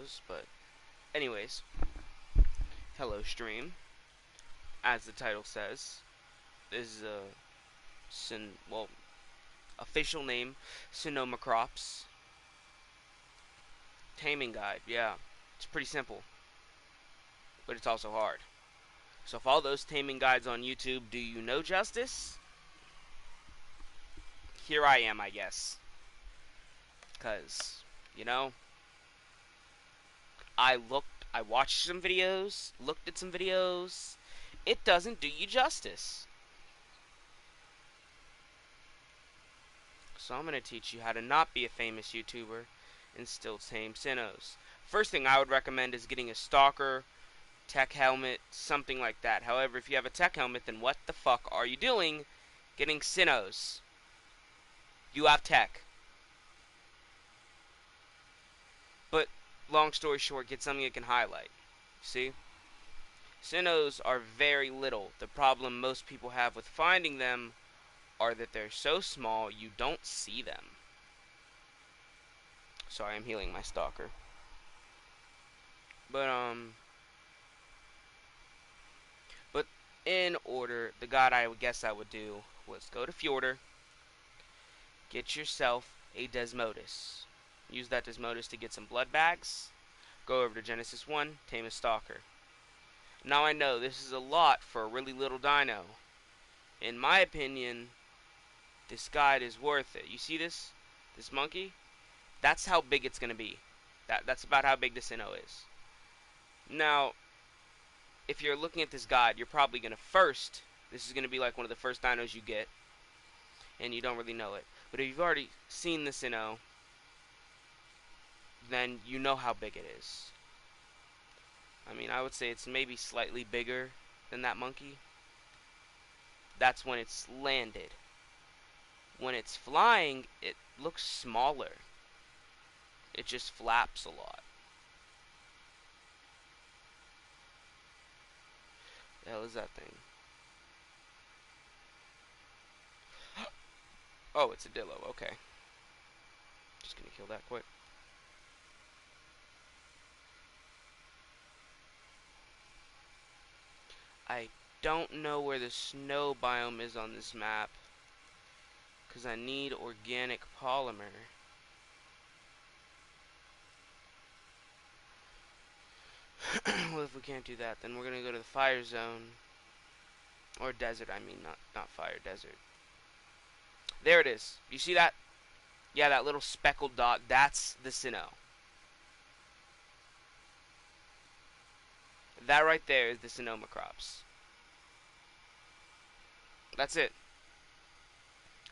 sinos, but anyways, hello stream. As the title says, this is a official name, Sonoma Crops Taming Guide. Yeah, it's pretty simple, but it's also hard. So if all those taming guides on YouTube do you no justice, here I am, I guess. Cause, you know, I watched some videos, looked at some videos. It doesn't do you justice. So I'm going to teach you how to not be a famous YouTuber and still tame Sinos. First thing I would recommend is getting a stalker, tech helmet, something like that. However, if you have a tech helmet, then what the fuck are you doing getting Sinos? You have tech. But, long story short, get something you can highlight. See? Sinos are very little. The problem most people have with finding them are that they're so small you don't see them. Sorry, I'm healing my stalker. But in order, the guide I would guess I would do was go to Fjorder, get yourself a Desmodus. Use that Desmodus to get some blood bags. Go over to Genesis 1, tame a stalker. Now I know this is a lot for a really little dino. In my opinion, this guide is worth it. You see this? This monkey? That's how big it's going to be. That's about how big the Sino is. Now, if you're looking at this guide, you're probably going to this is going to be like one of the first dinos you get, and you don't really know it. But if you've already seen the Sino, then you know how big it is. I mean, I would say it's maybe slightly bigger than that monkey. That's when it's landed. When it's flying, it looks smaller. It just flaps a lot. The hell is that thing? Oh, it's a Dillo. Okay. Just gonna kill that quick. I don't know where the snow biome is on this map, because I need organic polymer. Well, if we can't do that, then we're going to go to the fire zone. Or desert, I mean, not fire, desert. There it is. You see that? Yeah, that little speckled dot, that's the Sino. That right there is the Sonoma crops. That's it.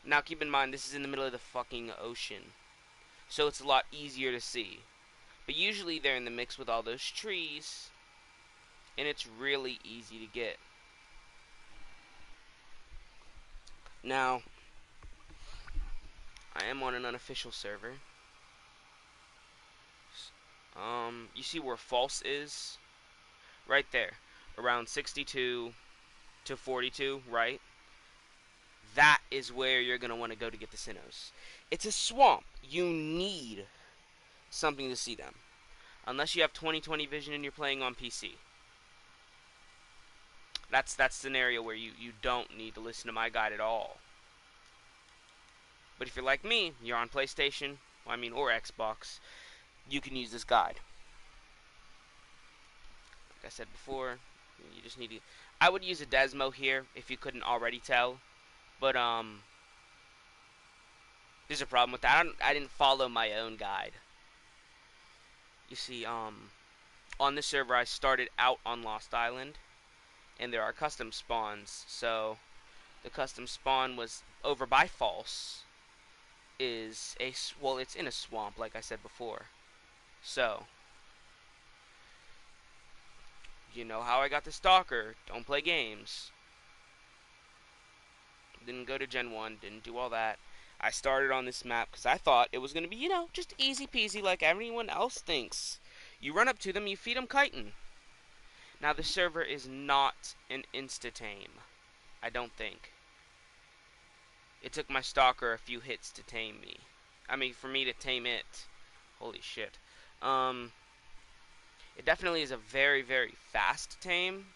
Now keep in mind, this is in the middle of the fucking ocean, so it's a lot easier to see. But usually they're in the mix with all those trees, and it's really easy to get. Now, I am on an unofficial server. You see where false is? Right there. Around 62 to 42, right? That is where you're going to want to go to get the Sinos. It's a swamp. You need something to see them. Unless you have 20/20 vision and you're playing on PC. That's scenario where you don't need to listen to my guide at all. But if you're like me, you're on PlayStation, or Xbox, you can use this guide. Like I said before, you just need to... I would use a Desmo here if you couldn't already tell. But, there's a problem with that. I didn't follow my own guide. You see, on this server I started out on Lost Island, and there are custom spawns, so the custom spawn was over by False, it's in a swamp, like I said before. So, you know how I got the Stalker. Don't play games. Didn't go to Gen 1, didn't do all that. I started on this map because I thought it was going to be, just easy peasy like everyone else thinks. You run up to them, you feed them chitin. Now, the server is not an insta-tame. I don't think. It took my stalker a few hits to tame me. For me to tame it. Holy shit. It definitely is a very, very fast tame.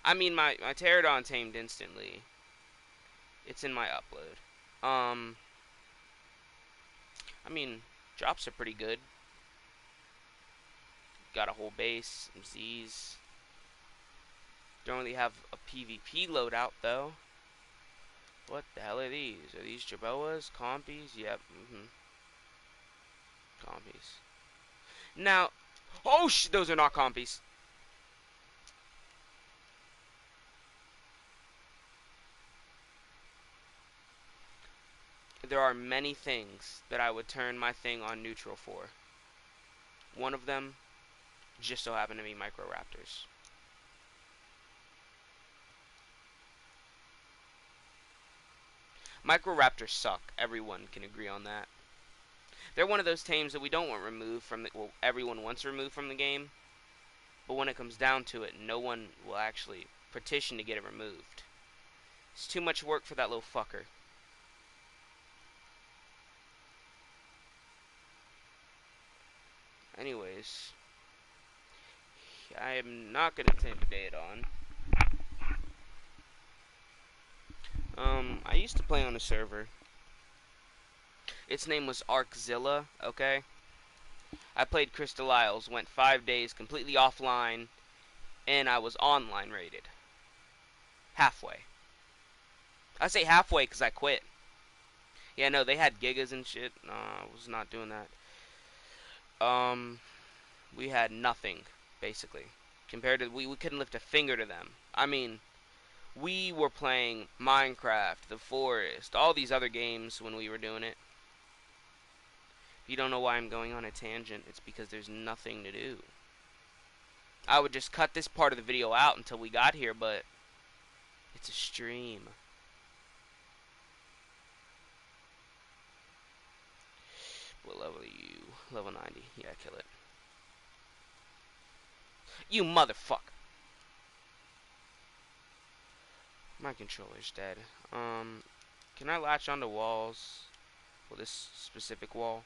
I mean, my pterodon tamed instantly. It's in my upload. Um, I mean, drops are pretty good. Got a whole base, some Z's. Don't really have a PvP loadout though. What the hell are these? Are these Jerboas? Compies? Yep. Compies. Now, oh those are not compies. There are many things that I would turn my thing on neutral for. One of them just so happened to be Microraptors. Microraptors suck. Everyone can agree on that. They're one of those tames that we don't want removed from the, well, everyone wants removed from the game, but when it comes down to it, no one will actually petition to get it removed. It's too much work for that little fucker. Anyways, I am not going to intimidate on. I used to play on a server. Its name was Arkzilla, okay? I played Crystal Isles, went 5 days completely offline, and I was online rated. Halfway. I say halfway because I quit. Yeah, no, they had gigas and shit. No, I was not doing that. We had nothing, basically. Compared to, we couldn't lift a finger to them. I mean, we were playing Minecraft, The Forest, all these other games when we were doing it. If you don't know why I'm going on a tangent, it's because there's nothing to do. I would just cut this part of the video out until we got here, but it's a stream. What level are you? Level 90. Yeah, kill it. You motherfucker. My controller's dead. Can I latch onto walls? Well, this specific wall.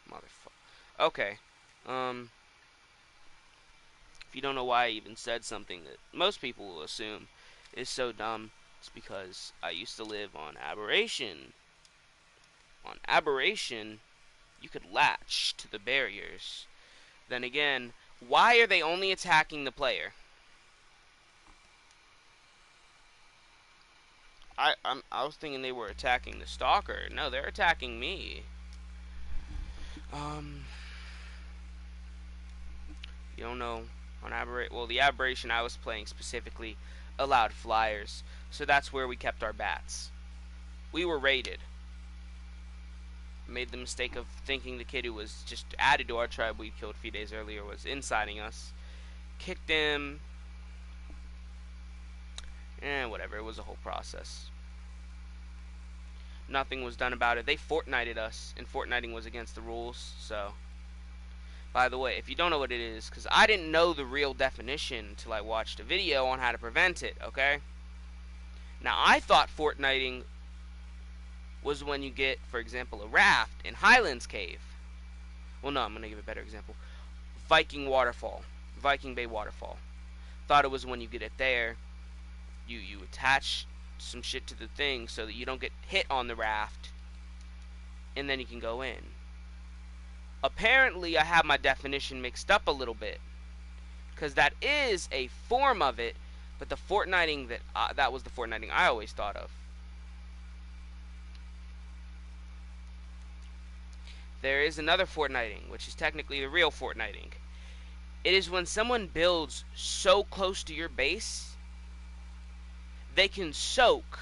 Motherfucker. Okay. If you don't know why I even said something that most people will assume is so dumb, it's because I used to live on Aberration. On Aberration, you could latch to the barriers. Then again, why are they only attacking the player? I was thinking they were attacking the stalker. No, they're attacking me. You don't know, on Aberration, well, the Aberration I was playing specifically allowed flyers, so that's where we kept our bats. We were raided. Made the mistake of thinking the kid who was just added to our tribe we killed a few days earlier was inciting us. Kicked him. Whatever, it was a whole process. Nothing was done about it. They Fortnited us, and Fortniting was against the rules, so. By the way, if you don't know what it is, because I didn't know the real definition until I watched a video on how to prevent it, okay? Now, I thought Fortniting was when you get, for example, a raft in Highlands Cave. Well, no, I'm going to give a better example. Viking Waterfall. Viking Bay Waterfall. Thought it was when you get it there, you attach some shit to the thing so that you don't get hit on the raft, and then you can go in. Apparently, I have my definition mixed up a little bit, because that is a form of it, but the Fortniting that was the Fortniting I always thought of. There is another Fortniting, which is technically the real Fortniting. It is when someone builds so close to your base, they can soak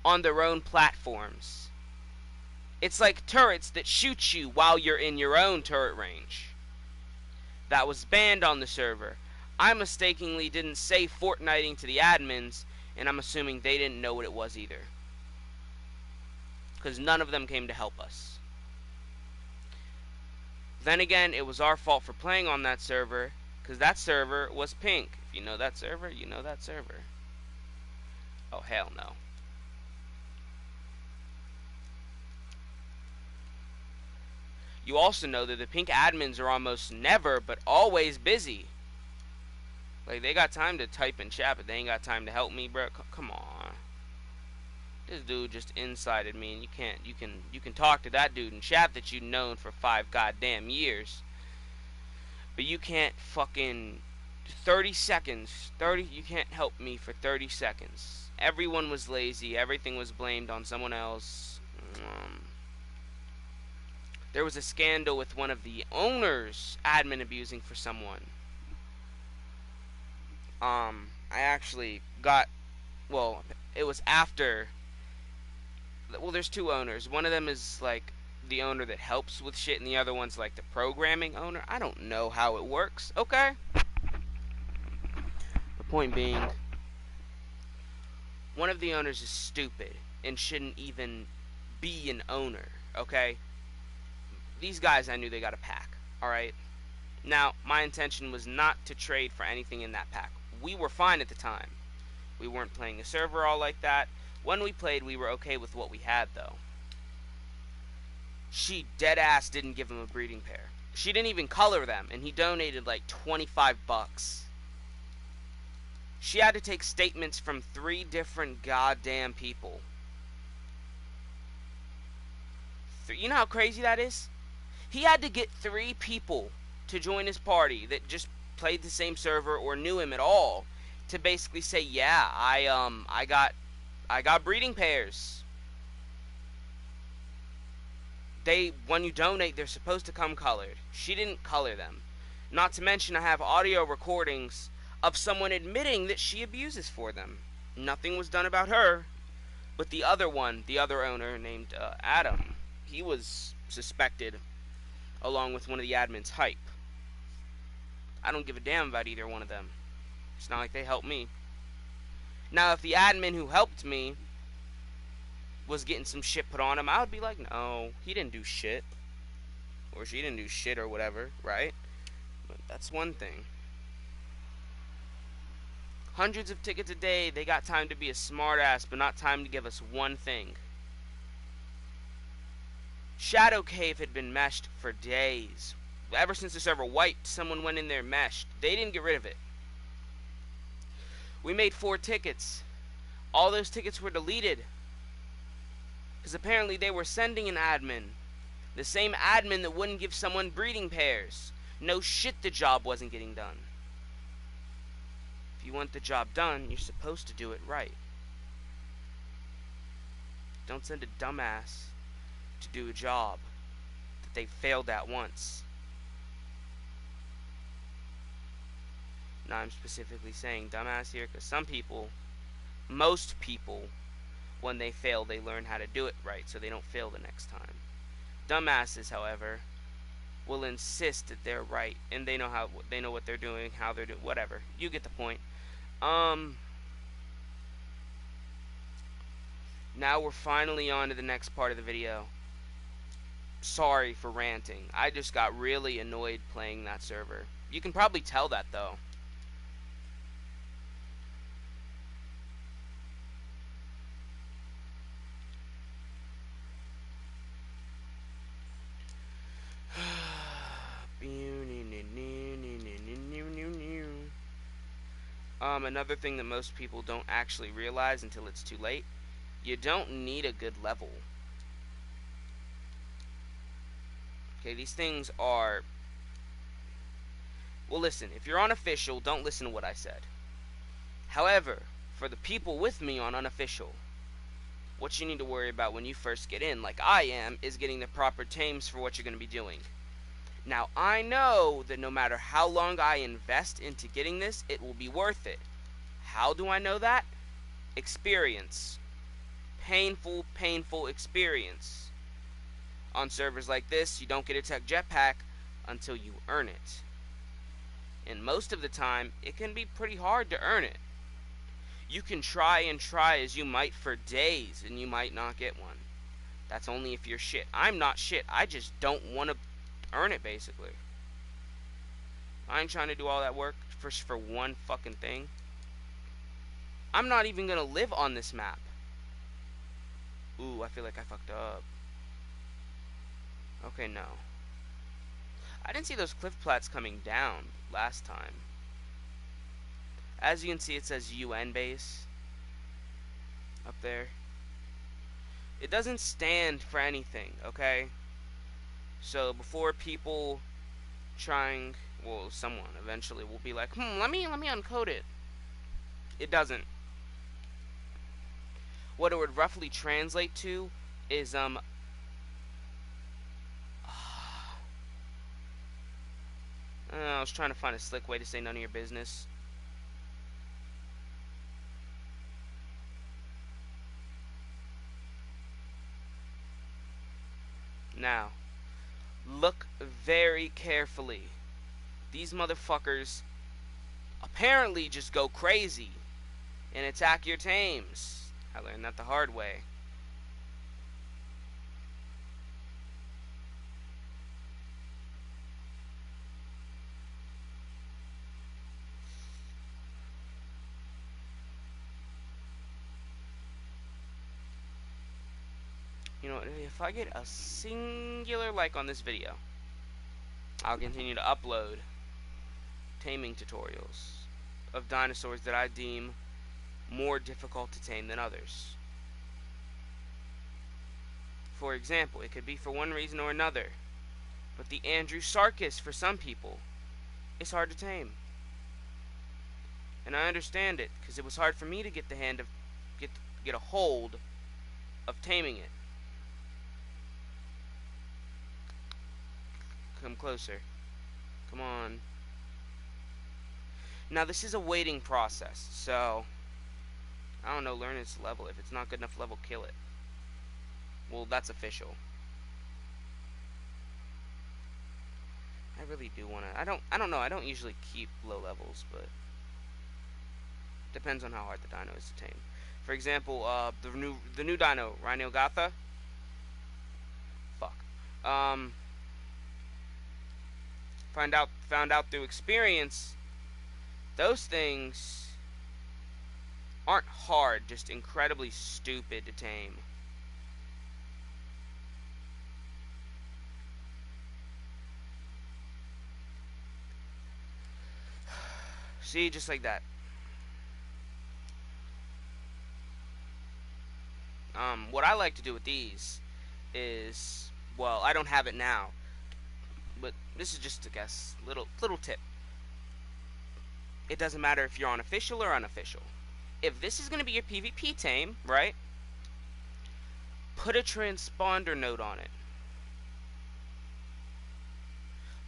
on their own platforms. It's like turrets that shoot you while you're in your own turret range. That was banned on the server. I mistakenly didn't say Fortniting to the admins, and I'm assuming they didn't know what it was either, because none of them came to help us. Then again, it was our fault for playing on that server, because that server was pink. If you know that server, you know that server. Oh, hell no. You also know that the pink admins are almost never, but always busy. Like, they got time to type in chat, but they ain't got time to help me, bro. Come on. This dude just insided me, and you can talk to that dude in chat that you've known for 5 goddamn years. But you can't fucking 30 seconds. You can't help me for 30 seconds. Everyone was lazy. Everything was blamed on someone else. There was a scandal with one of the owners admin abusing for someone. I actually got, well, it was after, well, there's 2 owners. One of them is like the owner that helps with shit, and the other one's like the programming owner. I don't know how it works, okay? The point being, one of the owners is stupid and shouldn't even be an owner, okay? These guys, I knew they got a pack, alright? Now, my intention was not to trade for anything in that pack. We were fine at the time. We weren't playing a server all like that. When we played, we were okay with what we had, though. She deadass didn't give him a breeding pair. She didn't even color them, and he donated like 25 bucks. She had to take statements from 3 different goddamn people. You know how crazy that is? He had to get 3 people to join his party that just played the same server or knew him at all to basically say, yeah, I got breeding pairs. When you donate, they're supposed to come colored. She didn't color them. Not to mention, I have audio recordings of someone admitting that she abuses for them. Nothing was done about her, but the other one, the other owner named Adam, he was suspected along with one of the admins, Hype. I don't give a damn about either one of them. It's not like they helped me. Now, if the admin who helped me was getting some shit put on him, I would be like, no, he didn't do shit. Or she didn't do shit or whatever, right? But that's one thing. Hundreds of tickets a day, they got time to be a smartass, but not time to give us one thing. Shadow Cave had been meshed for days. Ever since the server wiped, someone went in there meshed. They didn't get rid of it. We made 4 tickets. All those tickets were deleted. Because apparently they were sending an admin. The same admin that wouldn't give someone breeding pairs. No shit, the job wasn't getting done. If you want the job done, you're supposed to do it right. Don't send a dumbass to do a job that they failed at once. Now I'm specifically saying dumbass here because some people, most people, when they fail, they learn how to do it right so they don't fail the next time. Dumbasses, however, will insist that they're right and they know what they're doing, how they're doing, whatever. You get the point. Now we're finally on to the next part of the video. Sorry for ranting. I just got really annoyed playing that server. You can probably tell that, though. Another thing that most people don't actually realize until it's too late, you don't need a good level. Okay, these things are... Well, listen, if you're on official, don't listen to what I said. However, for the people with me on unofficial, what you need to worry about when you first get in, like I am, is getting the proper tames for what you're going to be doing. Now, I know that no matter how long I invest into getting this, it will be worth it. How do I know that? Experience. Painful, painful experience. On servers like this, you don't get a tech jetpack until you earn it. And most of the time, it can be pretty hard to earn it. You can try and try as you might for days, and you might not get one. That's only if you're shit. I'm not shit. I just don't want to earn it, basically. I ain't trying to do all that work for one fucking thing. I'm not even gonna live on this map. Ooh, I feel like I fucked up. Okay, no. I didn't see those cliff plats coming down last time. As you can see, it says UN base up there. It doesn't stand for anything, okay? So before people trying, well, someone eventually will be like, let me uncode it. It doesn't. What it would roughly translate to is I was trying to find a slick way to say none of your business. Now, look very carefully. These motherfuckers apparently just go crazy and attack your tames. I learned that the hard way. You know, if I get a singular like on this video, I'll continue to upload taming tutorials of dinosaurs that I deem more difficult to tame than others. For example, it could be for one reason or another, but the Andrewsarchus for some people is hard to tame. And I understand it, because it was hard for me to get get a hold of taming it. Come closer. Come on. Now this is a waiting process, so I don't know, learn its level. If it's not good enough level, kill it. Well, that's official. I really do want to. I don't know. I don't usually keep low levels, but depends on how hard the dino is to tame. For example, the new dino, Rhinogatha. Fuck. Found out through experience, those things aren't hard, just incredibly stupid to tame. See, just like that. What I like to do with these is, well, I don't have it now, but this is just a guess, little tip. It doesn't matter if you're on official or unofficial. If this is going to be your PvP tame, right? Put a transponder node on it.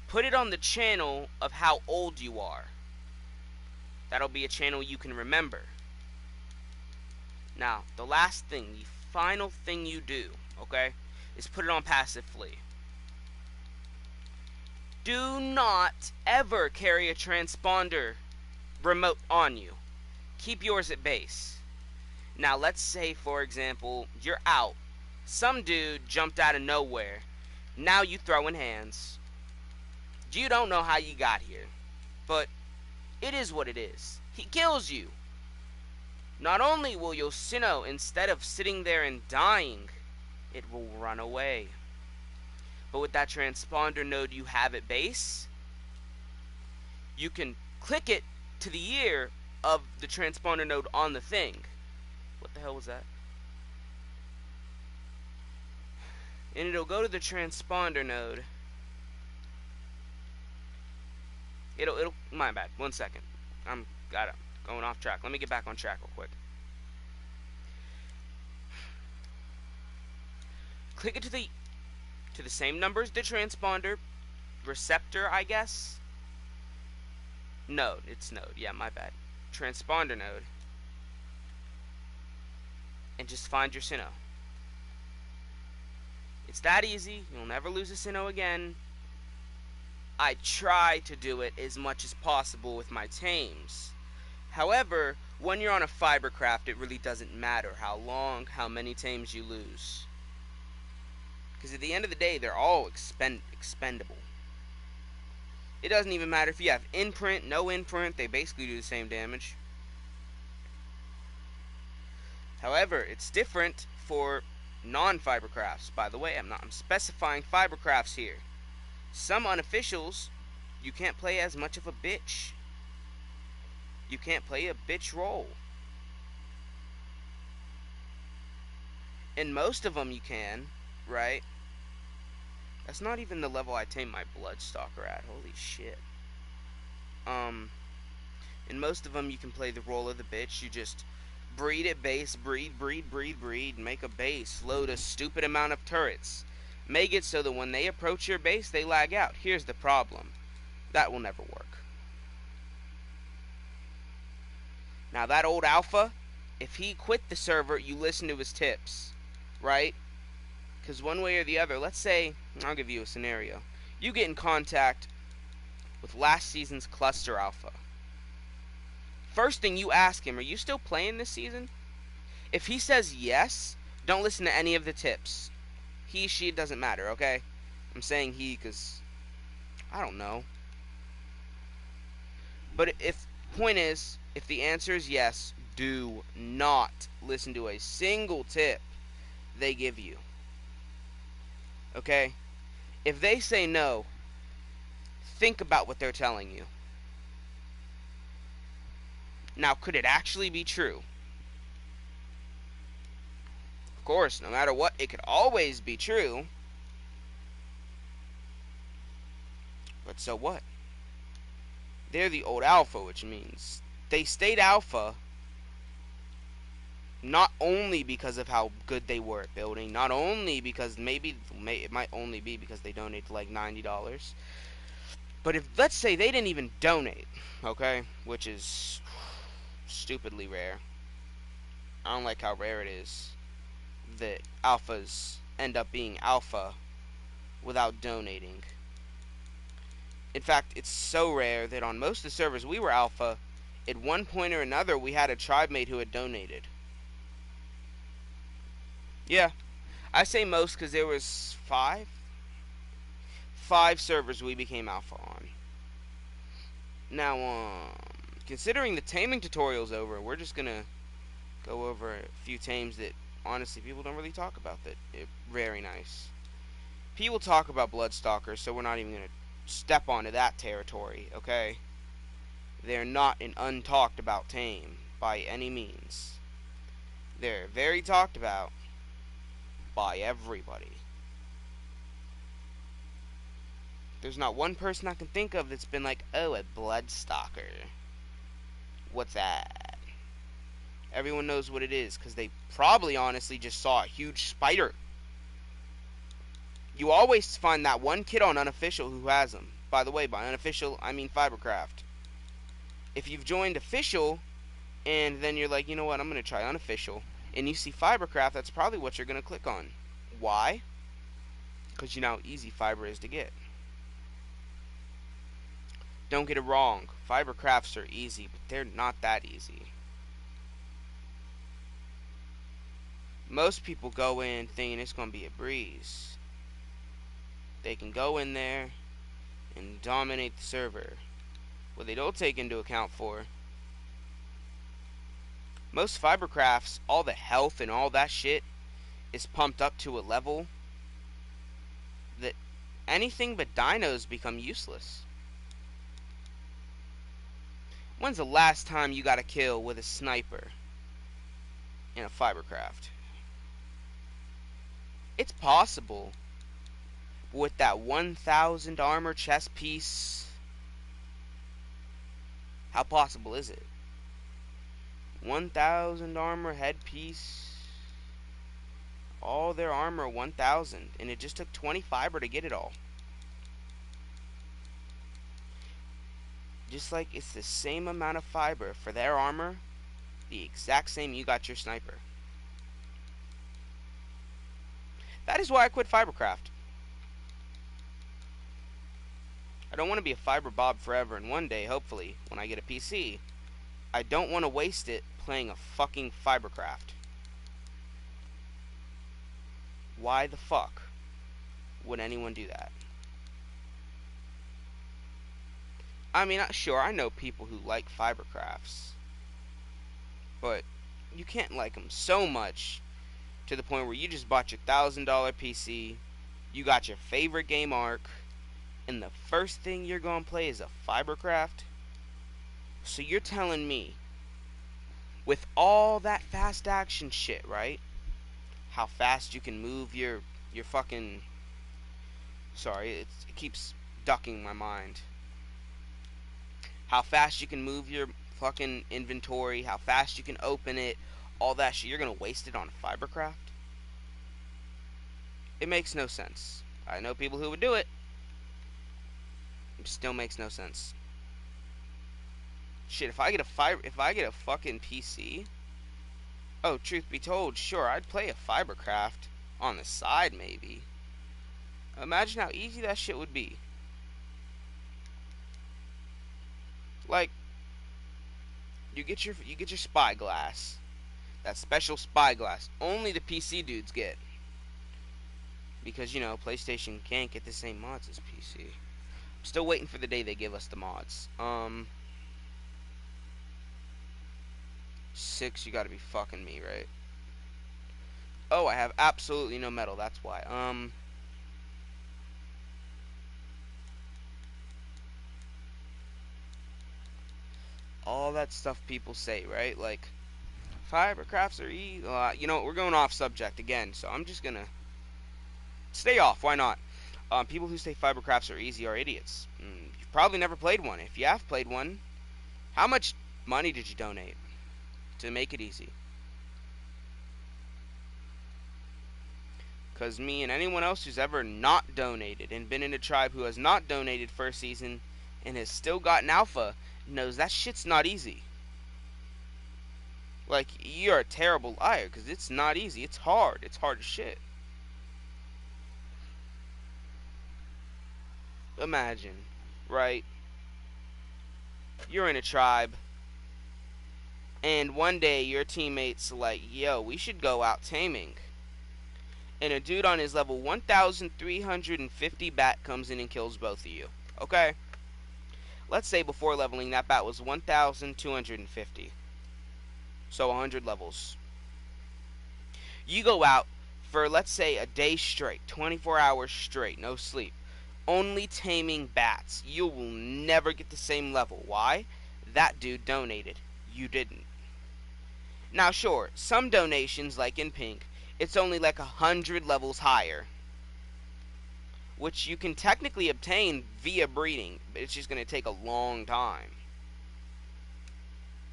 Put it on the channel of how old you are. That'll be a channel you can remember. Now, the last thing, the final thing you do, okay, is put it on passive flee. Do not ever carry a transponder remote on you. Keep yours at base. Now, let's say, for example, you're out. Some dude jumped out of nowhere. Now you throwing hands. You don't know how you got here, but it is what it is. He kills you. Not only will your sino, instead of sitting there and dying, it will run away. But with that transponder node you have at base, you can click it to the ear of the transponder node on the thing. What the hell was that? And it'll go to the transponder node. It'll my bad. 1 second. I'm going off track. Let me get back on track real quick. Click it to the same number as the transponder receptor, I guess. Node. It's node. Yeah, my bad. Transponder node. And just find your sino. It's that easy. You'll never lose a sino again. I try to do it as much as possible with my tames. However, when you're on a fibercraft, it really doesn't matter how long, how many tames you lose. Because at the end of the day, they're all expendable. It doesn't even matter if you have imprint, no imprint, they basically do the same damage. However, it's different for non-fibercrafts. By the way, I'm specifying fibercrafts here. Some unofficials, you can't play as much of a bitch. You can't play a bitch role. In most of them you can, right? That's not even the level I tame my Bloodstalker at. Holy shit. Um, in most of them you can play the role of the bitch. You just breed at base, breed, make a base, load a stupid amount of turrets. Make it so that when they approach your base, they lag out. Here's the problem. That will never work. Now that old alpha, if he quit the server, you listen to his tips, right? Because one way or the other, let's say, I'll give you a scenario. You get in contact with last season's cluster alpha. First thing you ask him, are you still playing this season? If he says yes, don't listen to any of the tips. He, she, it doesn't matter, okay? I'm saying he because I don't know. But if point is, if the answer is yes, do not listen to a single tip they give you. Okay? If they say no, think about what they're telling you. Now, could it actually be true? Of course, no matter what, it could always be true. But so what? They're the old alpha, which means they stayed alpha not only because of how good they were at building, not only because it might only be because they donated like $90, but if, let's say, they didn't even donate, okay, which is stupidly rare. I don't like how rare it is that alphas end up being alpha without donating. In fact, it's so rare that on most of the servers we were alpha, at one point or another we had a tribe mate who had donated. Yeah, I say most because there was five servers we became alpha on. Now, considering the taming tutorial's over, we're just gonna go over a few tames that honestly people don't really talk about. That very nice. People talk about Bloodstalkers, so we're not even gonna step onto that territory. Okay, they're not an untalked about tame by any means. They're very talked about by everybody. There's not one person I can think of that's been like, oh, a Bloodstalker. What's that? Everyone knows what it is because they probably honestly just saw a huge spider. You always find that one kid on unofficial who has them. By the way, by unofficial, I mean Fibercraft. If you've joined official and then you're like, you know what, I'm going to try unofficial, and you see Fibercraft, that's probably what you're going to click on. Why? Because you know how easy fiber is to get. Don't get it wrong, Fibercrafts are easy, but they're not that easy. Most people go in thinking it's going to be a breeze. They can go in there and dominate the server. What they don't take into account for, most Fibercrafts, all the health and all that shit is pumped up to a level that anything but dinos become useless. When's the last time you got a kill with a sniper in a Fibercraft? It's possible, but with that 1,000 armor chest piece, how possible is it? 1,000 armor headpiece, all their armor 1,000, and it just took 20 fiber to get it all. Just like it's the same amount of fiber for their armor, the exact same you got your sniper. That is why I quit Fibercraft. I don't want to be a fiber bob forever, and one day, hopefully, when I get a PC, I don't want to waste it playing a fucking Fibercraft. Why the fuck would anyone do that? I mean, sure, I know people who like Fibercrafts, but you can't like them so much to the point where you just bought your $1,000 PC, you got your favorite game arc, and the first thing you're gonna play is a fibercraft. So you're telling me, with all that fast action shit, right? How fast you can move your fucking. Sorry, it keeps ducking my mind. How fast you can move your fucking inventory, how fast you can open it, all that shit. You're gonna waste it on fibercraft? It makes no sense. I know people who would do it. It still makes no sense. Shit, if I get a fucking PC, oh, truth be told, sure, I'd play a fibercraft on the side maybe. Imagine how easy that shit would be. Like, you get your spyglass. That special spyglass. Only the PC dudes get. Because, PlayStation can't get the same mods as PC. I'm still waiting for the day they give us the mods. 6, you gotta be fucking me, right? Oh, I have absolutely no metal, that's why. All that stuff people say, right? Like, fibercrafts are easy. We're going off subject again, so I'm just gonna stay off. Why not? People who say fibercrafts are easy are idiots. You've probably never played one. If you have played one, how much money did you donate to make it easy? Because me and anyone else who's ever not donated and been in a tribe who has not donated for a season and has still gotten alpha knows that shit's not easy. Like, you're a terrible liar because it's not easy. It's hard. It's hard as shit. Imagine, right? You're in a tribe, and one day your teammates are like, yo, we should go out taming. And a dude on his level 1,350 bat comes in and kills both of you. Okay? Let's say before leveling, that bat was 1,250. So 100 levels. You go out for, let's say, a day straight, 24 hours straight, no sleep, only taming bats. You will never get the same level. Why? That dude donated. You didn't. Now, sure, some donations, like in pink, it's only like 100 levels higher, which you can technically obtain via breeding, but it's just going to take a long time.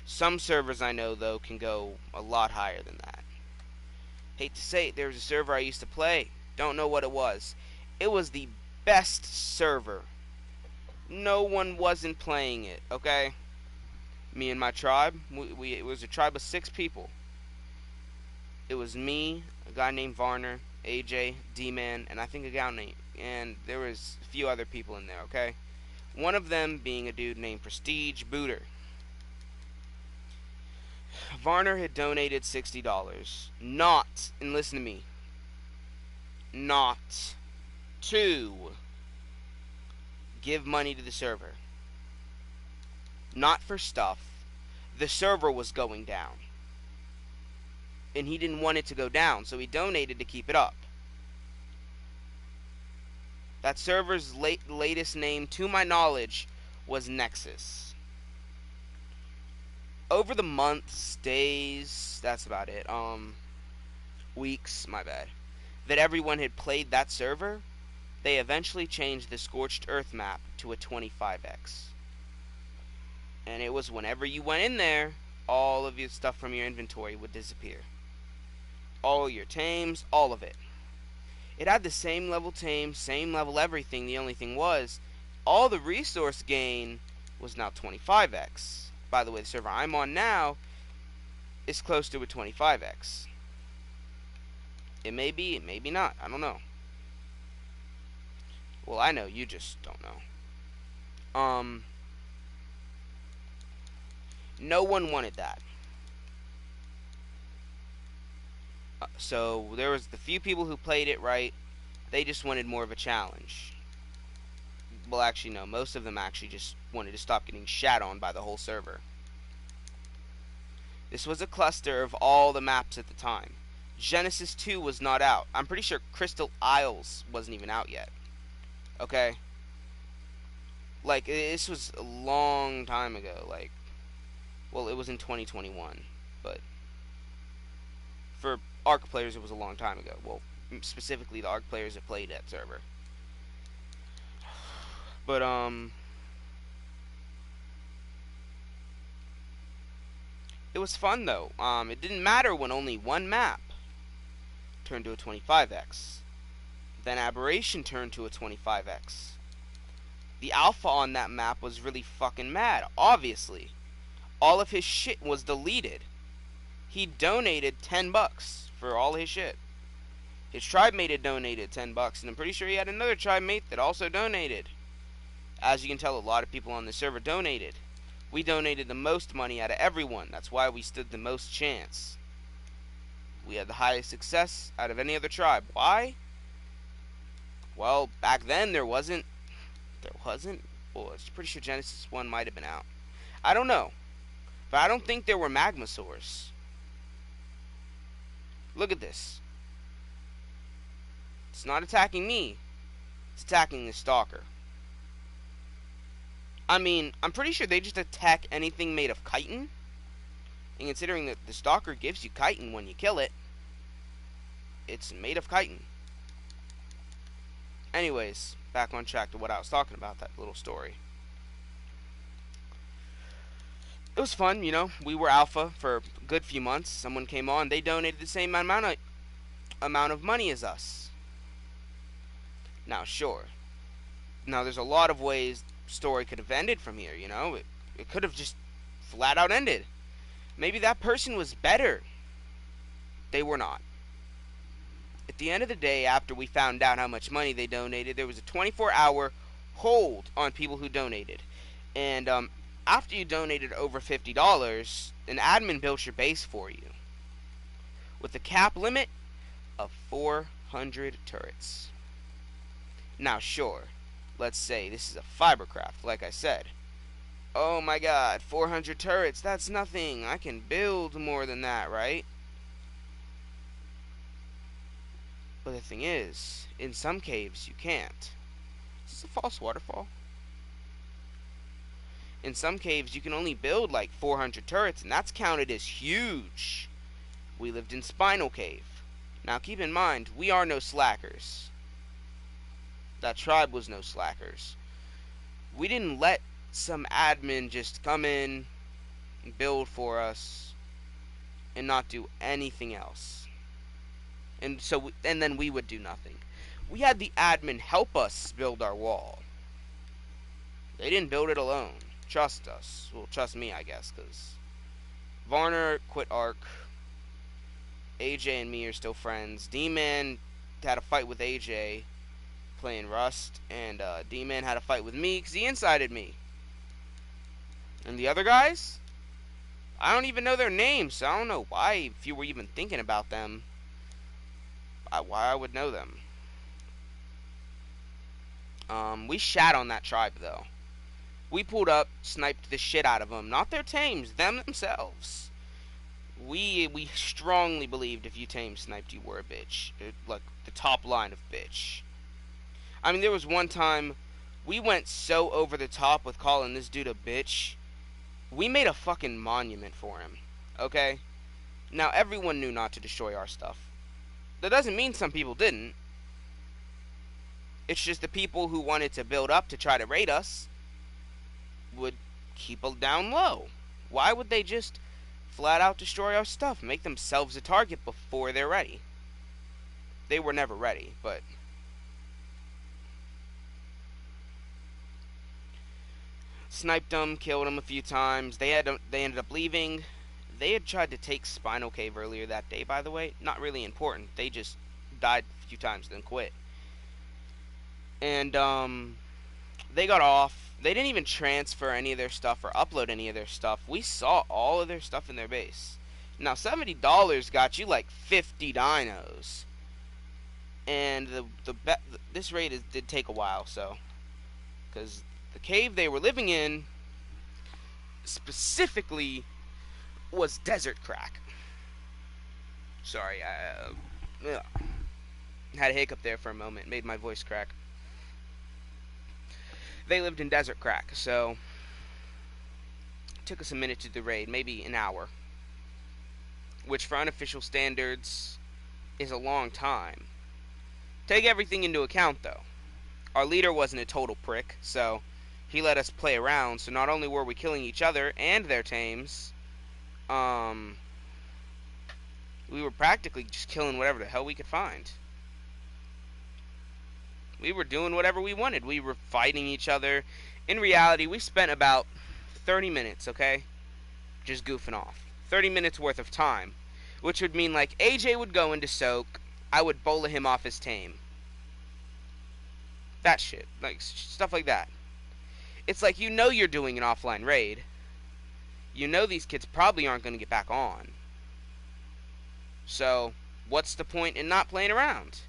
Some servers I know, though, can go a lot higher than that. Hate to say it, there was a server I used to play. Don't know what it was. It was the best server. No one wasn't playing it, okay? Me and my tribe, it was a tribe of 6 people. It was me, a guy named Varner, AJ, D-Man, and I think a guy named, and there was a few other people in there, okay? One of them being a dude named Prestige Booter. Varner had donated $60. Not, and listen to me, not to give money to the server. Not for stuff. The server was going down. And he didn't want it to go down, so he donated to keep it up. That server's latest name, to my knowledge, was Nexus. Over the months, days, that's about it, weeks, my bad, that everyone had played that server, they eventually changed the Scorched Earth map to a 25x. And it was whenever you went in there, all of your stuff from your inventory would disappear. All your tames, all of it. It had the same level tame, same level everything. The only thing was, all the resource gain was now 25x. By the way, the server I'm on now is close to a 25x. It may be, it may be not. I don't know. Well, I know, you just don't know. No one wanted that. So there was the few people who played it right. They just wanted more of a challenge. Well, actually, no. Most of them actually just wanted to stop getting shat on by the whole server. This was a cluster of all the maps at the time. Genesis 2 was not out. I'm pretty sure Crystal Isles wasn't even out yet. Okay? Like, this was a long time ago. Like, well, it was in 2021, but for ARC players, it was a long time ago. Well, specifically the ARC players that played that server. But it was fun though. It didn't matter when only one map turned to a 25x. Then Aberration turned to a 25x. The alpha on that map was really fucking mad. Obviously, all of his shit was deleted. He donated $10 for all his shit. His tribe mate had donated $10, and I'm pretty sure he had another tribe mate that also donated. As you can tell, a lot of people on the server donated. We donated the most money out of everyone. That's why we stood the most chance. We had the highest success out of any other tribe. Why? Well, back then there wasn't. There wasn't? Well, I'm pretty sure Genesis 1 might have been out. I don't know. But I don't think there were magmasaurs. Look at this. It's not attacking me. It's attacking the stalker. I mean, I'm pretty sure they just attack anything made of chitin. And considering that the stalker gives you chitin when you kill it, it's made of chitin. Anyways, back on track to what I was talking about, that little story. It was fun, you know. We were alpha for a good few months. Someone came on, they donated the same amount of money as us. Now, sure. Now, there's a lot of ways the story could have ended from here, you know. It could have just flat out ended. Maybe that person was better. They were not. At the end of the day, after we found out how much money they donated, there was a 24-hour hold on people who donated. And after you donated over $50, an admin built your base for you with a cap limit of 400 turrets. Now, sure, let's say this is a fibercraft, like I said. Oh my god, 400 turrets, that's nothing. I can build more than that, right? But the thing is, in some caves you can't. Is this a false waterfall? In some caves you can only build like 400 turrets, and that's counted as huge. We lived in Spinal Cave. Now keep in mind, we are no slackers. That tribe was no slackers. We didn't let some admin just come in and build for us and not do anything else. And then we would do nothing. We had the admin help us build our wall. They didn't build it alone. Trust us. Well, trust me, I guess, because Varner quit Ark. AJ and me are still friends. D-Man had a fight with AJ playing Rust, and D-Man had a fight with me because he insided me. And the other guys? I don't even know their names, so I don't know why, if you were even thinking about them, why I would know them. We shat on that tribe, though. We pulled up, sniped the shit out of them. Not their tames, them themselves. We strongly believed if you tame sniped, you were a bitch. Like, the top line of bitch. I mean, there was one time, we went so over the top with calling this dude a bitch. We made a fucking monument for him. Okay? Now, everyone knew not to destroy our stuff. That doesn't mean some people didn't. It's just the people who wanted to build up to try to raid us would keep it down low. Why would they just flat out destroy our stuff, make themselves a target before they're ready? They were never ready, but sniped them, killed them a few times. They ended up leaving. They had tried to take Spinal Cave earlier that day, by the way. Not really important. They just died a few times, then quit. And they got off. They didn't even transfer any of their stuff or upload any of their stuff. We saw all of their stuff in their base. Now, $70 got you like 50 dinos. And this raid did take a while, so. Because the cave they were living in specifically was desert crack. Sorry, I had a hiccup there for a moment. Made my voice crack. They lived in Desert Crack, so it took us a minute to do the raid, maybe an hour, which for unofficial standards is a long time. Take everything into account, though. Our leader wasn't a total prick, so he let us play around, so not only were we killing each other and their tames, we were practically just killing whatever the hell we could find. We were doing whatever we wanted. We were fighting each other. In reality, we spent about 30 minutes, okay? Just goofing off. 30 minutes worth of time. Which would mean, like, AJ would go into soak, I would bola him off his tame. That shit. Like, stuff like that. It's like, you know you're doing an offline raid. You know these kids probably aren't going to get back on. So, what's the point in not playing around?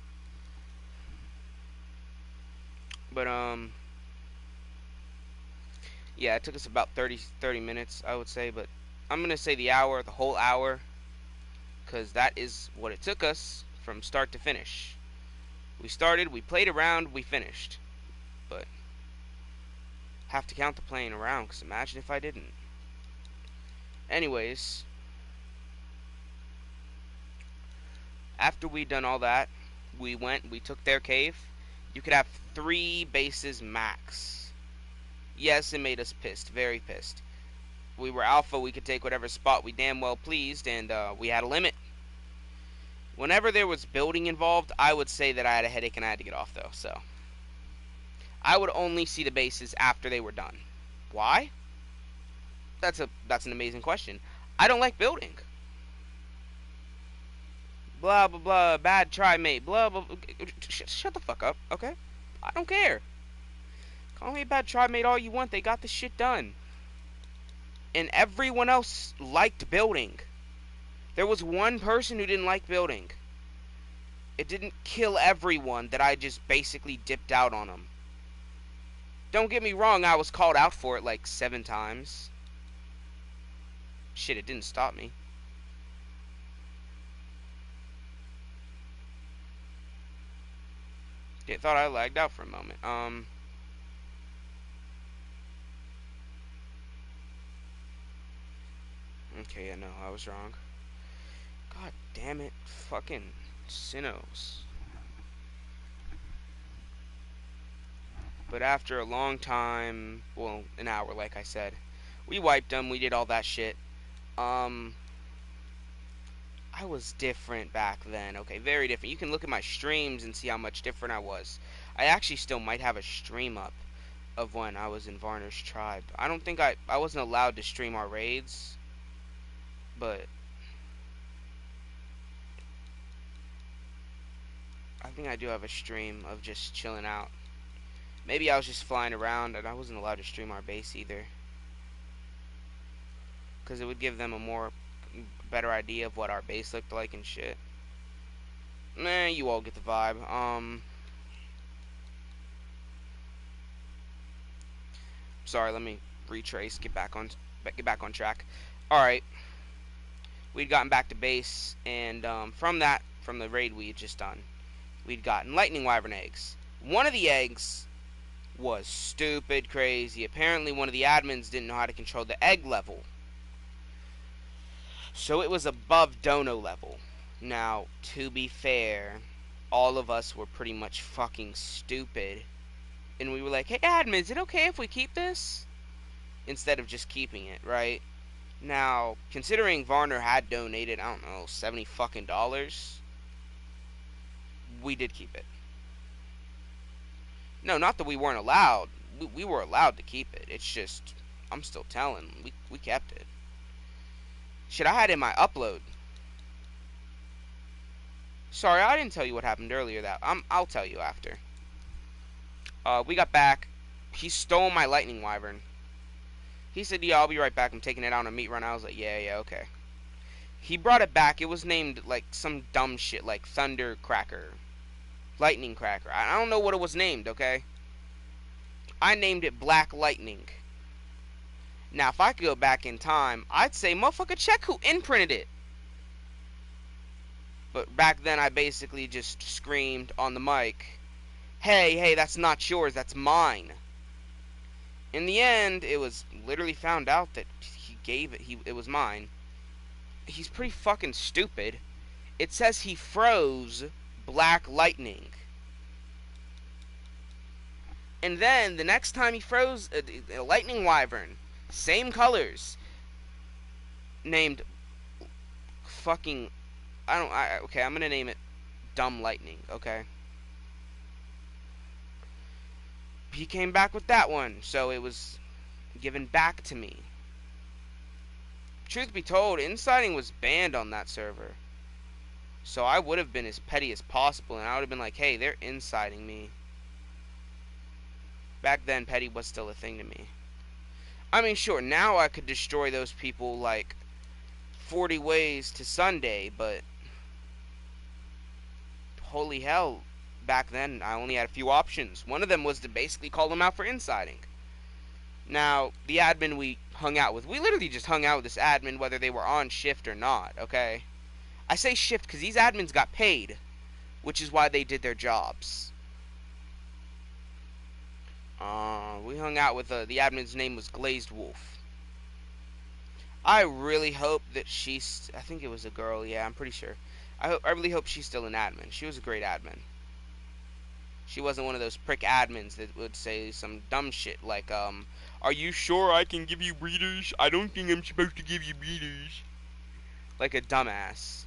But, yeah, it took us about 30 minutes, I would say. But I'm going to say the whole hour. Because that is what it took us from start to finish. We started, we played around, we finished. But, have to count the playing around, because imagine if I didn't. Anyways, after we'd done all that, we took their cave. You could have 3 bases max. Yes, it made us pissed, very pissed. We were alpha, we could take whatever spot we damn well pleased, and we had a limit. Whenever there was building involved, I would say that I had a headache and I had to get off, though, so. I would only see the bases after they were done. Why? That's an amazing question. I don't like building. Blah, blah, blah, bad try, mate, blah, blah, blah. Shut the fuck up, okay? I don't care. Call me a bad try, mate all you want, they got this shit done. And everyone else liked building. There was one person who didn't like building. It didn't kill everyone that I just basically dipped out on them. Don't get me wrong, I was called out for it like 7 times. Shit, it didn't stop me. It thought I lagged out for a moment. Okay, yeah, no, I was wrong. God damn it. Fucking sinos. But after a long time, well, an hour, like I said, we wiped them, we did all that shit. I was different back then, okay, very different. You can look at my streams and see how much different I was. I actually still might have a stream up of when I was in Varner's tribe. I don't think I wasn't allowed to stream our raids, but I think I do have a stream of just chilling out. Maybe I was just flying around and I wasn't allowed to stream our base either, because it would give them a better idea of what our base looked like and shit. Nah, you all get the vibe. Sorry, let me retrace, get back on track. Alright. We'd gotten back to base, and from the raid we had just done, we'd gotten lightning wyvern eggs. One of the eggs was stupid crazy. Apparently one of the admins didn't know how to control the egg level, so it was above dono level. Now, to be fair, all of us were pretty much fucking stupid, and we were like, hey admin, is it okay if we keep this? Instead of just keeping it, right? Now, considering Varner had donated, I don't know, $70 fucking dollars, we did keep it. No, not that we weren't allowed. We were allowed to keep it. It's just, I'm still telling. We kept it. Shit, I had it in my upload. Sorry, I didn't tell you what happened earlier. I'll tell you after. We got back. He stole my lightning wyvern. He said, yeah, I'll be right back. I'm taking it out on a meat run. I was like, yeah, okay. He brought it back. It was named, like, some dumb shit, like Thunder Cracker. Lightning Cracker. I don't know what it was named, okay? I named it Black Lightning. Now, if I could go back in time, I'd say, motherfucker, check who imprinted it. But back then, I basically just screamed on the mic, hey, that's not yours, that's mine. In the end, it was literally found out that he gave it. It was mine. He's pretty fucking stupid. It says he froze Black Lightning. And then the next time he froze a Lightning Wyvern, same colors, named fucking okay, I'm gonna name it Dumb Lightning. Okay. He came back with that one, so it was given back to me. Truth be told, inciting was banned on that server. So I would have been as petty as possible, and I would have been like, hey, they're inciting me. Back then, petty was still a thing to me. I mean, sure, now I could destroy those people like 40 ways to Sunday, but holy hell, back then I only had a few options. One of them was to basically call them out for inciting. Now, the admin we hung out with, we literally just hung out with this admin whether they were on shift or not, okay? I say shift because these admins got paid, which is why they did their jobs. We hung out with the admin's name was Glazed Wolf. I really hope that she's. I think it was a girl. Yeah, I'm pretty sure. I really hope she's still an admin. She was a great admin. She wasn't one of those prick admins that would say some dumb shit like, are you sure I can give you breeders? I don't think I'm supposed to give you breeders. Like a dumbass.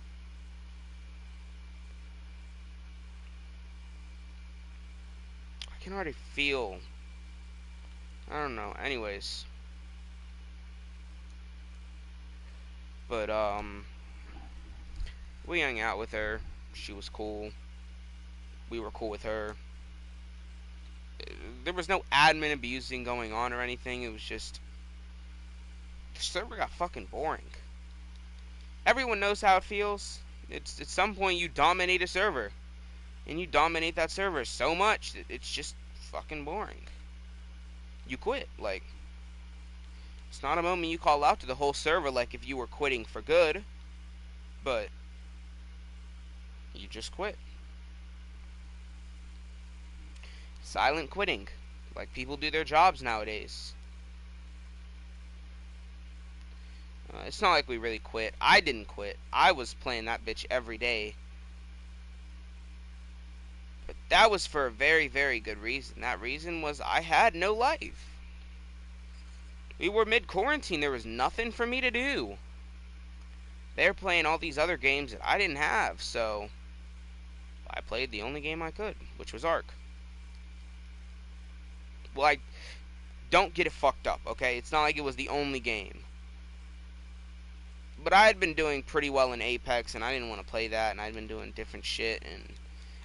I can already feel. I don't know. Anyways. But, we hung out with her. She was cool. We were cool with her. There was no admin abusing going on or anything. It was just the server got fucking boring. Everyone knows how it feels. It's at some point you dominate a server, and you dominate that server so much that it's just fucking boring. You quit. Like, it's not a moment you call out to the whole server like if you were quitting for good, but you just quit. Silent quitting, like people do their jobs nowadays. It's not like we really quit. I didn't quit. I was playing that bitch every day. But that was for a very, very good reason. That reason was I had no life. We were mid-quarantine. There was nothing for me to do. They were playing all these other games that I didn't have, so I played the only game I could, which was Ark. Well, I don't get it fucked up, okay? It's not like it was the only game. But I had been doing pretty well in Apex, and I didn't want to play that, and I'd been doing different shit, and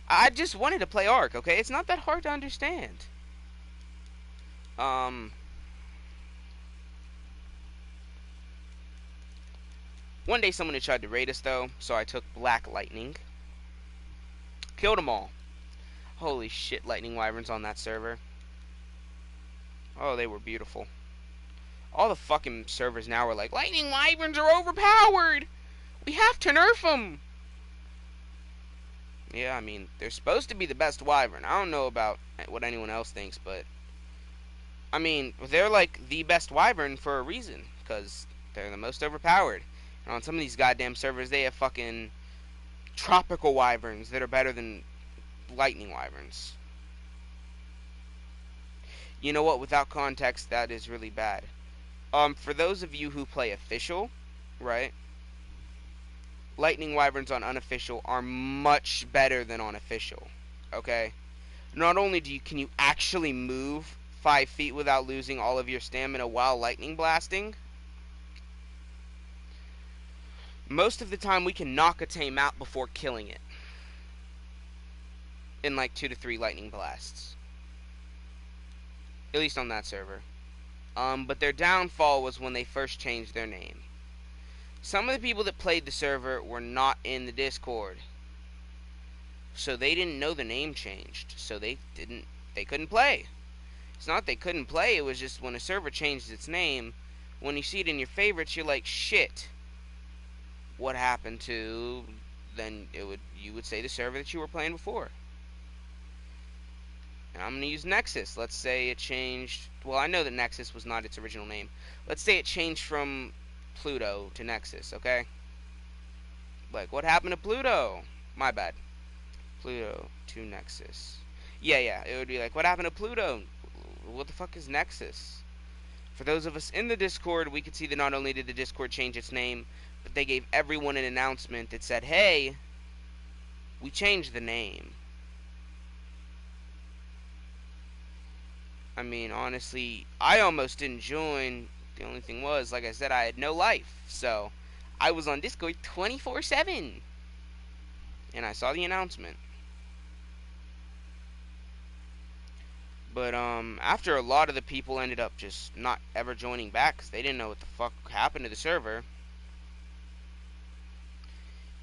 I just wanted to play Ark, okay? It's not that hard to understand. One day someone had tried to raid us, though, so I took Black Lightning. Killed them all. Holy shit, Lightning Wyverns on that server. Oh, they were beautiful. All the fucking servers now are like, Lightning Wyverns are overpowered! We have to nerf them! Yeah, I mean, they're supposed to be the best Wyvern. I don't know about what anyone else thinks, but I mean, they're like the best Wyvern for a reason, because they're the most overpowered. And on some of these goddamn servers, they have fucking tropical Wyverns that are better than Lightning Wyverns. You know what? Without context, that is really bad. For those of you who play official, right? Lightning Wyverns on unofficial are much better than on official. Okay? Not only can you actually move 5 feet without losing all of your stamina while lightning blasting, most of the time we can knock a tame out before killing it. In like 2 to 3 lightning blasts. At least on that server. But their downfall was when they first changed their name. Some of the people that played the server were not in the Discord. So they didn't know the name changed. So they couldn't play. It's not they couldn't play, it was just when a server changed its name, when you see it in your favorites, you're like, shit. What happened to, then you would say the server that you were playing before. And I'm going to use Nexus. Let's say it changed. Well, I know that Nexus was not its original name. Let's say it changed from Pluto to Nexus, okay? Like, what happened to Pluto? My bad. Pluto to Nexus. Yeah, it would be like, what happened to Pluto? What the fuck is Nexus? For those of us in the Discord, we could see that not only did the Discord change its name, but they gave everyone an announcement that said, hey, we changed the name. I mean, honestly, I almost didn't join. The only thing was, like I said, I had no life. So, I was on Discord 24/7. And I saw the announcement. But, after a lot of the people ended up just not ever joining back because they didn't know what the fuck happened to the server,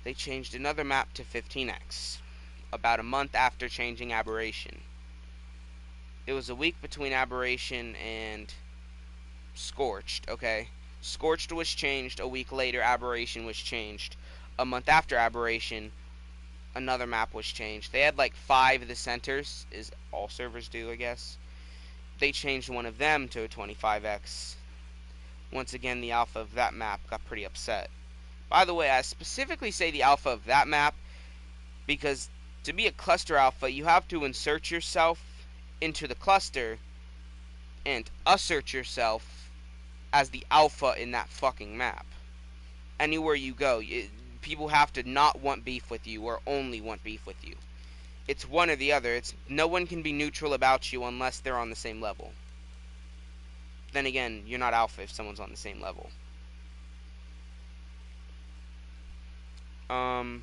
they changed another map to 15x. About a month after changing Aberration. It was a week between Aberration and Scorched, okay? Scorched was changed a week later, Aberration was changed. A month after Aberration, another map was changed. They had like 5 of the centers, is all servers do, I guess. They changed one of them to a 25x. Once again, the alpha of that map got pretty upset. By the way, I specifically say the alpha of that map because to be a cluster alpha, you have to insert yourself into the cluster and assert yourself as the alpha in that fucking map. Anywhere you go, people have to not want beef with you or only want beef with you. It's one or the other. It's no one can be neutral about you unless they're on the same level. Then again, you're not alpha if someone's on the same level. Man,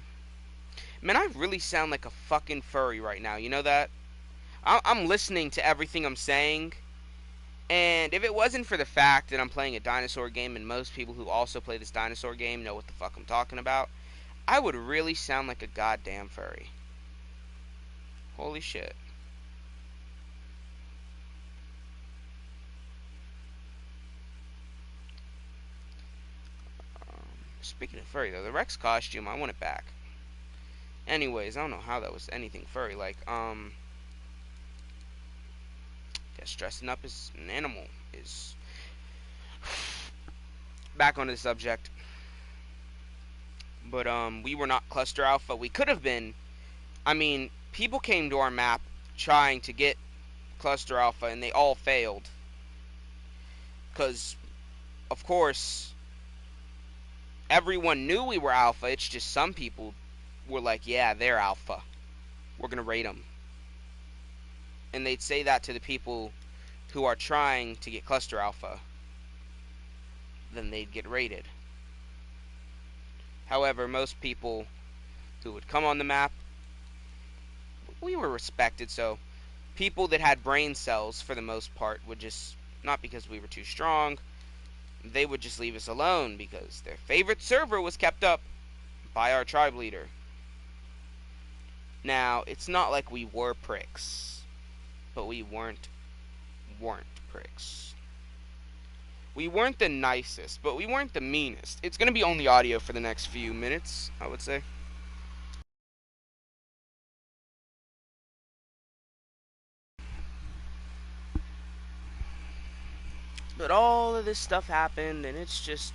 I really sound like a fucking furry right now. You know that? I'm listening to everything I'm saying, and if it wasn't for the fact that I'm playing a dinosaur game and most people who also play this dinosaur game know what the fuck I'm talking about, I would really sound like a goddamn furry. Holy shit. Speaking of furry, though, the Rex costume, I want it back. Anyways, I don't know how that was anything furry. Like, guess dressing up as an animal is... Back onto the subject. But, we were not Cluster Alpha. We could have been. I mean, people came to our map trying to get Cluster Alpha, and they all failed. Because, of course, everyone knew we were Alpha. It's just some people were like, yeah, they're Alpha. We're going to raid them. And they'd say that to the people who are trying to get Cluster Alpha. Then they'd get raided. However, most people who would come on the map, we were respected, so people that had brain cells, for the most part, would just, not because we were too strong, they would just leave us alone because their favorite server was kept up by our tribe leader. Now, it's not like we were pricks, but we weren't pricks. We weren't the nicest, but we weren't the meanest. It's going to be only audio for the next few minutes, I would say. But all of this stuff happened, and it's just...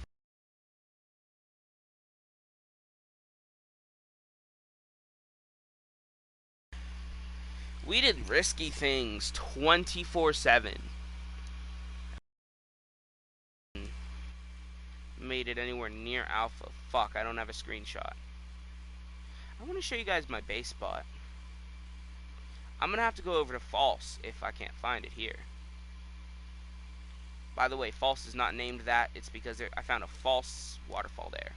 We did risky things 24/7. Made it anywhere near alpha. Fuck, I don't have a screenshot. I want to show you guys my base spot. I'm gonna have to go over to false if I can't find it here. By the way, false is not named that. It's because I found a false waterfall there.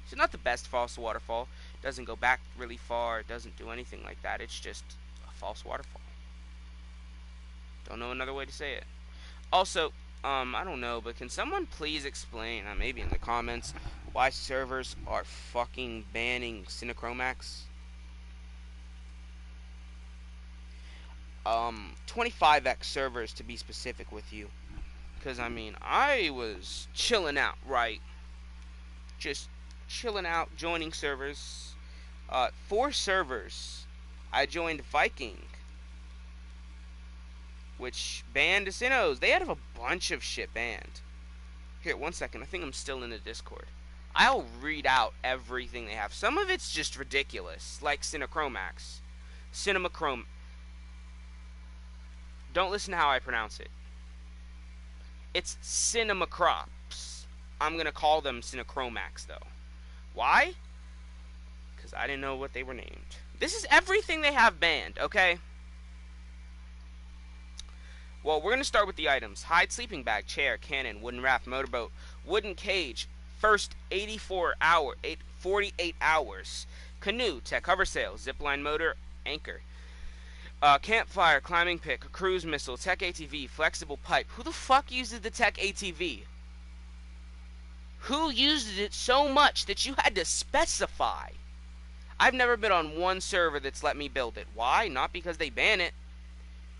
It's not the best false waterfall. It doesn't go back really far. It doesn't do anything like that. It's just a false waterfall. Don't know another way to say it. Also, I don't know, but can someone please explain, maybe in the comments, why servers are fucking banning Synchromax? 25x servers to be specific with you. Because, I mean, I was chilling out, right? Just chilling out, joining servers. 4 servers I joined Viking, which banned the Sinos. They had a bunch of shit banned. Here, 1 second. I think I'm still in the Discord. I'll read out everything they have. Some of it's just ridiculous, like Cinechromax. Cinemachrome. Don't listen to how I pronounce it. It's Cinemacrops. I'm going to call them Cinechromax, though. Why? Because I didn't know what they were named. This is everything they have banned, okay? Well, we're going to start with the items. Hide sleeping bag, chair, cannon, wooden raft, motorboat, wooden cage. First 48 hours. Canoe, tech hover sail, zipline motor, anchor. Campfire, climbing pick, cruise missile, tech ATV, flexible pipe. Who the fuck uses the tech ATV? Who uses it so much that you had to specify? I've never been on one server that's let me build it. Why? Not because they ban it.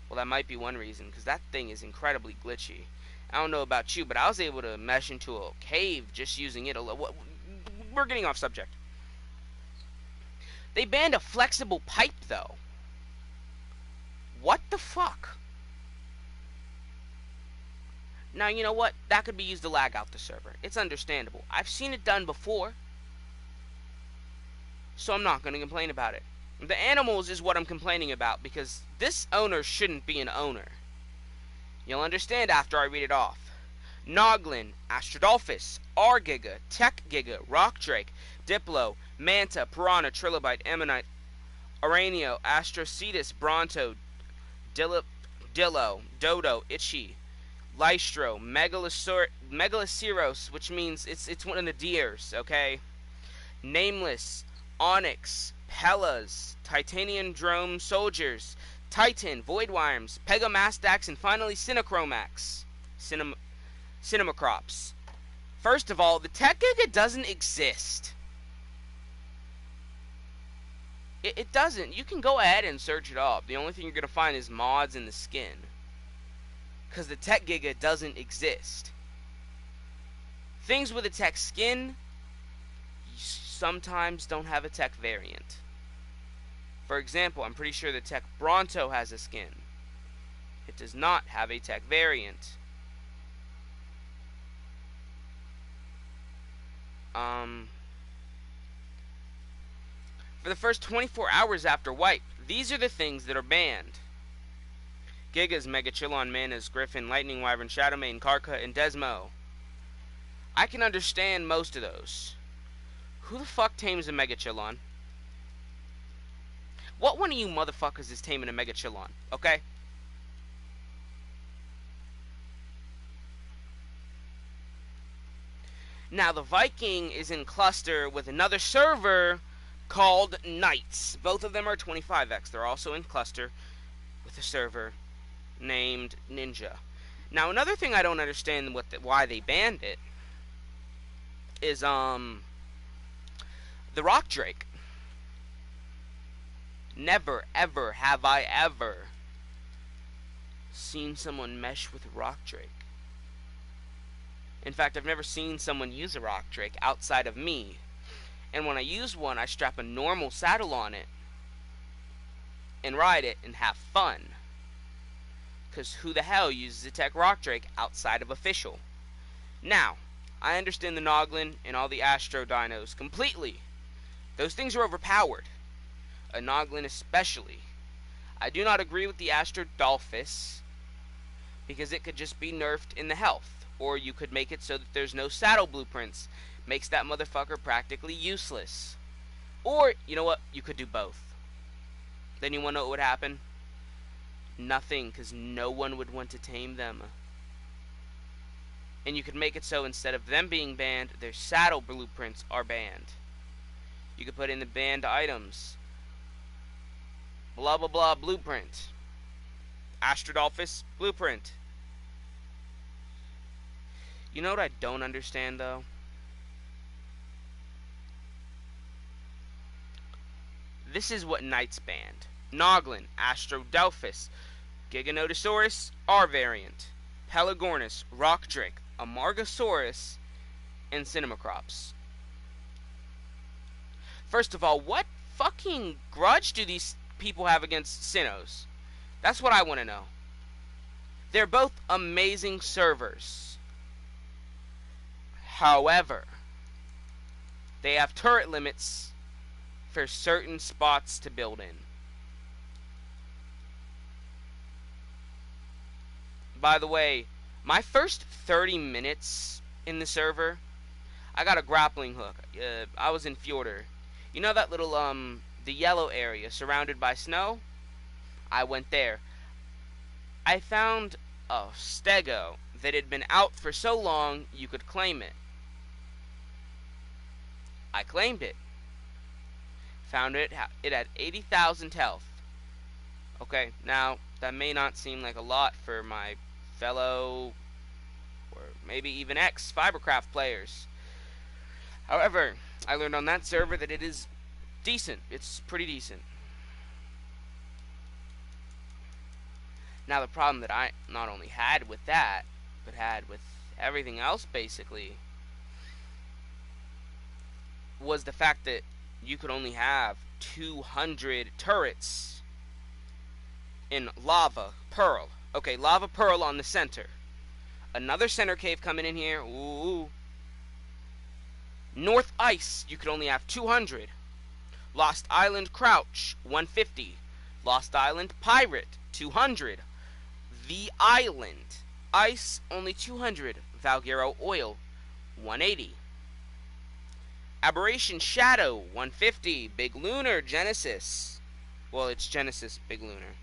Well, that might be one reason, because that thing is incredibly glitchy. I don't know about you, but I was able to mesh into a cave just using it. We're getting off subject. They banned a flexible pipe, though. What the fuck? Now, you know what? That could be used to lag out the server. It's understandable. I've seen it done before, so I'm not going to complain about it. The animals is what I'm complaining about, because this owner shouldn't be an owner. You'll understand after I read it off. Noglin, Astrodolphus, R-Giga, Tech Giga, Rock Drake, Diplo, Manta, Piranha, Trilobite, Ammonite, Aranio, Astrocetus, Bronto, Dillo, Dodo, Itchy, Lystro, Megaloceros, which means it's one of the deers, okay? Nameless, Onyx, Pellas, Titanium Drome Soldiers, Titan, Voidworms, Pegomastax, and finally Cinechromax. Cinemacrops. First of all, the Tech Giga doesn't exist. It doesn't. You can go ahead and search it up. The only thing you're going to find is mods in the skin. Because the Tech Giga doesn't exist. Things with a Tech skin sometimes don't have a Tech variant. For example, I'm pretty sure the Tech Bronto has a skin. It does not have a Tech variant. For the first 24 hours after wipe, these are the things that are banned. Gigas, Megachillon, Manas, Griffin, Lightning Wyvern, Shadowmane, Karka, and Desmo. I can understand most of those. Who the fuck tames a Megachillon? What one of you motherfuckers is taming a Megachillon, okay? Now, the Viking is in cluster with another server called Knights. Both of them are 25x. They're also in cluster with a server named Ninja. Now, another thing I don't understand why they banned it is the Rock Drake. Never, ever have I ever seen someone mesh with a Rock Drake. In fact, I've never seen someone use a Rock Drake outside of me. And when I use one, I strap a normal saddle on it and ride it and have fun. Because who the hell uses a Tech Rock Drake outside of official? Now, I understand the Noglin and all the Astro Dinos completely. Those things are overpowered. A Noglin especially. I do not agree with the Astrodolphus, because it could just be nerfed in the health. Or you could make it so that there's no saddle blueprints. Makes that motherfucker practically useless. Or, you know what? You could do both. Then you want to know what would happen? Nothing, because no one would want to tame them. And you could make it so instead of them being banned, their saddle blueprints are banned. You could put in the banned items. Blah blah blah blueprint. Astrodolphus blueprint. You know what I don't understand though? This is what Knights banned. Noglin, Astrodolphus, Giganotosaurus, R variant, Pelagornis, Rock Drake, Amargasaurus, and Cinemacrops. First of all, what fucking grudge do these people have against sinos? That's what I want to know. They're both amazing servers. However, they have turret limits for certain spots to build in. By the way, my first 30 minutes in the server, I got a grappling hook. I was in Fjordur. You know that little, the yellow area surrounded by snow? I went there. I found a stego that had been out for so long you could claim it. I claimed it. Found it had 80,000 health. Okay, now that may not seem like a lot for my fellow or maybe even ex-Fibercraft players. However, I learned on that server that it is decent. It's pretty decent. Now the problem that I not only had with that, but had with everything else basically, was the fact that you could only have 200 turrets in lava pearl. Okay, lava pearl on the center. Another center cave coming in here. Ooh. North ice, you could only have 200. Lost Island crouch, 150. Lost Island pirate, 200. The island ice, only 200. Valguero oil, 180. Aberration shadow, 150. Big lunar Genesis. Well, it's Genesis Big lunar.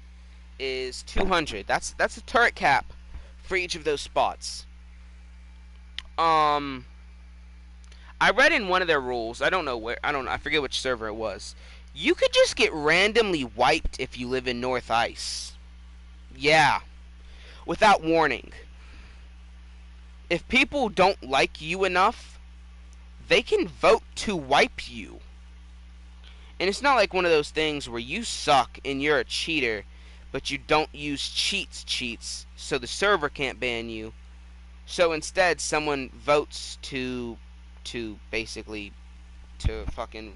Is 200. That's a turret cap for each of those spots. I read in one of their rules, I don't know, I forget which server it was. You could just get randomly wiped if you live in North Ice. Yeah, without warning. If people don't like you enough, they can vote to wipe you. And it's not like one of those things where you suck and you're a cheater, but you don't use cheats, so the server can't ban you. So instead, someone votes to basically to fucking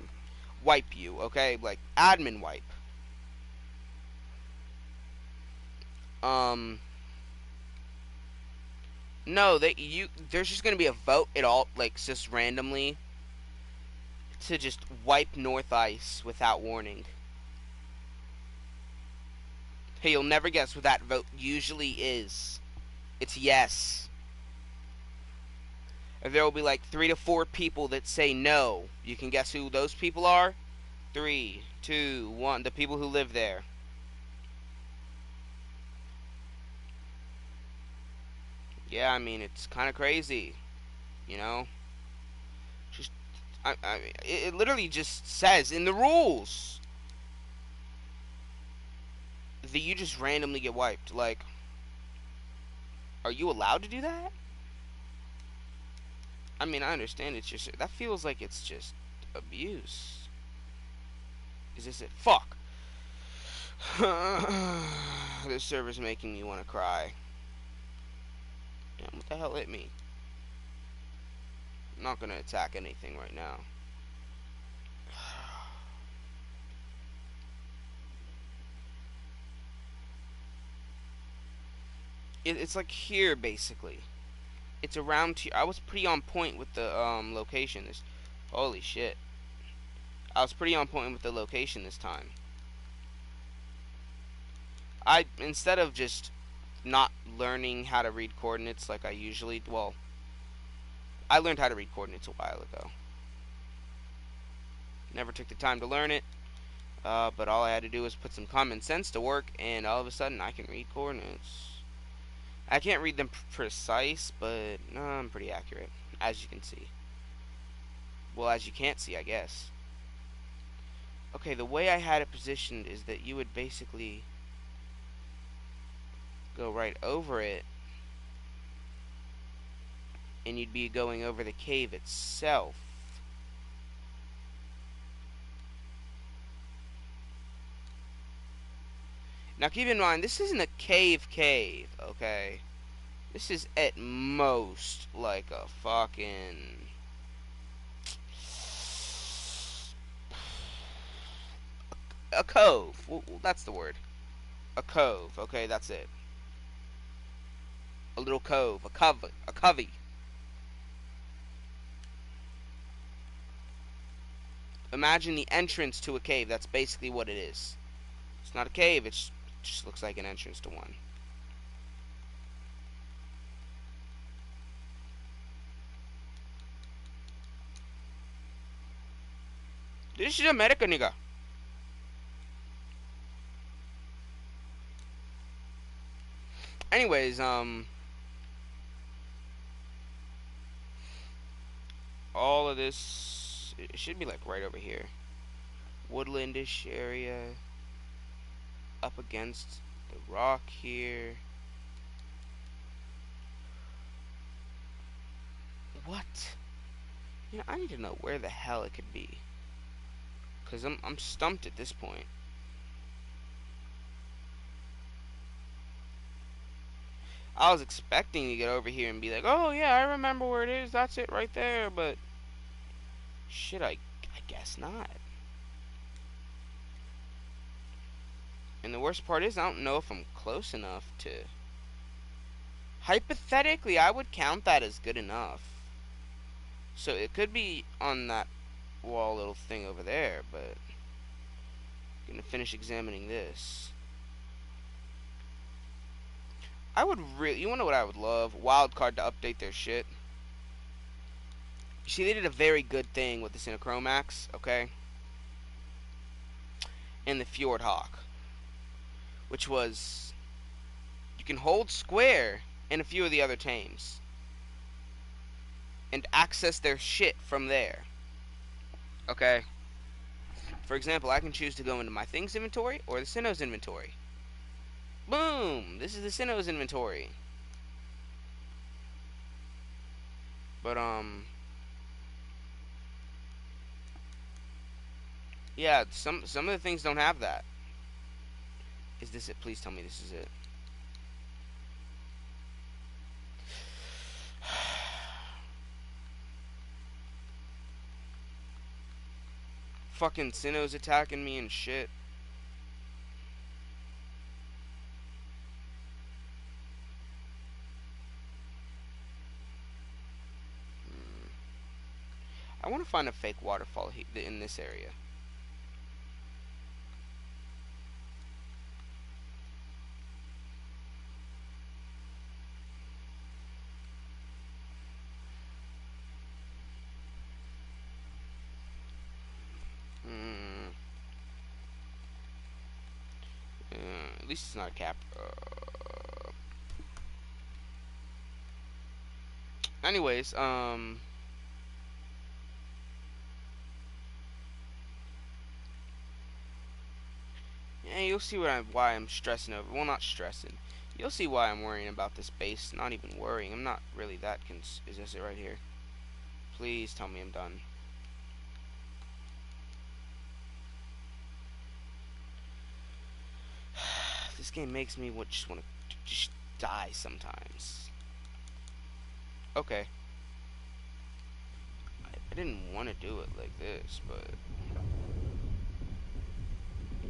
wipe you, okay? Like admin wipe. No, there's just gonna be a vote at all, like just randomly to just wipe North Ice without warning. Hey, you'll never guess what that vote usually is. It's yes. There will be like 3 to 4 people that say no. You can guess who those people are? 3, 2, 1. The people who live there. Yeah, I mean, it's kind of crazy. You know? Just, it literally just says in the rules that you just randomly get wiped. Like, are you allowed to do that? I mean, I understand it's just, that feels like it's just abuse. Is this it? Fuck. This server's making me want to cry. Damn, what the hell hit me? I'm not gonna attack anything right now. It's like here, basically. It's around here. I was pretty on point with the location. Holy shit. I was pretty on point with the location this time. Instead of just not learning how to read coordinates like I usually, well, I learned how to read coordinates a while ago. Never took the time to learn it, but all I had to do was put some common sense to work, and all of a sudden I can read coordinates. I can't read them precise, but no, I'm pretty accurate, as you can see. Well, as you can't see, I guess. Okay, the way I had it positioned is that you would basically go right over it, and you'd be going over the cave itself. Now keep in mind, this isn't a cave, okay? This is at most like a fucking... A cove. Well, that's the word. A cove. Okay, that's it. A little cove. A cove. A covey. Imagine the entrance to a cave. That's basically what it is. It's not a cave. It just looks like an entrance to one. This is America, nigga. Anyways, all of this, it should be like right over here. Woodlandish area, up against the rock here. What? You know, I need to know where the hell it could be. Cause I'm stumped at this point. I was expecting to get over here and be like, oh yeah, I remember where it is. That's it right there. But shit, I guess not. And the worst part is I don't know if I'm close enough to. Hypothetically, I would count that as good enough. So it could be on that wall little thing over there, but I'm gonna finish examining this. I would really, you wanna know what I would love? Wildcard to update their shit. See, they did a very good thing with the Synchromax, okay? And the Fjord Hawk, which was you can hold square in a few of the other tames and access their shit from there. Okay? For example, I can choose to go into my things inventory or the Sinnoh's inventory. Boom! This is the Sinnoh's inventory. But yeah, some of the things don't have that. Is this it? Please tell me this is it. Fucking Sinnoh's attacking me and shit. I want to find a fake waterfall in this area. Hmm. At least it's not a cap. Anyways, yeah, you'll see why I'm stressing over. Well, not stressing. You'll see why I'm worrying about this base. Not even worrying. I'm not really that Is this it right here? Please tell me I'm done. This game makes me just want to just die sometimes. Okay. I didn't want to do it like this, but...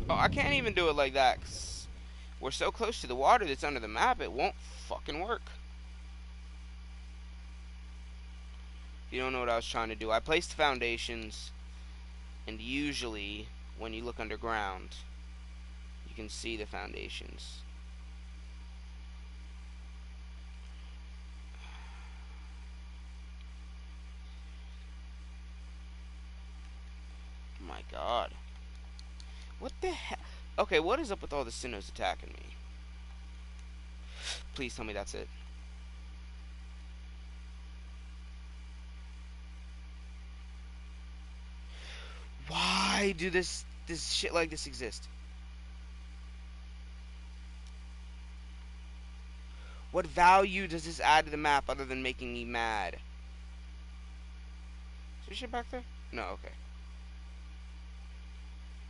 Oh, I can't even do it like that, 'cause we're so close to the water that's under the map, it won't fucking work. You don't know what I was trying to do. I placed foundations, and usually, when you look underground, you can see the foundations. My god. What the heck? Okay, what is up with all the Sinnohs attacking me? Please tell me that's it. Why do this shit like this exist? What value does this add to the map other than making me mad? Is there shit back there? No, okay.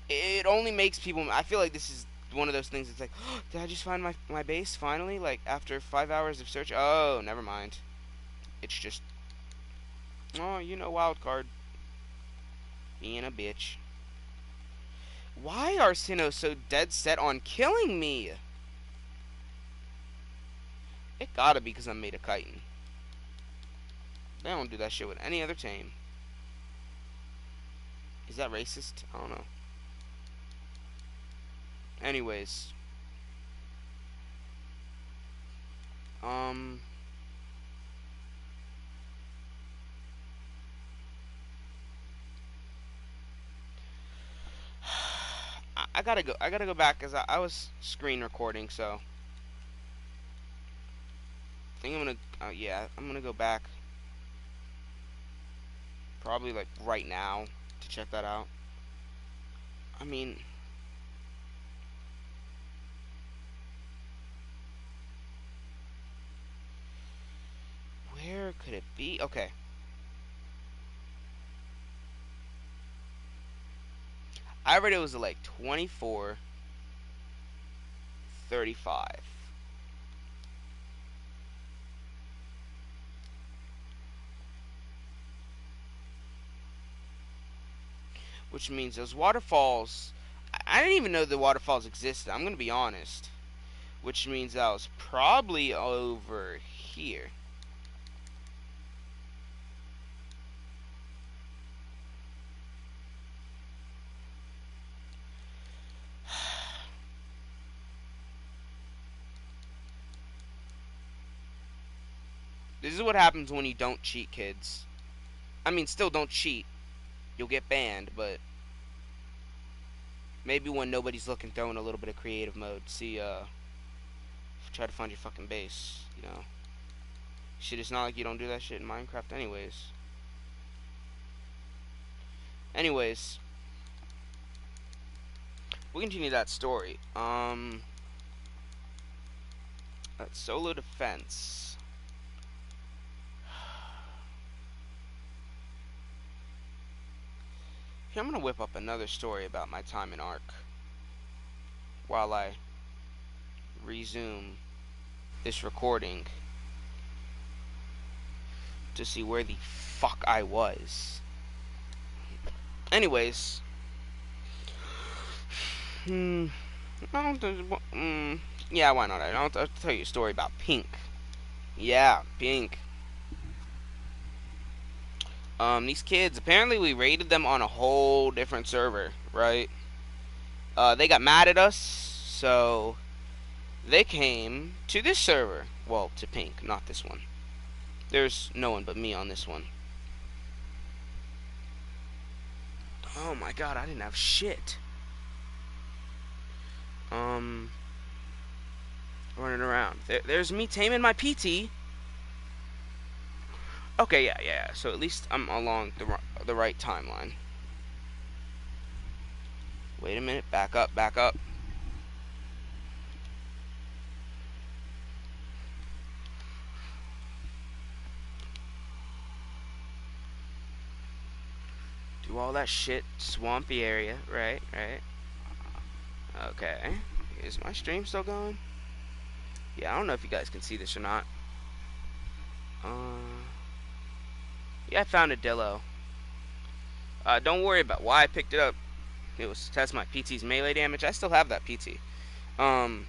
It only makes people... I feel like this is one of those things that's like, oh, did I just find my base finally? Like, after 5 hours of search? Oh, never mind. It's just... Oh, you know, wild card. Being a bitch. Why are Sinnoh so dead set on killing me? It gotta be because I'm made of chitin. They don't do that shit with any other tame. Is that racist? I don't know. Anyways. Um... I gotta go back because I was screen recording, so I think I'm gonna yeah, I'm gonna go back probably like right now to check that out. I mean, where could it be? Okay. I read it was like 24:35. Which means those waterfalls, I didn't even know the waterfalls existed. I'm gonna be honest. Which means I was probably over here. This is what happens when you don't cheat, kids. I mean, still don't cheat. You'll get banned, but maybe when nobody's looking, throw in a little bit of creative mode. See, try to find your fucking base, you know. Shit, it's not like you don't do that shit in Minecraft anyways. Anyways, we'll continue that story. That's solo defense. Here, I'm gonna whip up another story about my time in Ark while I resume this recording to see where the fuck I was. Anyways, yeah, why not? I'll tell you a story about Pink. Yeah, Pink. These kids, apparently we raided them on a whole different server, right? They got mad at us, so they came to this server. Well, to Pink, not this one. There's no one but me on this one. Oh my god, I didn't have shit. Running around. There's me taming my PT. Okay, yeah. So at least I'm along the right timeline. Wait a minute. Back up. Do all that shit. Swampy area. Right. Okay. Is my stream still going? Yeah, I don't know if you guys can see this or not. Yeah, I found a Dillo. Don't worry about why I picked it up. It was to test my PT's melee damage. I still have that PT. Oh,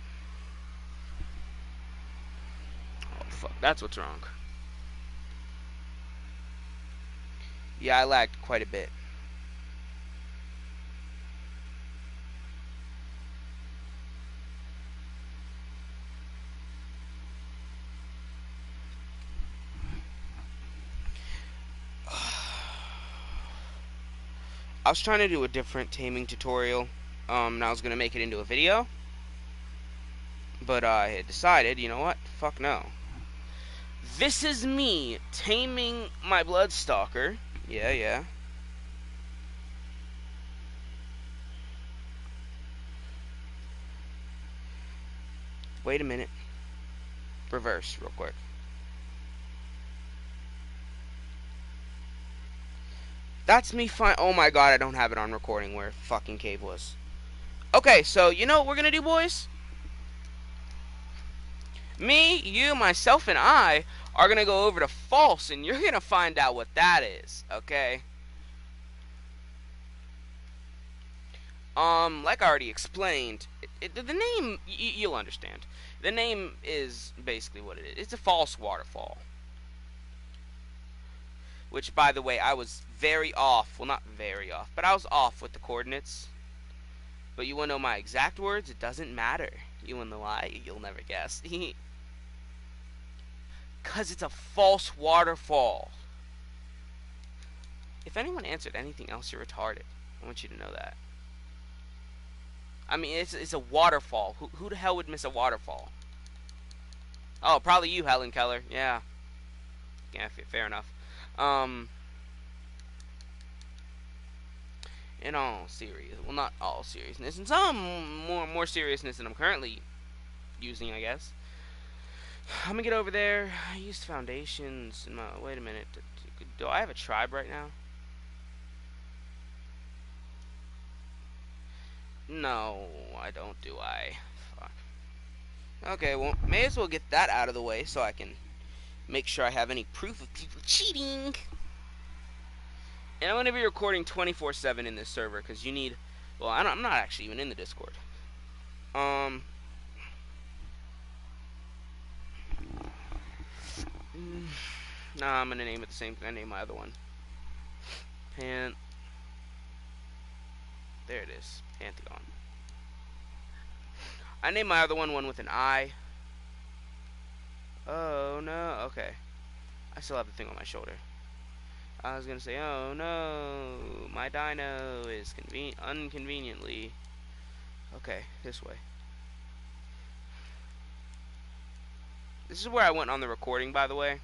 fuck. That's what's wrong. Yeah, I lagged quite a bit. I was trying to do a different taming tutorial. And I was going to make it into a video. But I had decided, you know what? Fuck no. This is me taming my Bloodstalker. Yeah. Wait a minute. Reverse, real quick. That's me fine. Oh my god, I don't have it on recording where fucking cave was. Okay, so you know what we're gonna do, boys? Me, you, myself, and I are gonna go over to false, and you're gonna find out what that is, okay? Like I already explained, the name, you'll understand. The name is basically what it is. It's a false waterfall. Which, by the way, I was very off. Well, not very off, but I was off with the coordinates. But you want to know my exact words? It doesn't matter. You want to know why? You'll never guess. Because it's a false waterfall. If anyone answered anything else, you're retarded. I want you to know that. I mean, it's a waterfall. Who the hell would miss a waterfall? Oh, probably you, Helen Keller. Yeah. Yeah, fair enough. Um, in all serious, well, not all seriousness, in some more seriousness than I'm currently using, I guess. I'm gonna get over there. I used foundations. In my, wait a minute. Do I have a tribe right now? No, I don't. Do I? Fuck. Okay, well, may as well get that out of the way so I can make sure I have any proof of people cheating. And I'm going to be recording 24/7 in this server because you need. Well, I'm not actually even in the Discord. Um. Nah, I'm going to name it the same thing I named my other one. There it is. Pantheon. I named my other one with an I. Oh no. Okay. I still have the thing on my shoulder. I was gonna say, oh no, my dino is inconveniently. Okay, this way. This is where I went on the recording, by the way.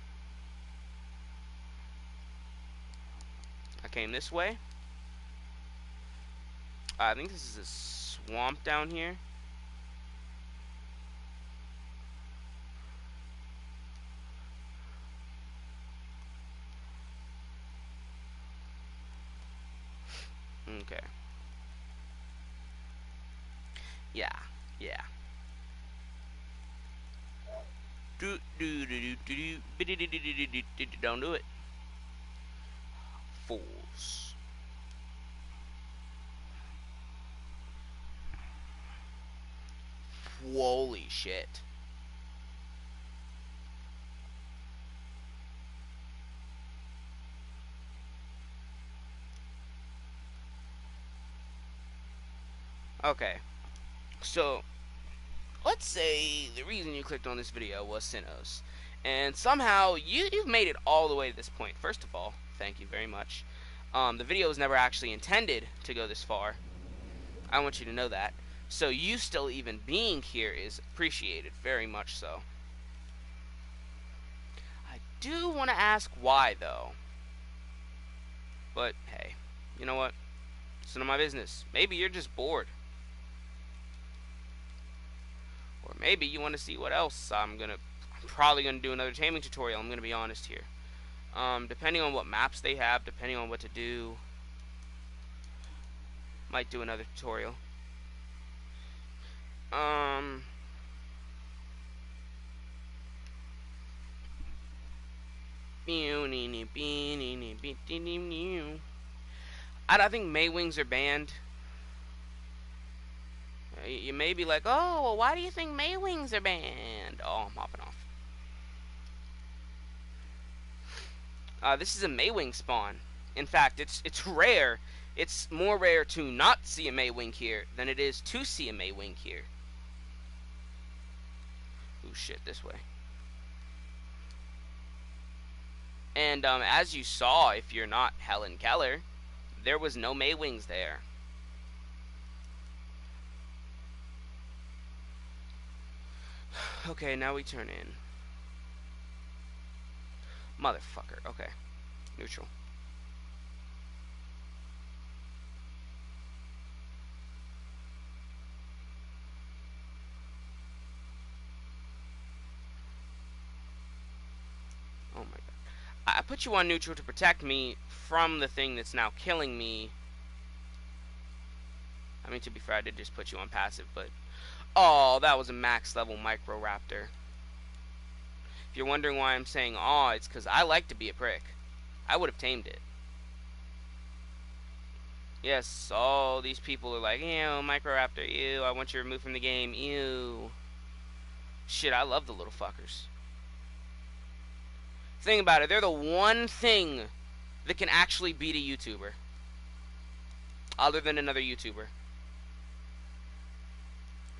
I came this way. I think this is a swamp down here. Okay. Yeah. Yeah. Don't do it. Fools. Holy shit. Okay. So, let's say the reason you clicked on this video was Sinos. And somehow you've made it all the way to this point. First of all, thank you very much. The video was never actually intended to go this far. I want you to know that. So you still even being here is appreciated, very much so. I do want to ask why, though. But, hey, you know what? It's none of my business. Maybe you're just bored. Or maybe you want to see what else I'm probably gonna do another taming tutorial. I'm gonna be honest here. Depending on what maps they have, depending on what to do, might do another tutorial. I think Maywings are banned. You may be like, oh, well, why do you think Maywings are banned? Oh, I'm hopping off. This is a Maywing spawn. In fact, it's rare. It's more rare to not see a Maywing here than it is to see a Maywing here. Ooh, shit, this way. And as you saw, if you're not Helen Keller, there was no Maywings there. Okay, now we turn in. Motherfucker. Okay. Neutral. Oh my god. I put you on neutral to protect me from the thing that's now killing me. I mean, to be fair, I did just put you on passive, but... Oh, that was a max level Microraptor. If you're wondering why I'm saying aw, it's because I like to be a prick. I would have tamed it. Yes, all these people are like, ew, Microraptor, ew, I want you removed from the game, ew. Shit, I love the little fuckers. Think about it, they're the one thing that can actually beat a YouTuber. Other than another YouTuber.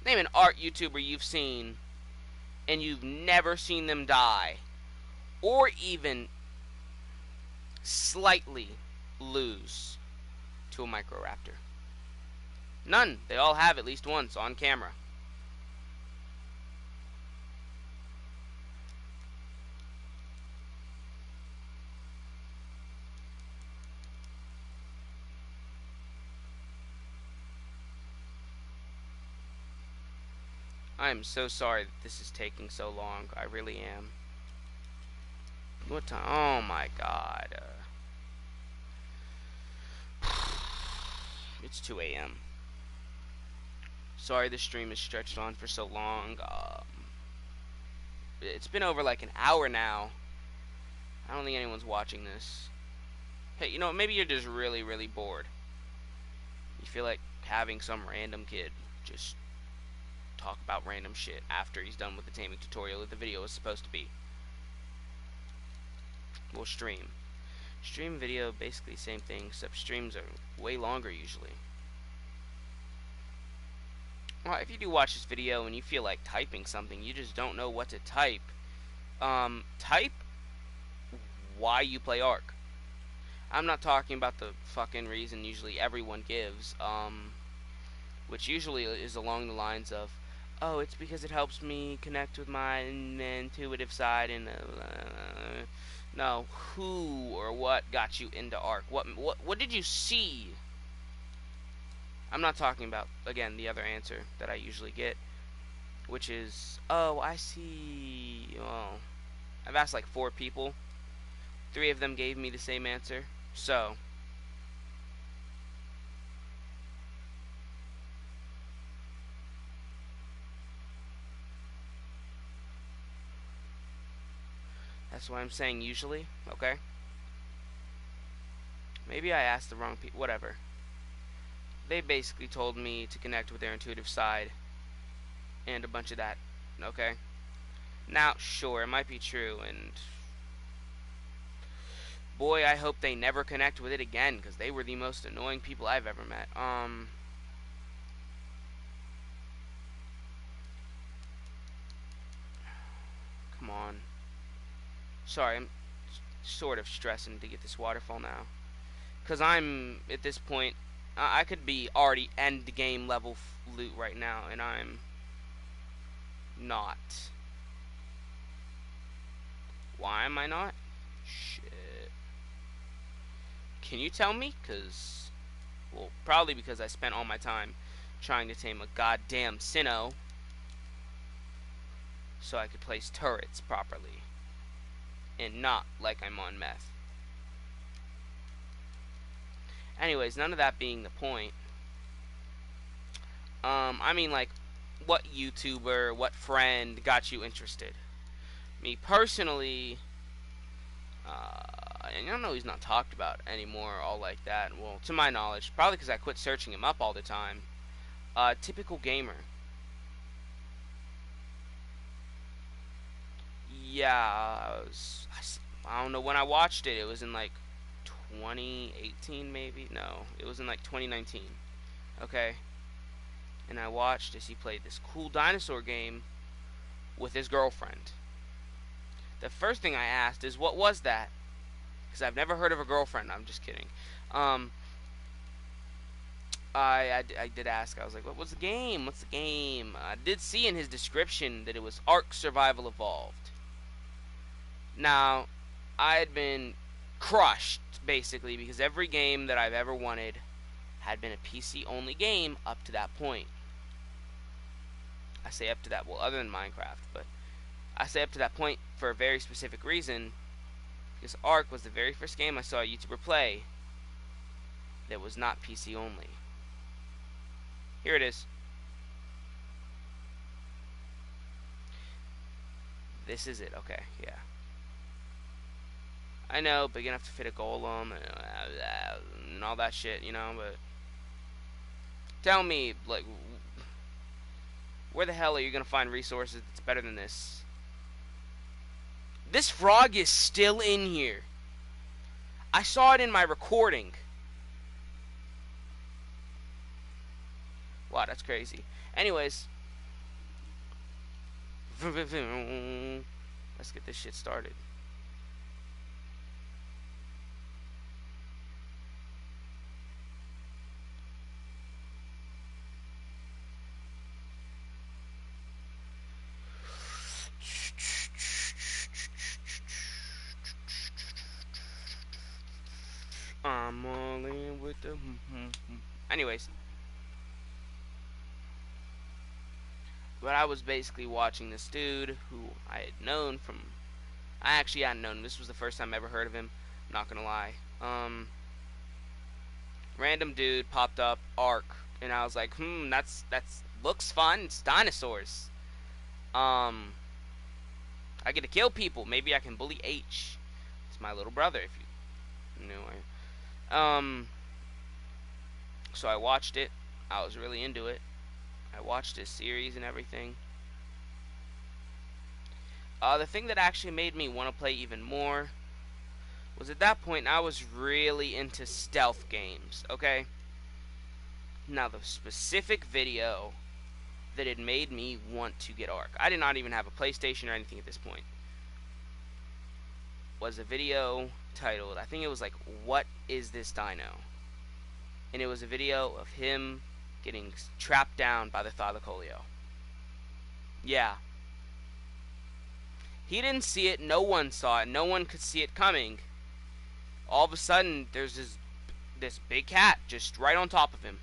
Name an art YouTuber you've seen and you've never seen them die. Or even slightly lose to a Microraptor. None. They all have at least once on camera. I am so sorry that this is taking so long. I really am. What time? Oh my god. It's 2 a.m. Sorry the stream is stretched on for so long. It's been over like an hour now. I don't think anyone's watching this. Hey, you know, maybe you're just really, really bored. You feel like having some random kid just talk about random shit after he's done with the taming tutorial that the video is supposed to be. We'll stream. Stream video, basically same thing, except streams are way longer usually. Well, if you do watch this video and you feel like typing something, you just don't know what to type, type why you play Ark. I'm not talking about the fucking reason usually everyone gives, which usually is along the lines of, oh, it's because it helps me connect with my intuitive side, and no, who or what got you into Ark? What did you see? I'm not talking about, again, the other answer that I usually get, which is, oh, I see. Oh, I've asked like 4 people. 3 of them gave me the same answer. So, that's why I'm saying usually, okay? Maybe I asked the wrong people, whatever. They basically told me to connect with their intuitive side and a bunch of that, okay? Now, sure, it might be true, and boy, I hope they never connect with it again, because they were the most annoying people I've ever met. Come on. Sorry, I'm sort of stressing to get this waterfall now. Because I'm, at this point, I could be already end game level loot right now, and I'm not. Why am I not? Shit. Can you tell me? Because, well, probably because I spent all my time trying to tame a goddamn sino so I could place turrets properly. And not like I'm on meth. Anyways, none of that being the point. I mean, like, what YouTuber, what friend got you interested? Me personally, and I know he's not talked about anymore, all like that. Well, to my knowledge, probably because I quit searching him up all the time. Typical gamer. Yeah, I don't know when I watched it. It was in like 2018, maybe. No, it was in like 2019. Okay, and I watched as he played this cool dinosaur game with his girlfriend. The first thing I asked is, what was that? Because I've never heard of a girlfriend. I'm just kidding. Um, I did ask. I was like, what was the game? What's the game? I did see in his description that it was Ark Survival Evolved. Now, I had been crushed, basically, because every game that I've ever wanted had been a PC only game up to that point. I say up to that, well, other than Minecraft, but I say up to that point for a very specific reason, because Ark was the very first game I saw a YouTuber play that was not PC only. Here it is. This is it, okay, yeah. I know, big enough to fit a golem and all that shit, you know, but Tell me, like, where the hell are you gonna find resources that's better than this? This frog is still in here. I saw it in my recording. Wow, that's crazy. Anyways, let's get this shit started. I'm all in with the. Anyways, but I was basically watching this dude who I had known from. I actually hadn't known him. This was the first time I ever heard of him. I'm not gonna lie. Random dude popped up, Ark, and I was like, that's looks fun. It's dinosaurs. I get to kill people. Maybe I can bully H. It's my little brother, if you know. So I watched it. I was really into it. I watched his series and everything. The thing that actually made me want to play even more was at that point I was really into stealth games, okay? Now the specific video that had made me want to get Ark, I did not even have a PlayStation or anything at this point, was a video titled, I think it was like, "What is this dino?" And it was a video of him getting trapped down by the Thylacoleo. Yeah. He didn't see it, no one saw it, no one could see it coming. All of a sudden, there's this big cat just right on top of him.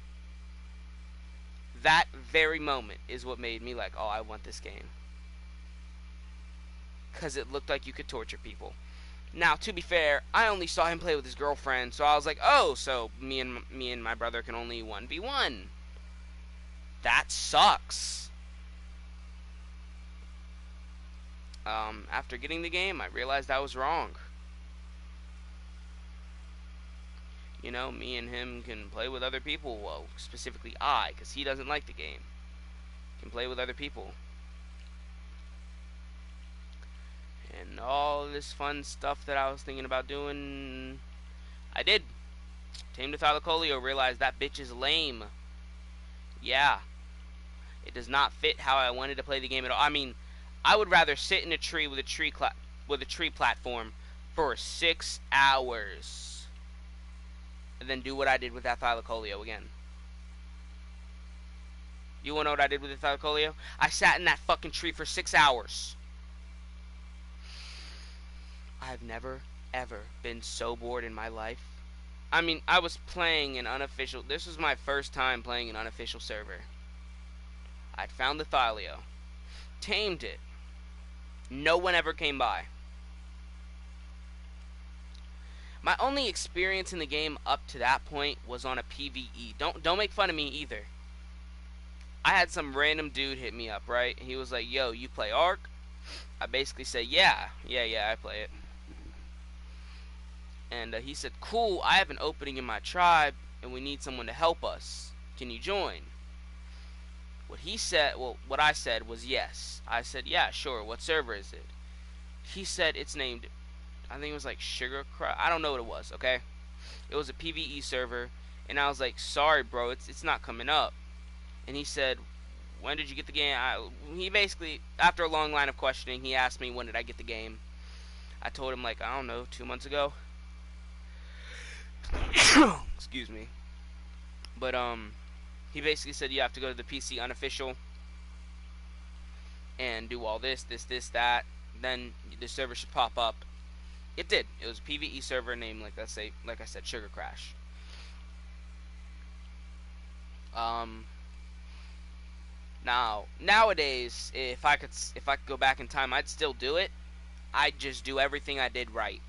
That very moment is what made me like, oh, I want this game. Because it looked like you could torture people. Now, to be fair, I only saw him play with his girlfriend, so I was like, oh, so me and my brother can only 1v1. That sucks. After getting the game, I realized I was wrong. You know, me and him can play with other people. Well, specifically I, because he doesn't like the game. Can play with other people. And all this fun stuff that I was thinking about doing, I did. Tamed the Thylacoleo, realized that bitch is lame. Yeah. It does not fit how I wanted to play the game at all. I mean, I would rather sit in a tree with a tree platform for 6 hours than do what I did with that Thylacoleo again. You wanna know what I did with the Thylacoleo? I sat in that fucking tree for 6 hours. I've never, ever been so bored in my life. I mean, I was playing an unofficial. This was my first time playing an unofficial server. I'd found the Thyleo, tamed it. No one ever came by. My only experience in the game up to that point was on a PvE. Don't make fun of me either. I had some random dude hit me up, right? He was like, "Yo, you play Ark?" I basically said, "Yeah, I play it." And he said, "Cool, I have an opening in my tribe, and we need someone to help us. Can you join?" What I said was yes. I said, "Yeah, sure. What server is it?" He said it's named, I think it was like Sugar Crush. I don't know what it was, okay? It was a PvE server, and I was like, "Sorry, bro, it's not coming up." And he said, "When did you get the game?" He basically, after a long line of questioning, he asked me when did I get the game. I told him, like, I don't know, 2 months ago. Excuse me. But he basically said you have to go to the PC unofficial and do all this, that. Then the server should pop up. It did. It was a PvE server named, like I said, Sugar Crash. Now nowadays, if I could go back in time, I'd still do it. I'd just do everything I did right.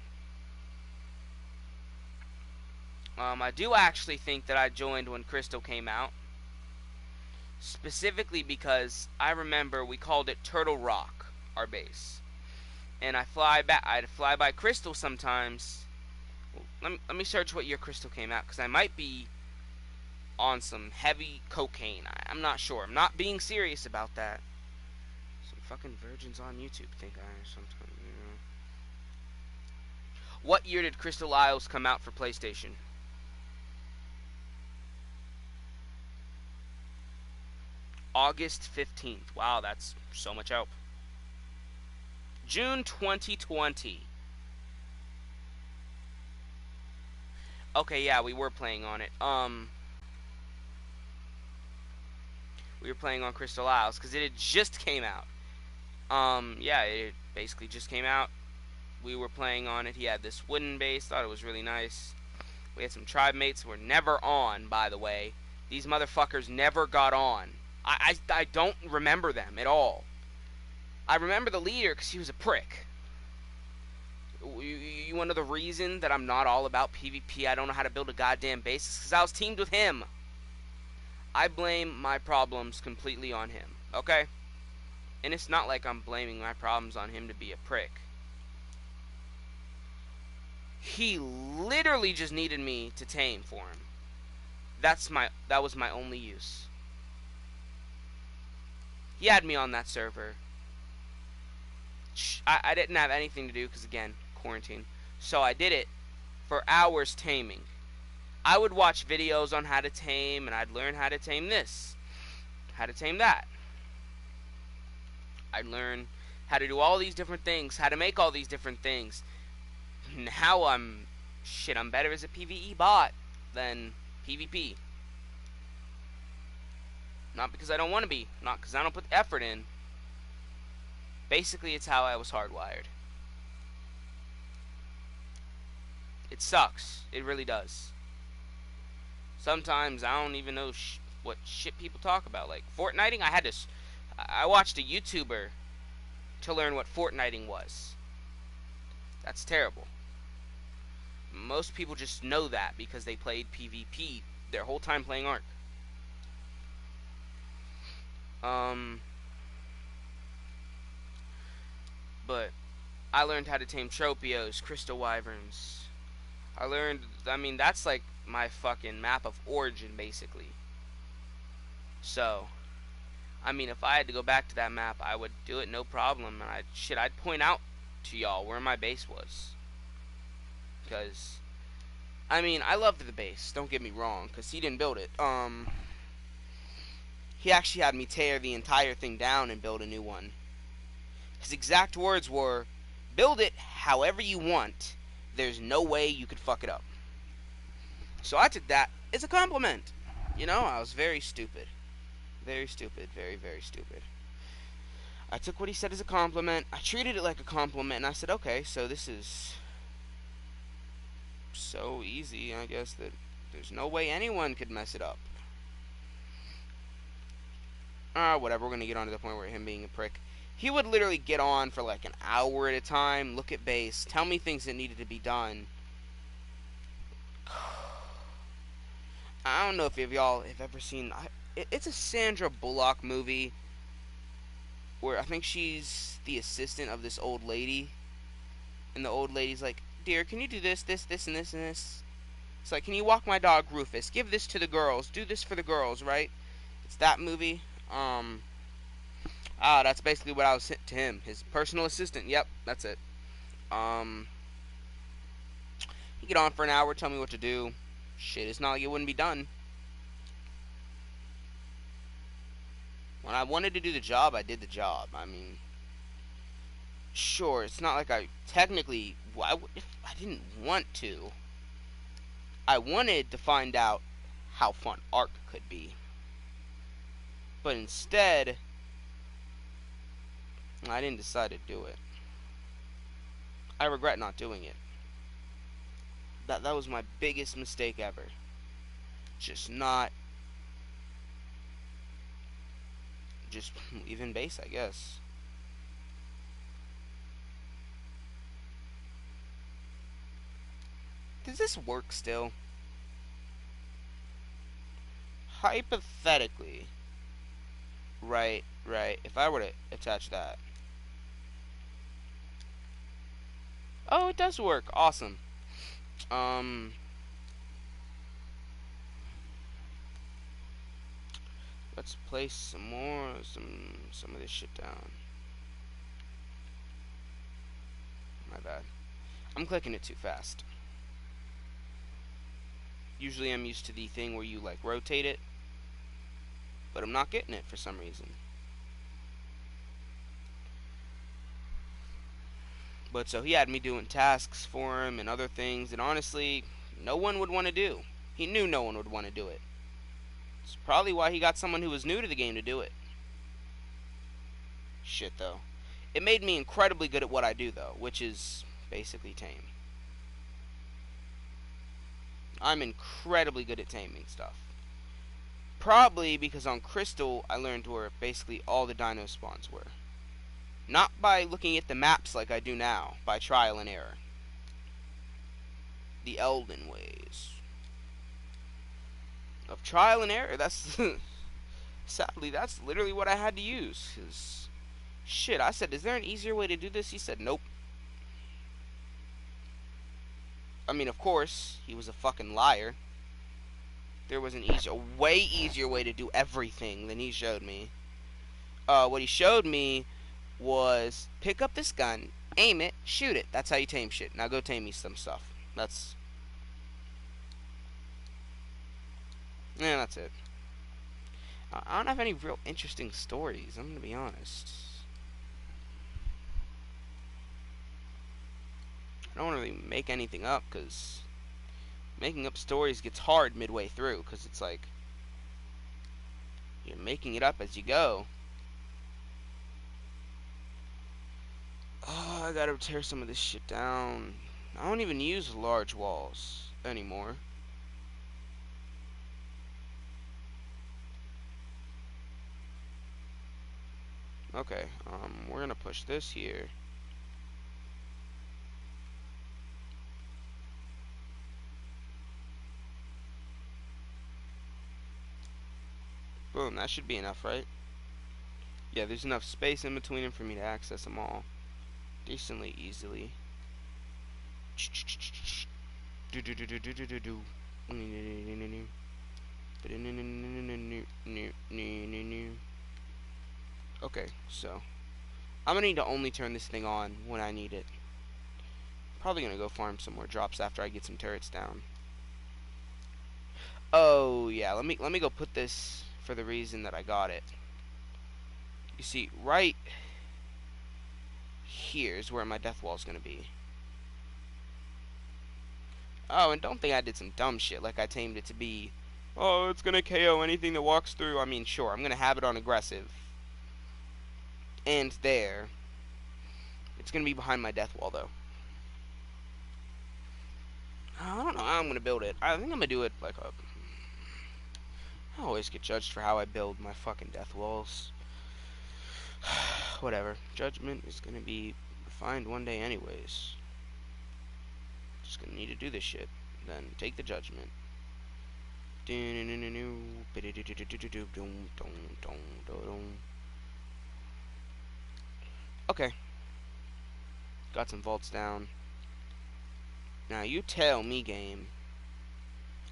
I do actually think that I joined when Crystal came out. Specifically because I remember we called it Turtle Rock, our base. And I'd fly by Crystal sometimes. Let me search what year Crystal came out, because I might be on some heavy cocaine. I'm not sure. I'm not being serious about that. Some fucking virgins on YouTube think I am sometimes, you know. What year did Crystal Isles come out for PlayStation? August 15th. Wow, that's so much help. June 2020. Okay, yeah, we were playing on it. We were playing on Crystal Isles because it had just came out. Yeah, it basically just came out. We were playing on it. He had this wooden base. Thought it was really nice. We had some tribe mates who were never on, by the way. These motherfuckers never got on. I don't remember them at all. I remember the leader because he was a prick. You want to know the reason that I'm not all about PvP? I don't know how to build a goddamn base? Because I was teamed with him. I blame my problems completely on him, okay? And it's not like I'm blaming my problems on him to be a prick. He literally just needed me to tame for him. That was my only use. He had me on that server. I didn't have anything to do because, again, quarantine. So I did it for hours taming. I would watch videos on how to tame, and I'd learn how to tame this, how to tame that. I'd learn how to do all these different things, how to make all these different things. Now I'm better as a PvE bot than PvP. Not because I don't want to be, not because I don't put effort in. Basically, it's how I was hardwired. It sucks. It really does. Sometimes I don't even know what shit people talk about. Like Fortniting, I watched a YouTuber to learn what Fortniting was. That's terrible. Most people just know that because they played PvP their whole time playing Ark. But I learned how to tame Tropios, Crystal Wyverns. I mean, that's like my fucking map of origin, basically. So, I mean, if I had to go back to that map, I would do it no problem. And I'd point out to y'all where my base was. Because, I mean, I loved the base, don't get me wrong, because he didn't build it. He actually had me tear the entire thing down and build a new one. His exact words were, build it however you want. There's no way you could fuck it up. So I took that as a compliment. You know, I was very stupid. Very stupid. Very, very stupid. I took what he said as a compliment. I treated it like a compliment, and I said, okay, so this is so easy, I guess, that there's no way anyone could mess it up. Whatever, we're going to get on to the point where him being a prick. He would literally get on for like an hour at a time, look at base, tell me things that needed to be done. I don't know if y'all have ever seen... It's a Sandra Bullock movie where I think she's the assistant of this old lady. And the old lady's like, dear, can you do this, this, this, and this, and this? It's like, can you walk my dog Rufus? Give this to the girls. Do this for the girls, right? It's that movie. That's basically what I was sent to him. His personal assistant. Yep, that's it. He'd get on for an hour, tell me what to do. Shit, it's not like it wouldn't be done. When I wanted to do the job, I did the job. I mean, sure, it's not like I technically... if I didn't want to. I wanted to find out how fun Ark could be. But instead, I didn't decide to do it. I regret not doing it. That was my biggest mistake ever. Just leaving base, I guess. Does this work still? Hypothetically. Right. If I were to attach that. Oh, it does work. Awesome. Let's place some of this shit down. My bad. I'm clicking it too fast. Usually I'm used to the thing where you like rotate it, but I'm not getting it for some reason. But so he had me doing tasks for him and other things that honestly no one would want to do. He knew no one would want to do it. It's probably why he got someone who was new to the game to do it. Shit though. It made me incredibly good at what I do though, which is basically tame. I'm incredibly good at taming stuff. Probably because on Crystal I learned where basically all the dino spawns were. Not by looking at the maps like I do now, by trial and error. The Elden ways of trial and error. That's sadly that's literally what I had to use. Cause shit, I said, is there an easier way to do this? He said, nope. I mean, of course, he was a fucking liar. There was a way easier way to do everything than he showed me. What he showed me was pick up this gun, aim it, shoot it. That's how you tame shit. Now go tame me some stuff. That's it. I don't have any real interesting stories, I'm gonna be honest. I don't really make anything up, because making up stories gets hard midway through, because it's like you're making it up as you go. Oh, I gotta tear some of this shit down. I don't even use large walls anymore. Okay, we're gonna push this here. Boom, that should be enough, right? Yeah, there's enough space in between them for me to access them all decently easily. Okay, so I'm gonna need to only turn this thing on when I need it. Probably gonna go farm some more drops after I get some turrets down. Oh yeah, let me go put this for the reason that I got it. You see, right here is where my death wall is gonna be. Oh, and don't think I did some dumb shit like I tamed it to be, oh, it's gonna KO anything that walks through. I mean, sure, I'm gonna have it on aggressive. And there. It's gonna be behind my death wall though. I don't know how I'm gonna build it. I think I'm gonna do it like a. I always get judged for how I build my fucking death walls. Whatever. Judgment is gonna be refined one day anyways. Just gonna need to do this shit. Then take the judgment. Okay. Got some vaults down. Now you tell me, game.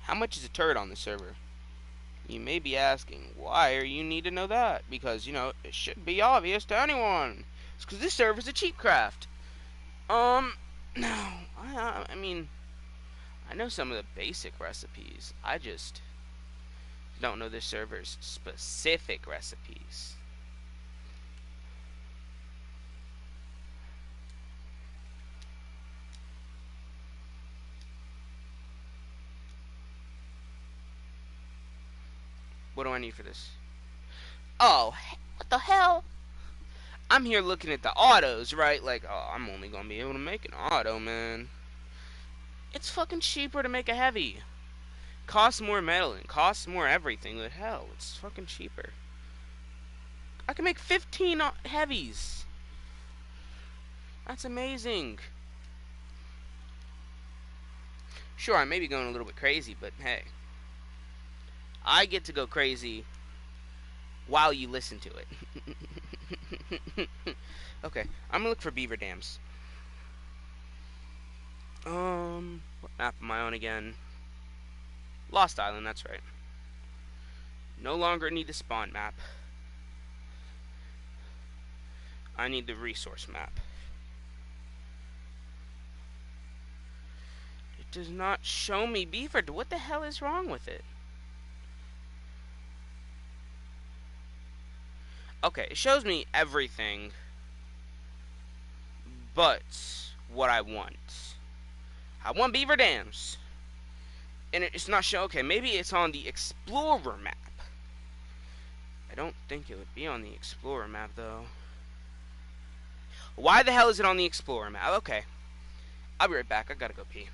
How much is a turret on the server? You may be asking, why are you need to know that? Because, you know, it should be obvious to anyone. It's because this server's a cheap craft. No. I mean, I know some of the basic recipes. I just don't know this server's specific recipes. What do I need for this? Oh, what the hell? I'm here looking at the autos, right? Like, oh, I'm only gonna be able to make an auto, man. It's fucking cheaper to make a heavy. Costs more metal and costs more everything. But hell, it's fucking cheaper. I can make 15 heavies. That's amazing. Sure, I may be going a little bit crazy, but hey. I get to go crazy while you listen to it. Okay, I'm gonna look for beaver dams. What map am I on again? Lost Island, that's right. No longer need the spawn map. I need the resource map. It does not show me beaver. What the hell is wrong with it? Okay, it shows me everything but what I want. I want beaver dams. And it's not showing. Okay, maybe it's on the Explorer map. I don't think it would be on the Explorer map, though. Why the hell is it on the Explorer map? Okay. I'll be right back. I gotta go pee.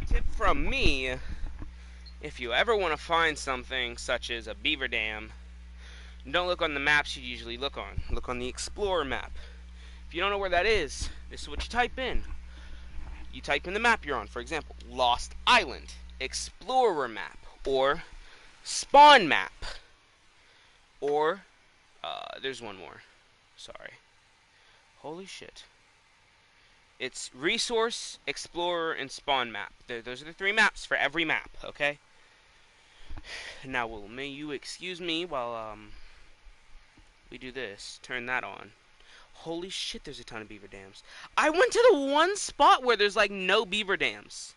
Tip from me, if you ever want to find something such as a beaver dam, don't look on the maps you usually look on. Look on the Explorer map. If you don't know where that is, this is what you type in. You type in the map you're on. For example, Lost Island, Explorer map, or Spawn map. Or, there's one more. Sorry. Holy shit. It's Resource, Explorer, and Spawn map. Those are the 3 maps for every map, okay? Now, may you excuse me while, we do this. Turn that on. Holy shit, there's a ton of beaver dams. I went to the one spot where there's, like, no beaver dams.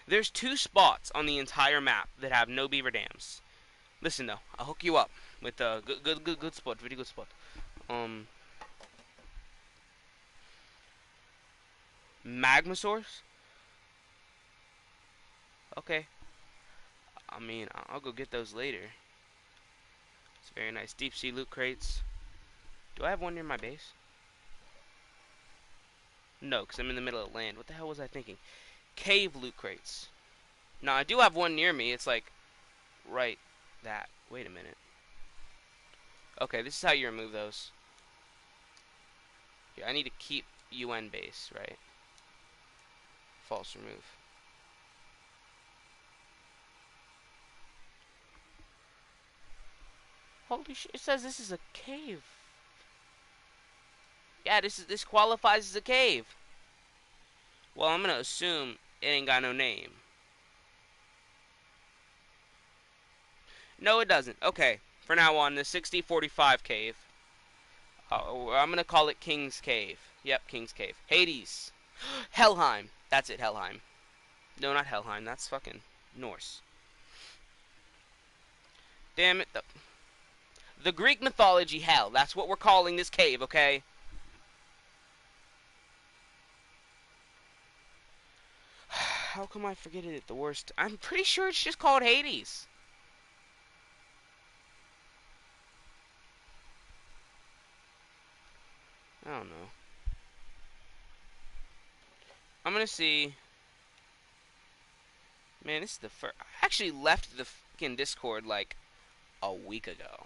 There's 2 spots on the entire map that have no beaver dams. Listen, though. I'll hook you up with a good spot. Very good spot. Magma source? Okay. I mean, I'll go get those later. It's very nice. Deep sea loot crates. Do I have one near my base? No, because I'm in the middle of land. What the hell was I thinking? Cave loot crates. No, I do have one near me. It's like right that. Wait a minute. Okay, this is how you remove those. Here, I need to keep UN base, right? False remove. Holy shit, it says this is a cave. Yeah, this qualifies as a cave. Well, I'm gonna assume it ain't got no name. No, it doesn't. Okay, for now on, the 6045 cave. I'm gonna call it King's Cave. Yep, King's Cave. Hades. Helheim. That's it, Helheim. No, not Helheim. That's fucking Norse. Damn it. The Greek mythology hell. That's what we're calling this cave, okay? How come I forget it at the worst? I'm pretty sure it's just called Hades. I don't know. I'm gonna see. Man, this is the first. I actually left the fucking Discord like a week ago.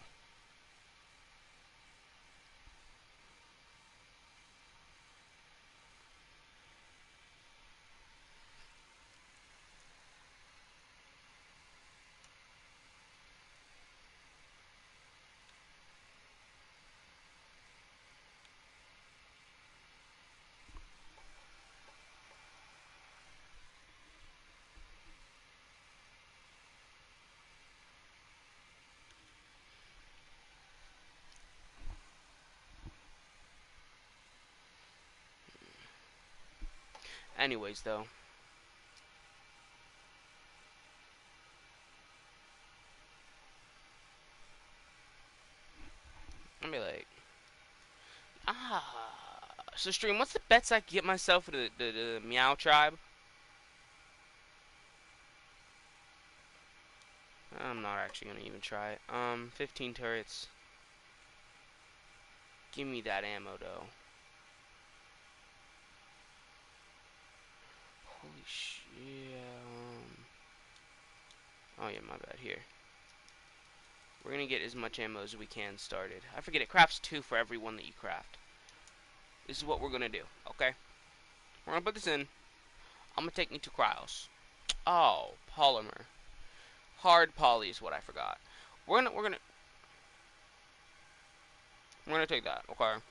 Anyways, though. I'll be like, So, stream, what's the bets I can get myself for the Meow tribe? I'm not actually gonna even try it. 15 turrets. Give me that ammo, though. Holy shit. Oh, yeah, my bad. Here. We're gonna get as much ammo as we can started. I forget, it crafts 2 for every one that you craft. This is what we're gonna do, okay? We're gonna put this in. I'm gonna take me to cryos. Oh, polymer. Hard poly is what I forgot. We're gonna take that, okay?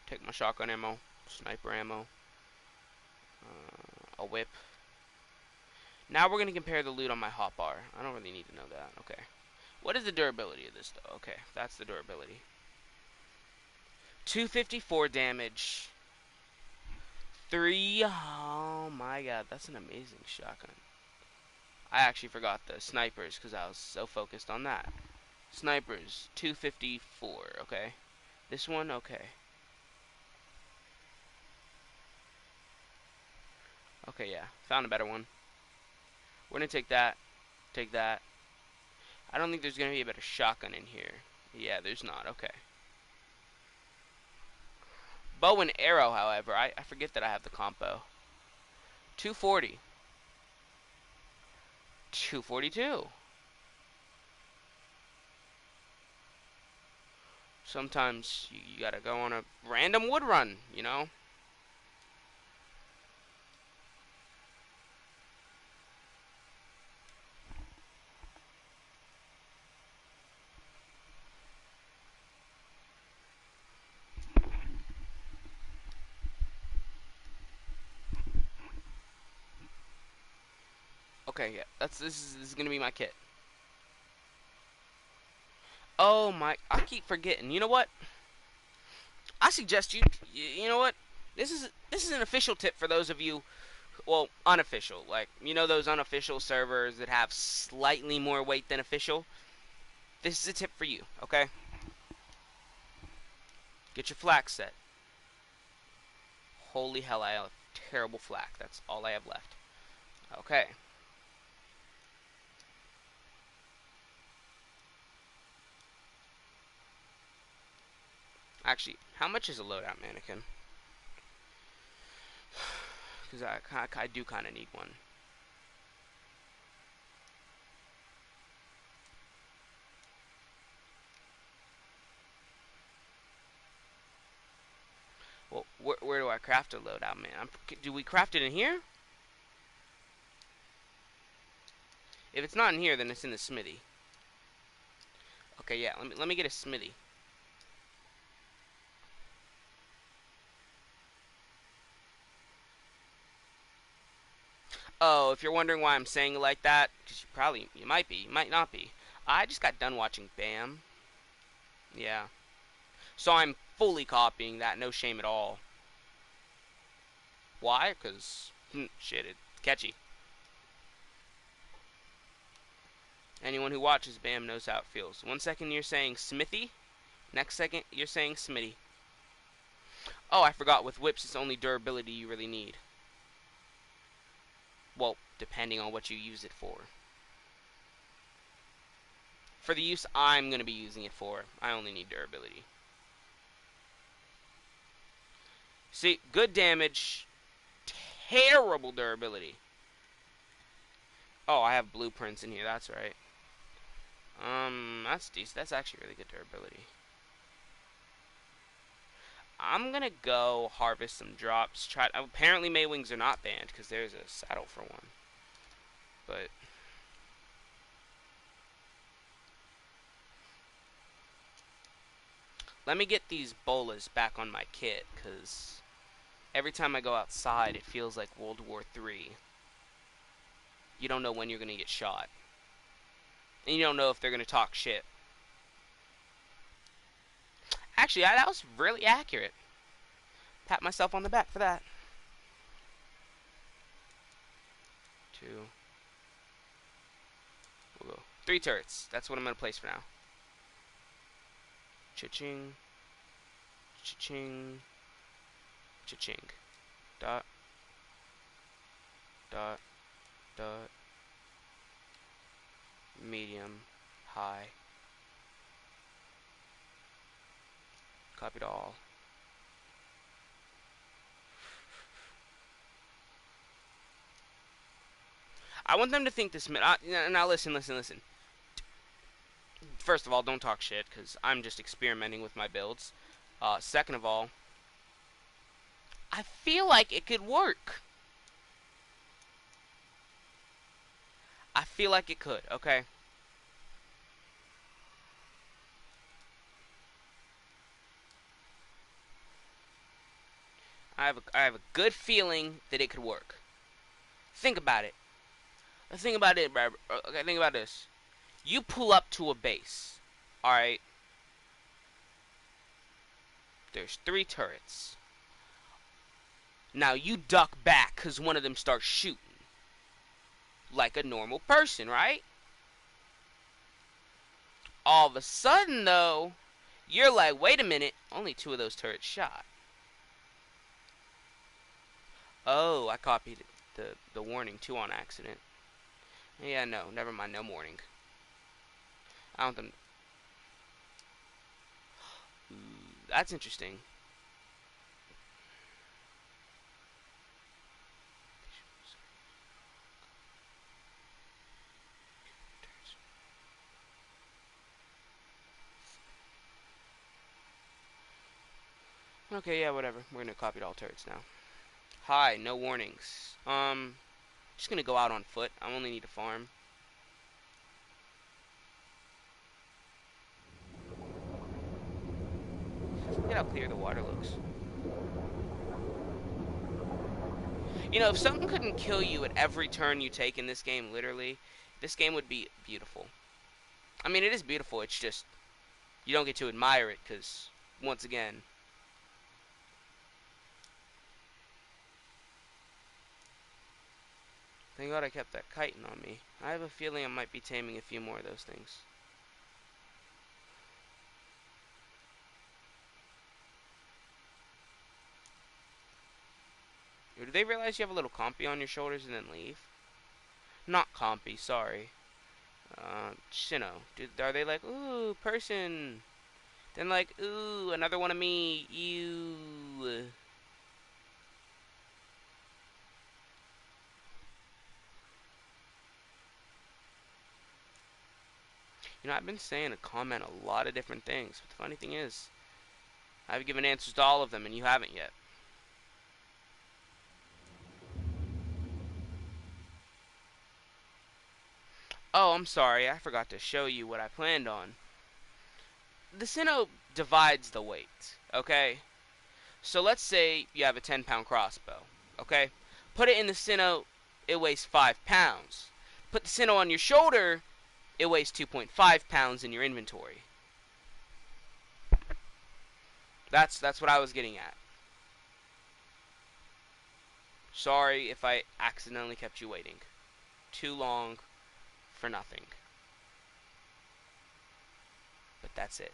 Take my shotgun ammo, sniper ammo, a whip. Now we're gonna compare the loot on my hotbar. I don't really need to know that. Okay. What is the durability of this though? Okay, that's the durability. 254 damage. 3. Oh my god, that's an amazing shotgun. I actually forgot the snipers because I was so focused on that. Snipers, 254. Okay. This one, okay. Okay, yeah. Found a better one. We're gonna take that. Take that. I don't think there's gonna be a better shotgun in here. Yeah, there's not. Okay. Bow and arrow, however, I forget that I have the compo. 240. 242. Sometimes you gotta go on a random wood run, you know? Okay, yeah. This is gonna be my kit. Oh my, I keep forgetting. You know what? I suggest you know what? This is an official tip for those of you, well, unofficial. Like, you know those unofficial servers that have slightly more weight than official? This is a tip for you, okay? Get your flak set. Holy hell, I have terrible flak. That's all I have left. Okay. Actually, how much is a loadout mannequin? Because I do kind of need one. Well, where do I craft a loadout, man? Do we craft it in here? If it's not in here, then it's in the smithy. Okay, yeah. Let me get a smithy. Oh, if you're wondering why I'm saying it like that, because you might be, you might not be. I just got done watching Bam. Yeah. So I'm fully copying that, no shame at all. Why? Because, shit, it's catchy. Anyone who watches Bam knows how it feels. 1 second you're saying Smithy, next second you're saying Smitty. Oh, I forgot, with whips it's only durability you really need. Well, depending on what you use it for. For the use I'm going to be using it for, I only need durability. See, good damage, terrible durability. Oh, I have blueprints in here, that's right. That's decent. That's actually really good durability. I'm gonna go harvest some drops. Apparently Maywings are not banned because there's a saddle for one. But let me get these bolas back on my kit because every time I go outside, it feels like World War III. You don't know when you're gonna get shot, and you don't know if they're gonna talk shit. Actually, that was really accurate. Pat myself on the back for that. Two. We'll go 3 turrets. That's what I'm gonna place for now. Cha-ching. Cha-ching. Cha-ching. Dot. Dot. Dot. Medium. High. Copied all. I want them to think this. Now listen. First of all, don't talk shit, because I'm just experimenting with my builds. Second of all, I feel like it could work. I feel like it could, okay? I have a good feeling that it could work. Think about it. Think about it, bro. Okay, think about this. You pull up to a base. Alright? There's 3 turrets. Now you duck back because one of them starts shooting. Like a normal person, right? All of a sudden, though, you're like, wait a minute, only 2 of those turrets shot. Oh, I copied the warning too on accident. Yeah, no, never mind, no warning. I don't think. Ooh, that's interesting. Okay, yeah, whatever. We're gonna copy all turrets now. Hi, no warnings. Just gonna go out on foot. I only need to farm. Look at how clear the water looks. You know, if something couldn't kill you at every turn you take in this game, literally, this game would be beautiful. I mean, it is beautiful. It's just you don't get to admire it because, once again, thank God I kept that chitin on me. I have a feeling I might be taming a few more of those things. Or do they realize you have a little compy on your shoulders and then leave? Not compy, sorry. Sino. Are they like, ooh, person? Then like, ooh, another one of me. You. You know, I've been saying a comment a lot of different things. But the funny thing is, I've given answers to all of them, and you haven't yet. Oh, I'm sorry. I forgot to show you what I planned on. The Sino divides the weight, okay? So let's say you have a 10-pound crossbow, okay? Put it in the Sino, it weighs 5 pounds. Put the Sino on your shoulder, it weighs 2.5 pounds in your inventory. That's what I was getting at. Sorry if I accidentally kept you waiting. Too long for nothing. But that's it.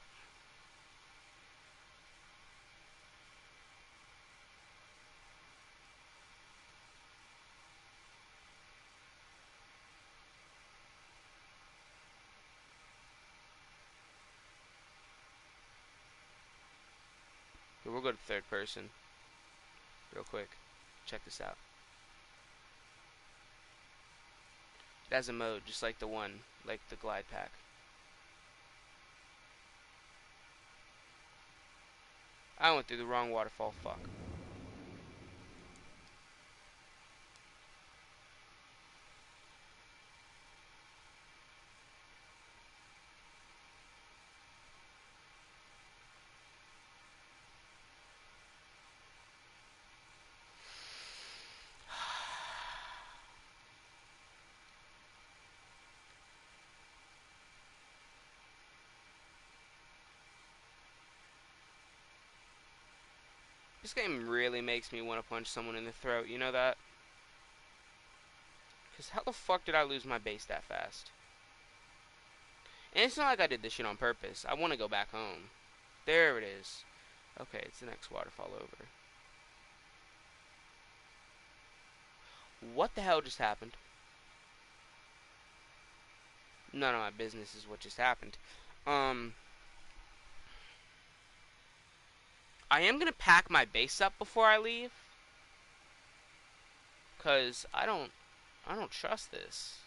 We'll go to third person real quick. Check this out. It has a mode just like the one, like the glide pack. I went through the wrong waterfall. Fuck. This game really makes me want to punch someone in the throat. You know that? Because how the fuck did I lose my base that fast? And it's not like I did this shit on purpose. I want to go back home. There it is. Okay, it's the next waterfall over. What the hell just happened? None of my business is what just happened. I am gonna pack my base up before I leave, cause I don't trust this.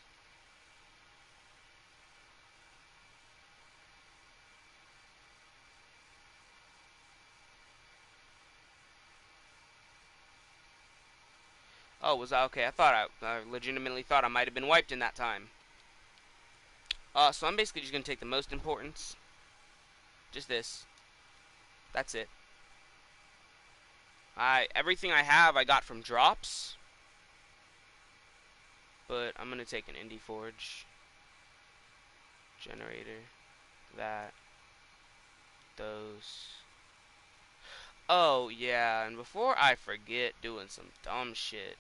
Oh, was I okay? I legitimately thought I might have been wiped in that time. So I'm basically just gonna take the most importance. Just this. That's it. Everything I have I got from drops. But I'm gonna take an indie forge. Generator. That. Those. Oh yeah, and before I forget doing some dumb shit,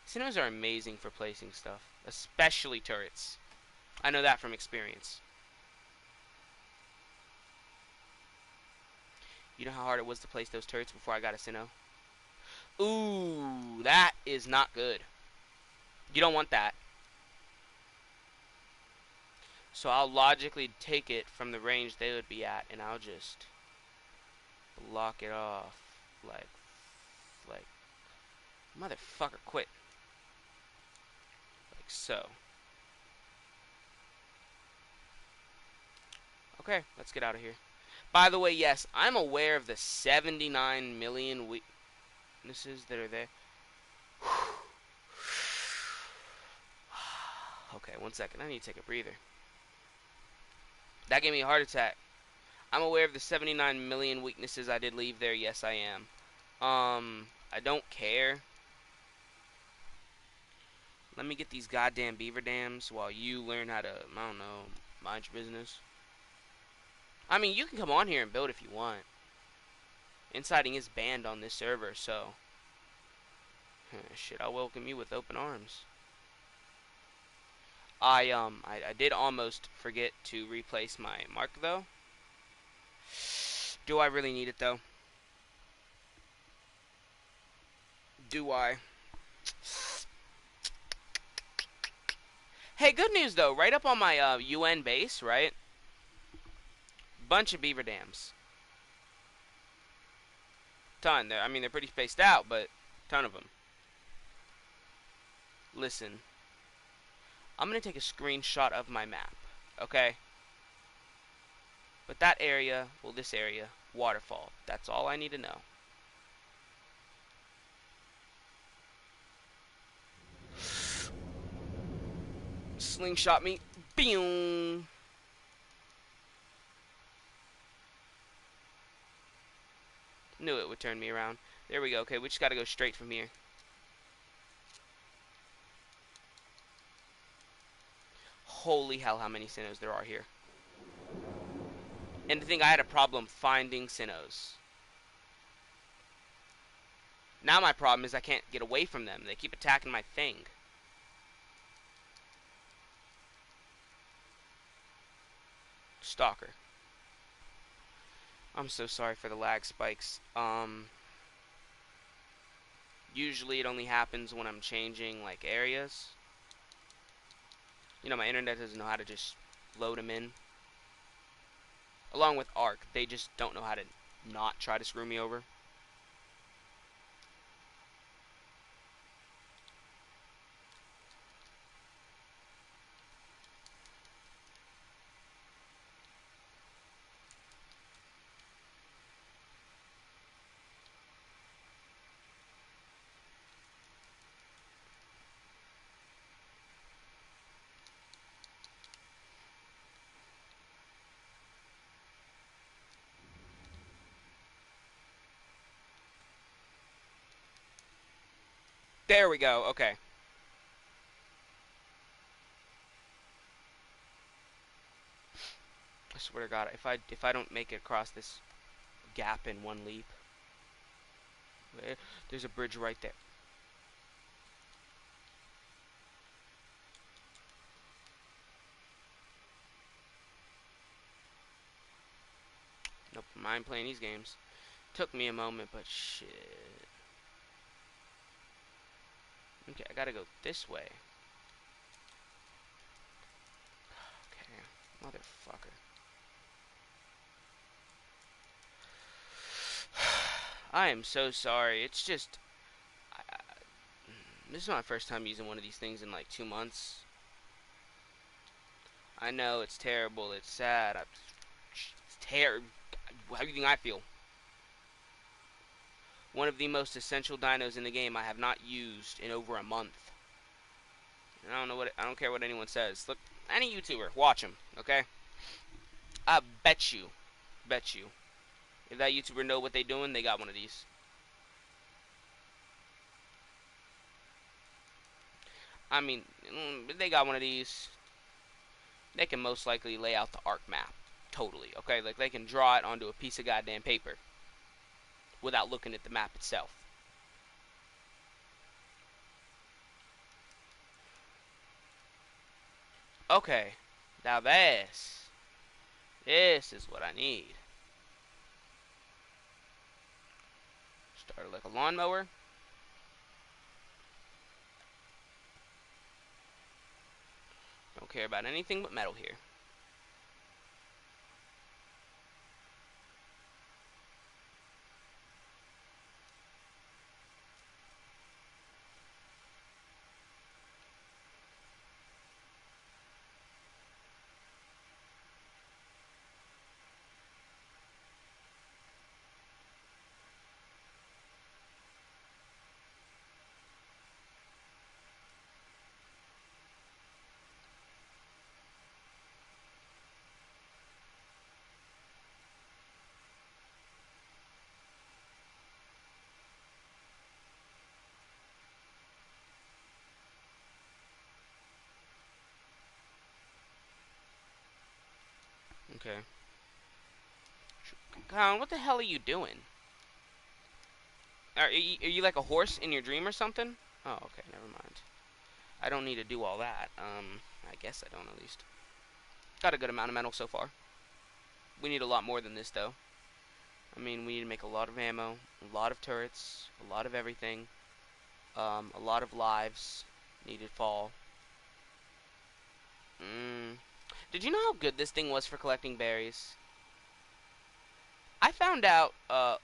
Sinos are amazing for placing stuff, especially turrets. I know that from experience. You know how hard it was to place those turrets before I got a Sino? Ooh, that is not good. You don't want that. So I'll logically take it from the range they would be at, and I'll just block it off. Like, motherfucker, quit. Like so. Okay, let's get out of here. By the way, yes, I'm aware of the 79 million weaknesses that are there. Okay, one second. I need to take a breather. That gave me a heart attack. I'm aware of the 79 million weaknesses I did leave there. Yes, I am. I don't care. Let me get these goddamn beaver dams while you learn how to, I don't know, mind your business. I mean, you can come on here and build if you want. Inciting is banned on this server, so shit, I'll welcome you with open arms. I did almost forget to replace my mark though. Do I really need it though? Do I? Hey, good news though. Right up on my UN base, right? Bunch of beaver dams. Ton. I mean, they're pretty spaced out, but ton of them. Listen, I'm gonna take a screenshot of my map, okay? But that area, well, this area, waterfall. That's all I need to know. Slingshot me. Boom. Knew it would turn me around. There we go. Okay, we just gotta go straight from here. Holy hell, how many Sinos there are here. And to think I had a problem finding Sinos. Now my problem is I can't get away from them. They keep attacking my thing. Stalker. I'm so sorry for the lag spikes. Usually it only happens when I'm changing, like, areas. You know, my internet doesn't know how to just load them in. Along with Arc, they just don't know how to not try to screw me over. There we go. Okay. I swear to God, if I don't make it across this gap in one leap, there's a bridge right there. Nope, mind playing these games. Took me a moment, but shit. Okay, I gotta go this way. Okay, motherfucker. I am so sorry. It's just, this is my first time using one of these things in like 2 months. I know it's terrible. It's sad. It's terrible. How do you think I feel? One of the most essential dinos in the game I have not used in over a month. And I don't care what anyone says. Look, any YouTuber, watch him, okay? I bet you, if that YouTuber know what they doing, they got one of these. I mean, if they got one of these, they can most likely lay out the arc map totally, okay? Like they can draw it onto a piece of goddamn paper without looking at the map itself. Okay, now this is what I need. Start like a lawnmower. Don't care about anything but metal here. Okay. Colin, what the hell are you doing? Are you like a horse in your dream or something? Oh, okay, never mind. I don't need to do all that. I guess I don't at least. Got a good amount of metal so far. We need a lot more than this though. I mean, we need to make a lot of ammo, a lot of turrets, a lot of everything. A lot of lives needed fall. Mm. Did you know how good this thing was for collecting berries? I found out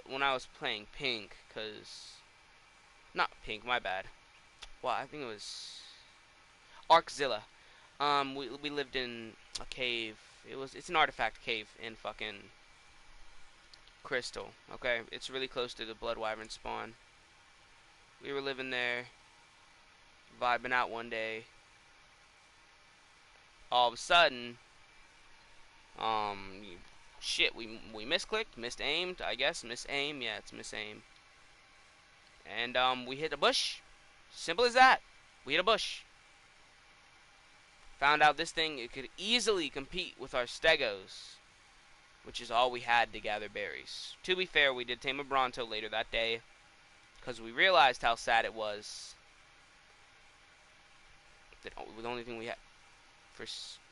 when I was playing Pink, cause not Pink, my bad. Well, I think it was Arkzilla. We lived in a cave. It's an artifact cave in fucking Crystal. Okay, it's really close to the Blood Wyvern spawn. We were living there, vibing out one day. All of a sudden, um, shit, we misclicked, misaimed, I guess, misaim. Yeah, it's misaim. And we hit a bush. Simple as that. We hit a bush. Found out this thing it could easily compete with our stegos, which is all we had to gather berries. To be fair, we did tame a Bronto later that day, because we realized how sad it was that the only thing we had for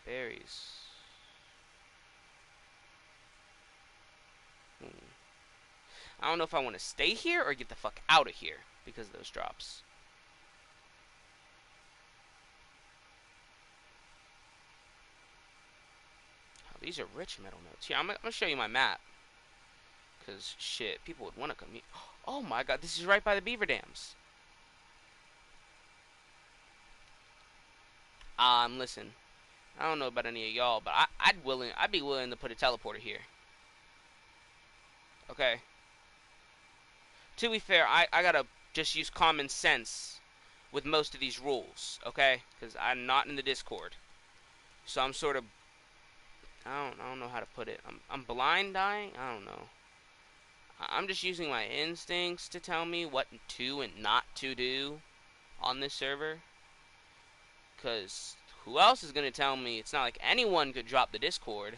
berries. I don't know if I want to stay here or get the fuck out of here because of those drops. Oh, these are rich metal notes. Here, I'm gonna show you my map. Because, shit, people would want to come here. Oh my god, this is right by the beaver dams. Listen. I don't know about any of y'all, but I'd be willing to put a teleporter here. Okay. To be fair, I gotta just use common sense with most of these rules, okay? Because I'm not in the Discord. So I'm sort of I don't know how to put it. I'm blind dying? I don't know. I'm just using my instincts to tell me what to and not to do. on this server, because who else is going to tell me? It's not like anyone could drop the Discord.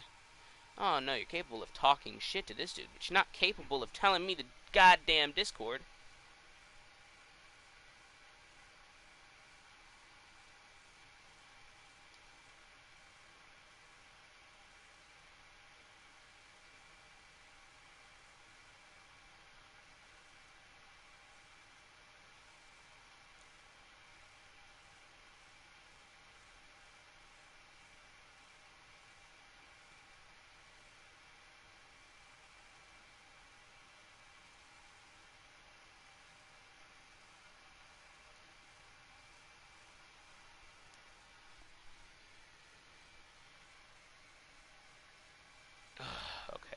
Oh no, you're capable of talking shit to this dude, but you're not capable of telling me the goddamn Discord. Okay.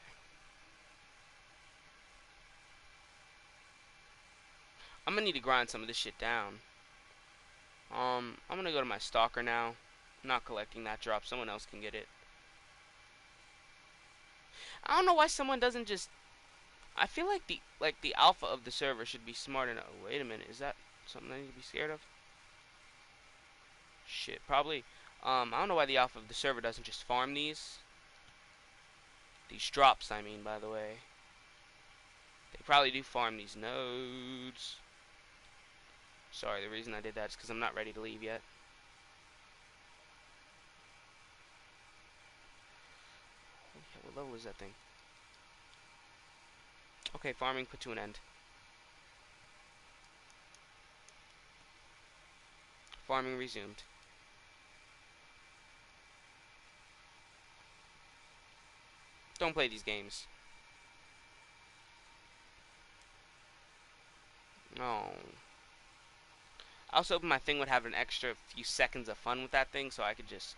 I'm gonna need to grind some of this shit down. I'm gonna go to my stalker now. I'm not collecting that drop. Someone else can get it. I don't know why someone doesn't just. I feel like the alpha of the server should be smart enough. Oh, wait a minute, is that something I need to be scared of? Shit, probably. I don't know why the alpha of the server doesn't just farm these drops. I mean, by the way, they probably do farm these nodes. Sorry, the reason I did that is because I'm not ready to leave yet. Okay, what level is that thing? Okay, farming put to an end. Farming resumed. Don't play these games. No. I was hoping my thing would have an extra few seconds of fun with that thing so I could just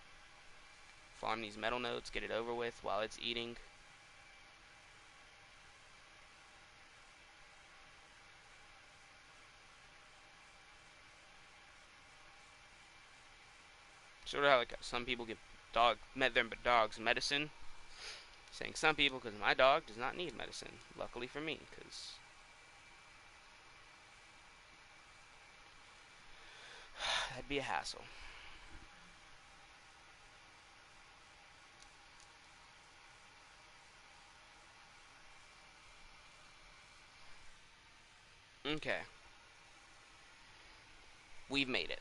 farm these metal nodes, get it over with while it's eating. Sort of how like some people give their dogs medicine. Saying some people because my dog does not need medicine. Luckily for me, because that'd be a hassle. Okay, we've made it.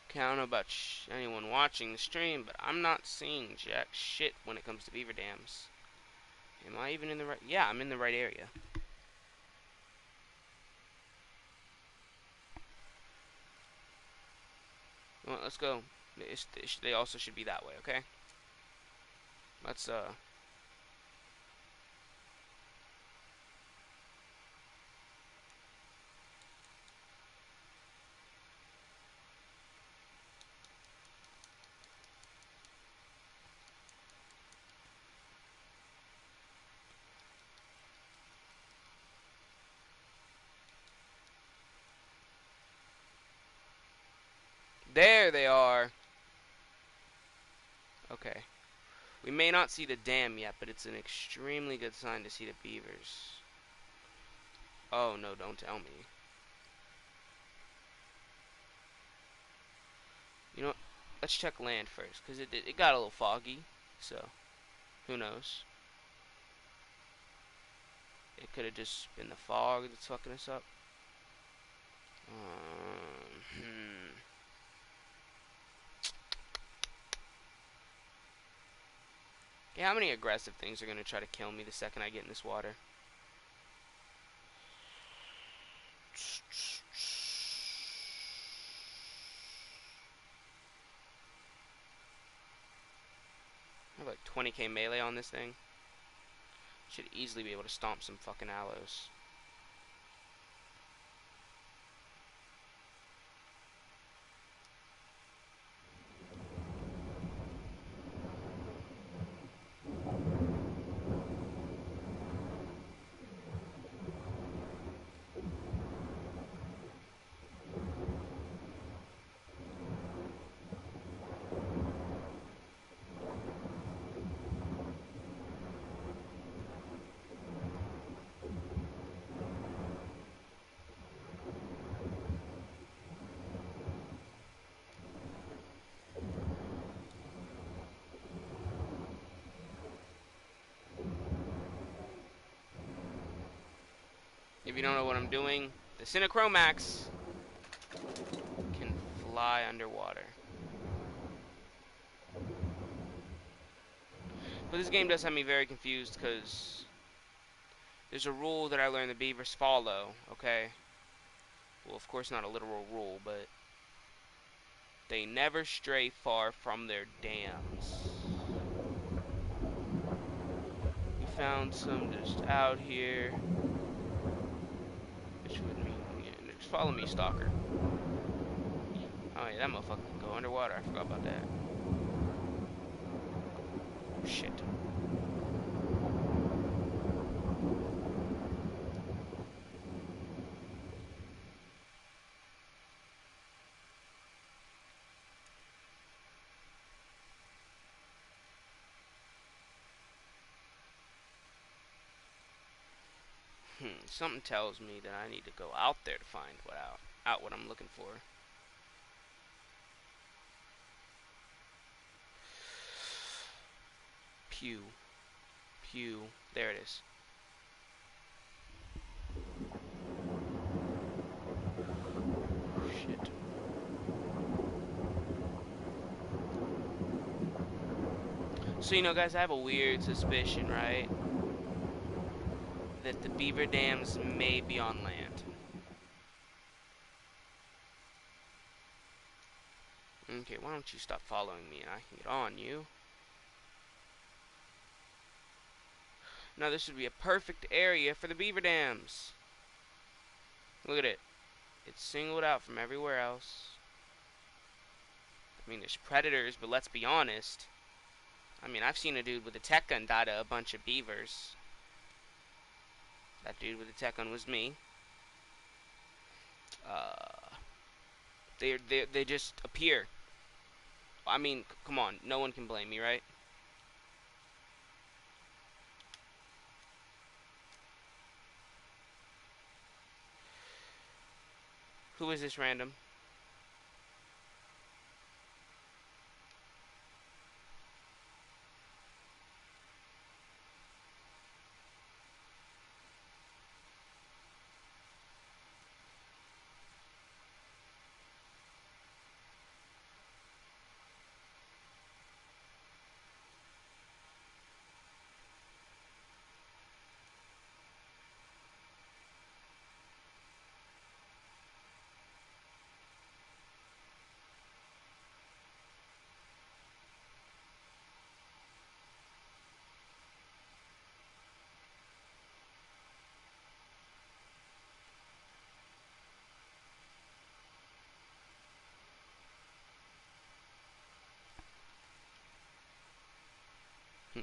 Okay, I don't know about anyone watching the stream, but I'm not seeing jack shit when it comes to beaver dams. Am I even in the right? Yeah, I'm in the right area. Well, let's go. They also should be that way. Okay. Let's. There they are. Okay. We may not see the dam yet, but it's an extremely good sign to see the beavers. Oh no, don't tell me. You know what? Let's check land first, because it got a little foggy, so who knows? It could have just been the fog that's fucking us up. Okay, how many aggressive things are going to try to kill me the second I get in this water? I have like 20k melee on this thing. Should easily be able to stomp some fucking aloes. If you don't know what I'm doing, the Synchromax can fly underwater. But this game does have me very confused because there's a rule that I learned the beavers follow, okay? Well, of course not a literal rule, but they never stray far from their dams. We found some just out here. Which would mean, yeah, just follow me, stalker. Oh yeah, that motherfucker can go underwater. I forgot about that. Shit. Something tells me that I need to go out there to find what I'm looking for. Pew. Pew. There it is. Shit. So, you know, guys, I have a weird suspicion, right? That the beaver dams may be on land. Okay, why don't you stop following me and I can get on you? Now, this would be a perfect area for the beaver dams. Look at it. It's singled out from everywhere else. I mean, there's predators, but let's be honest. I mean, I've seen a dude with a tech gun die to a bunch of beavers. That dude with the tech gun was me. They just appear. I mean, come on, no one can blame me, right? Who is this random? Hmm.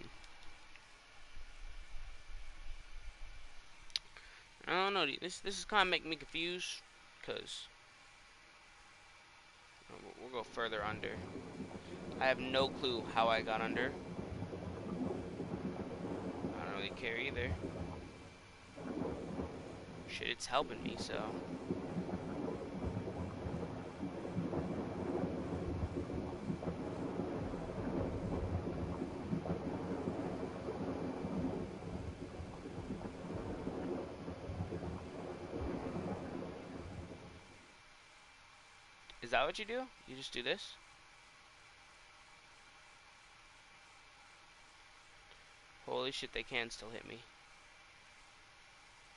I don't know. This is kind of making me confused, cause we'll go further under. I have no clue how I got under. I don't really care either. Shit, it's helping me, so. Is that what you do? You just do this? shit, they can still hit me.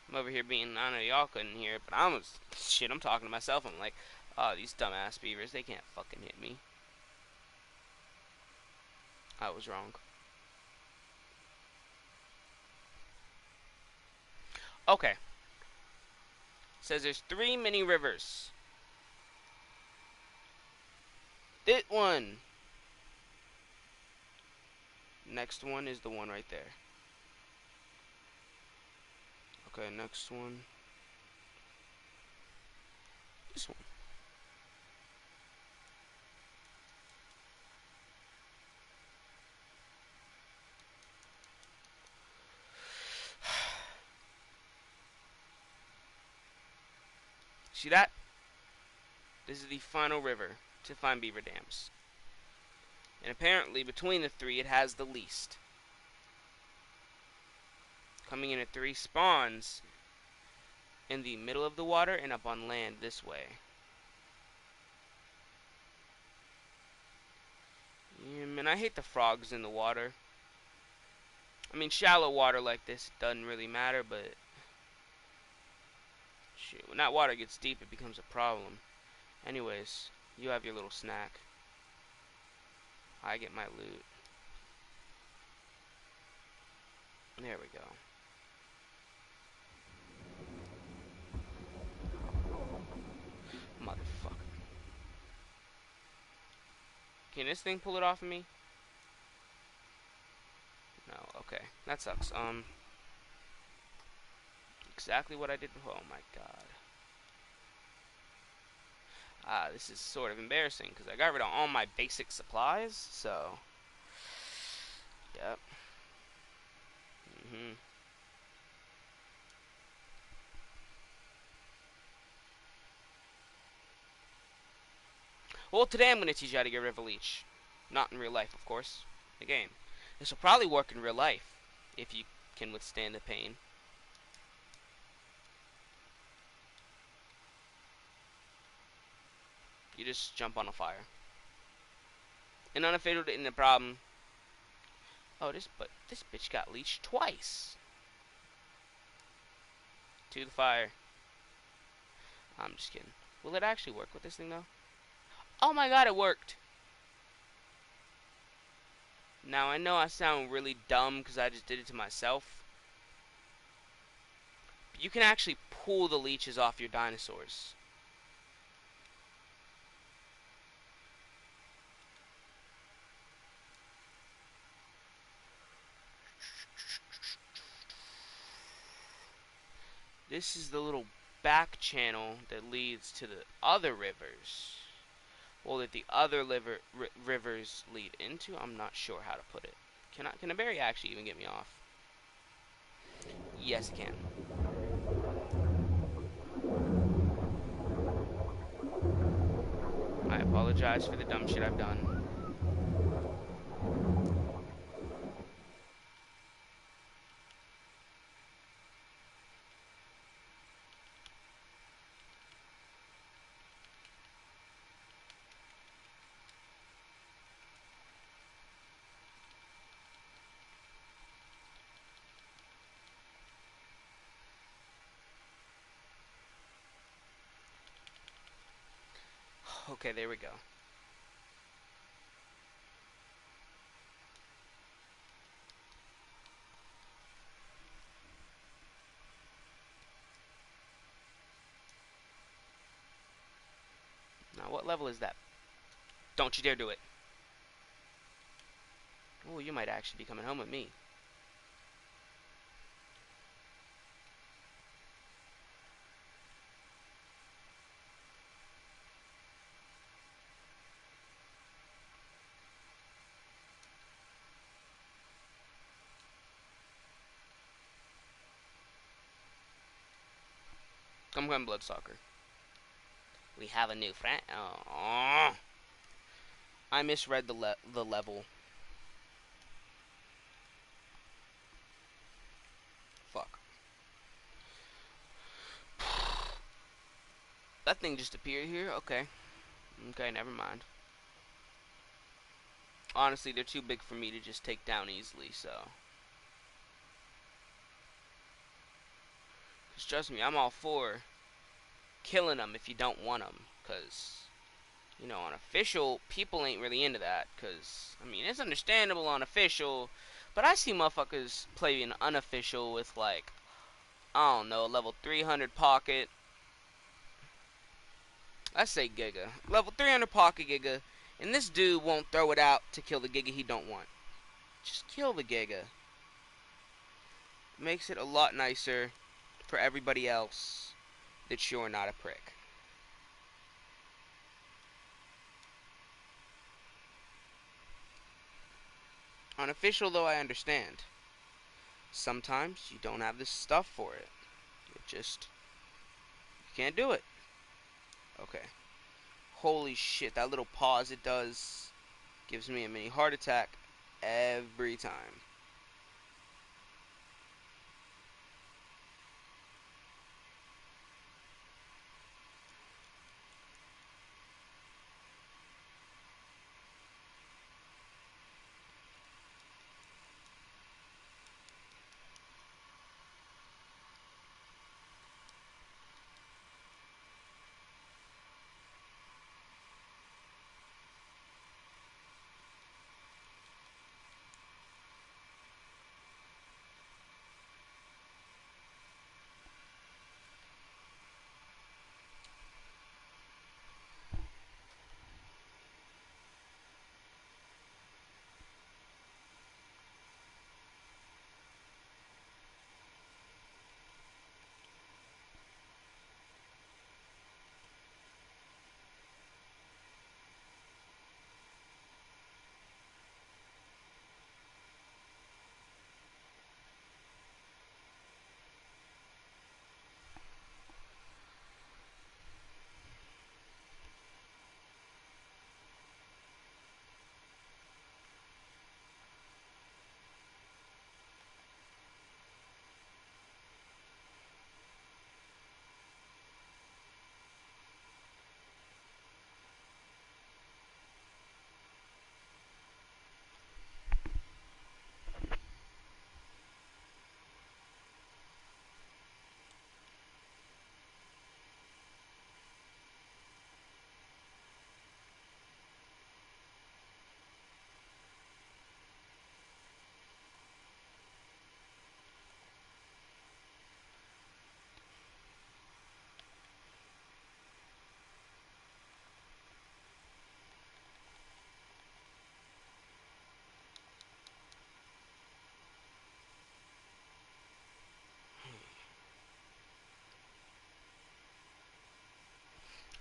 I'm over here being, I know y'all couldn't hear it, but I'm talking to myself. I'm like, oh, these dumbass beavers, they can't fucking hit me. I was wrong. Okay. It says there's 3 mini rivers. This one. Next one is the one right there. Okay, next one. This one. See that? This is the final river to find beaver dams. And apparently, between the 3, it has the least. Coming in at 3 spawns in the middle of the water and up on land this way. Yeah, man, I hate the frogs in the water. I mean, shallow water like this, it doesn't really matter, but shit, when that water gets deep, it becomes a problem. Anyways, you have your little snack. I get my loot. There we go. Motherfucker. Can this thing pull it off of me? No, okay. That sucks. Exactly what I did before. Oh my god. This is sort of embarrassing because I got rid of all my basic supplies, so. Yep. Well, today I'm going to teach you how to get rid of a leech. Not in real life, of course. The game. This will probably work in real life if you can withstand the pain. You just jump on a fire. And unfatal in the problem. Oh, this bitch got leeched twice. To the fire. I'm just kidding. Will it actually work with this thing though? Oh my god, it worked. Now I know I sound really dumb because I just did it to myself. But you can actually pull the leeches off your dinosaurs. This is the little back channel that leads to the other rivers. Well, that the other rivers lead into. I'm not sure how to put it. Can a berry actually even get me off? Yes, it can. I apologize for the dumb shit I've done. Okay, there we go. Now, what level is that? Don't you dare do it. Oh, you might actually be coming home with me. Come on, Bloodsucker. We have a new friend. Oh, I misread the level. Fuck. That thing just appeared here? Okay. Okay, never mind. Honestly, they're too big for me to just take down easily, so. 'Cause trust me, I'm all for killing them if you don't want them. 'Cause on official, people ain't really into that. 'Cause I mean, it's understandable on official, but I see motherfuckers playing unofficial with like, I don't know, level 300 pocket. I say Giga. Level 300 pocket Giga. And this dude won't throw it out to kill the Giga he don't want. Just kill the Giga. Makes it a lot nicer for everybody else that you're not a prick. On official, though, I understand. Sometimes you don't have the stuff for it. You can't do it. Okay. Holy shit, that little pause it does gives me a mini heart attack every time.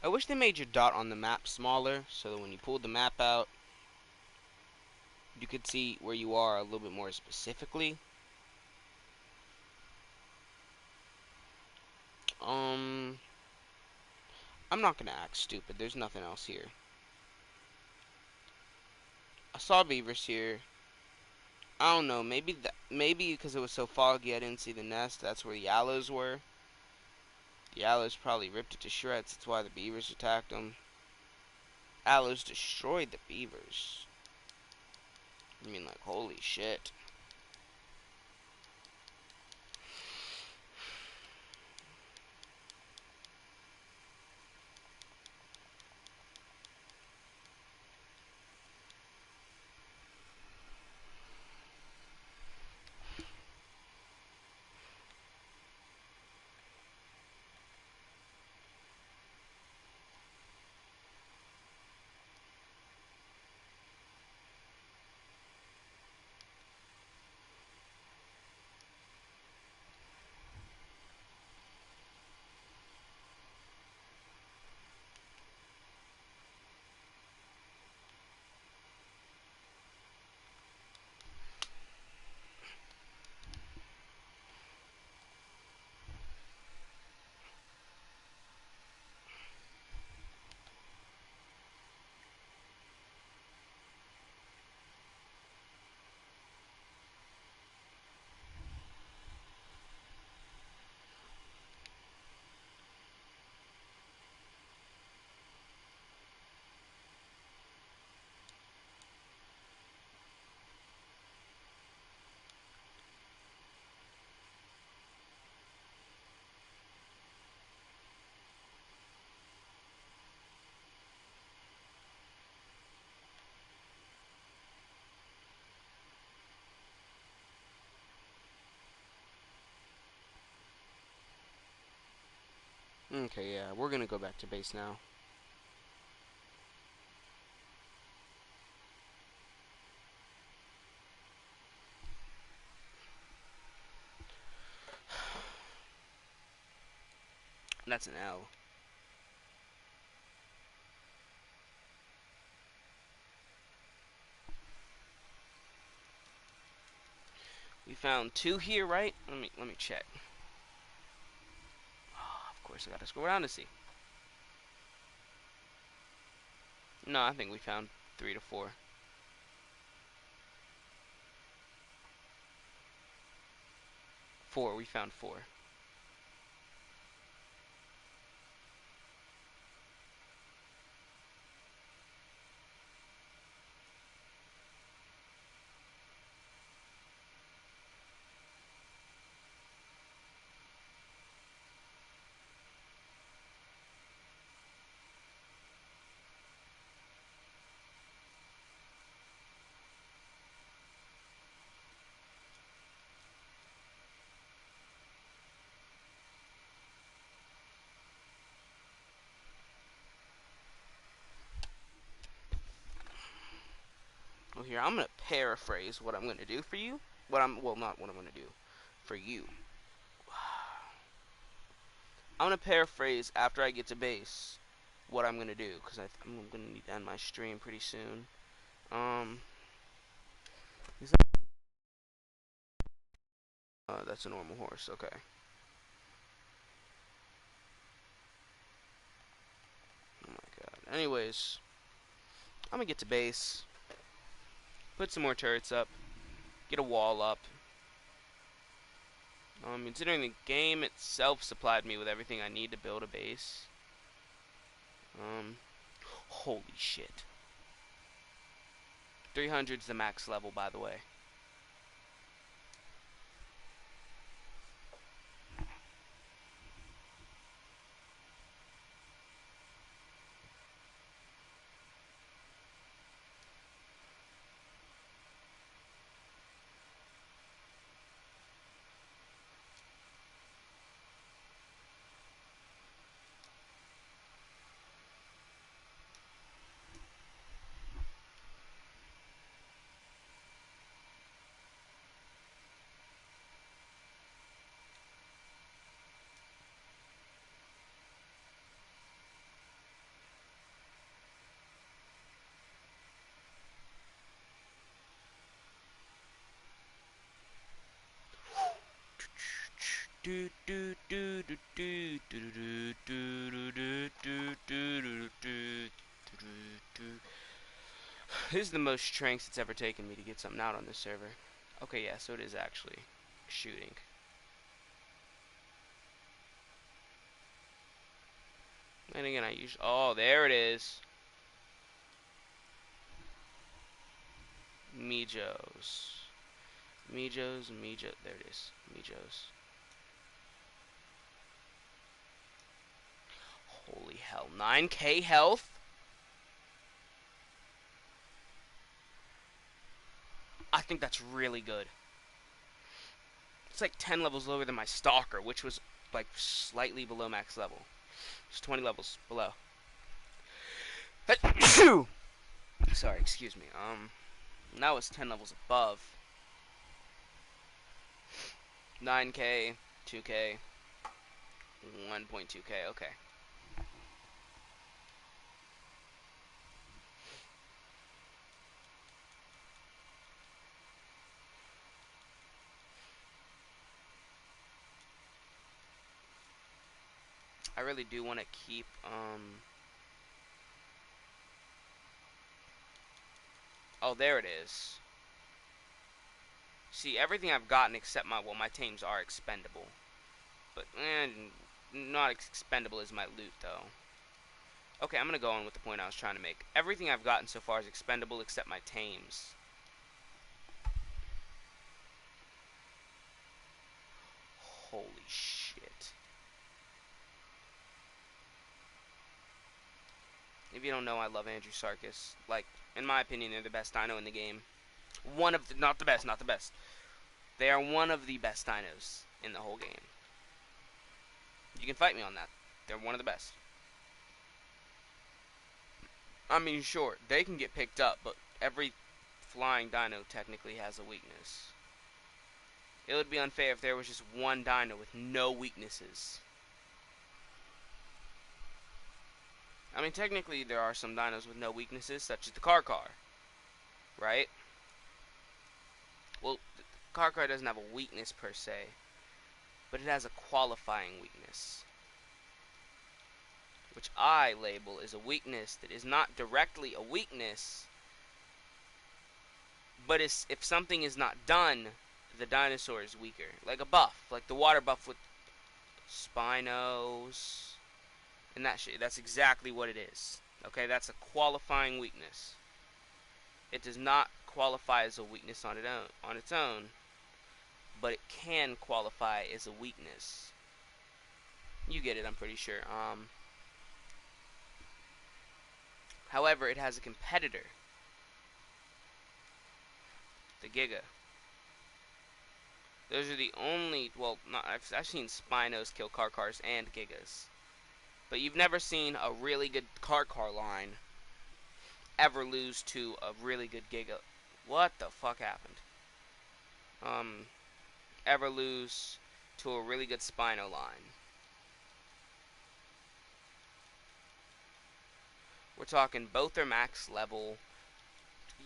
I wish they made your dot on the map smaller so that when you pulled the map out, you could see where you are a little bit more specifically. Um, I'm not gonna act stupid. There's nothing else here. I saw beavers here. I don't know. Maybe because it was so foggy, I didn't see the nest. That's where the aloes were. The aloes probably ripped it to shreds. That's why the beavers attacked them. Aloes destroyed the beavers. I mean, like, holy shit. Okay, yeah, we're gonna go back to base now. That's an L. We found 2 here, right? Let me check. Oh, of course, I gotta scroll around to see. No, I think we found 3 to 4. 4. We found 4. Well, here, I'm gonna paraphrase what I'm gonna do for you. Not what I'm gonna do for you. I'm gonna paraphrase after I get to base what I'm gonna do, because I'm gonna need to end my stream pretty soon. Um, that's a normal horse. Okay. Oh my god. Anyways, I'm gonna get to base, put some more turrets up, get a wall up. Considering the game itself supplied me with everything I need to build a base. Holy shit. 300's the max level, by the way. This is the most strength it's ever taken me to get something out on this server. Okay, yeah, so it is actually shooting. And again, I use. Oh, there it is. Mijos. Mijos. There it is. Mijos. Holy hell. 9k health? I think that's really good. It's like 10 levels lower than my Stalker, which was like slightly below max level. Just 20 levels below. Sorry, excuse me. Now it's 10 levels above. 9k, 2k, 1.2k, okay. I really do want to keep, oh, there it is. See, everything I've gotten except my tames are expendable. But, not expendable is my loot, though. Okay, I'm gonna go on with the point I was trying to make. Everything I've gotten so far is expendable except my tames. Holy shit. If you don't know, I love Andrew Sarkis. Like, in my opinion, they're the best dino in the game. One of the, not the best, not the best. They are one of the best dinos in the whole game. You can fight me on that. They're one of the best. I mean, sure, they can get picked up, but every flying dino technically has a weakness. It would be unfair if there was just one dino with no weaknesses. I mean, technically, there are some dinos with no weaknesses, such as the car, right? Well, the car doesn't have a weakness per se, but it has a qualifying weakness, which I label as a weakness that is not directly a weakness, but if something is not done, the dinosaur is weaker. Like a buff, like the water buff with Spinos and that shit. That's exactly what it is. Okay, that's a qualifying weakness. It does not qualify as a weakness on its own, but it can qualify as a weakness. You get it, I'm pretty sure. However, it has a competitor, the Giga. Those are the only, well, not, I've seen Spinos kill cars and Gigas, but you've never seen a really good car line ever lose to a really good Giga. What the fuck happened? Ever lose to a really good Spino line. We're talking both are max level.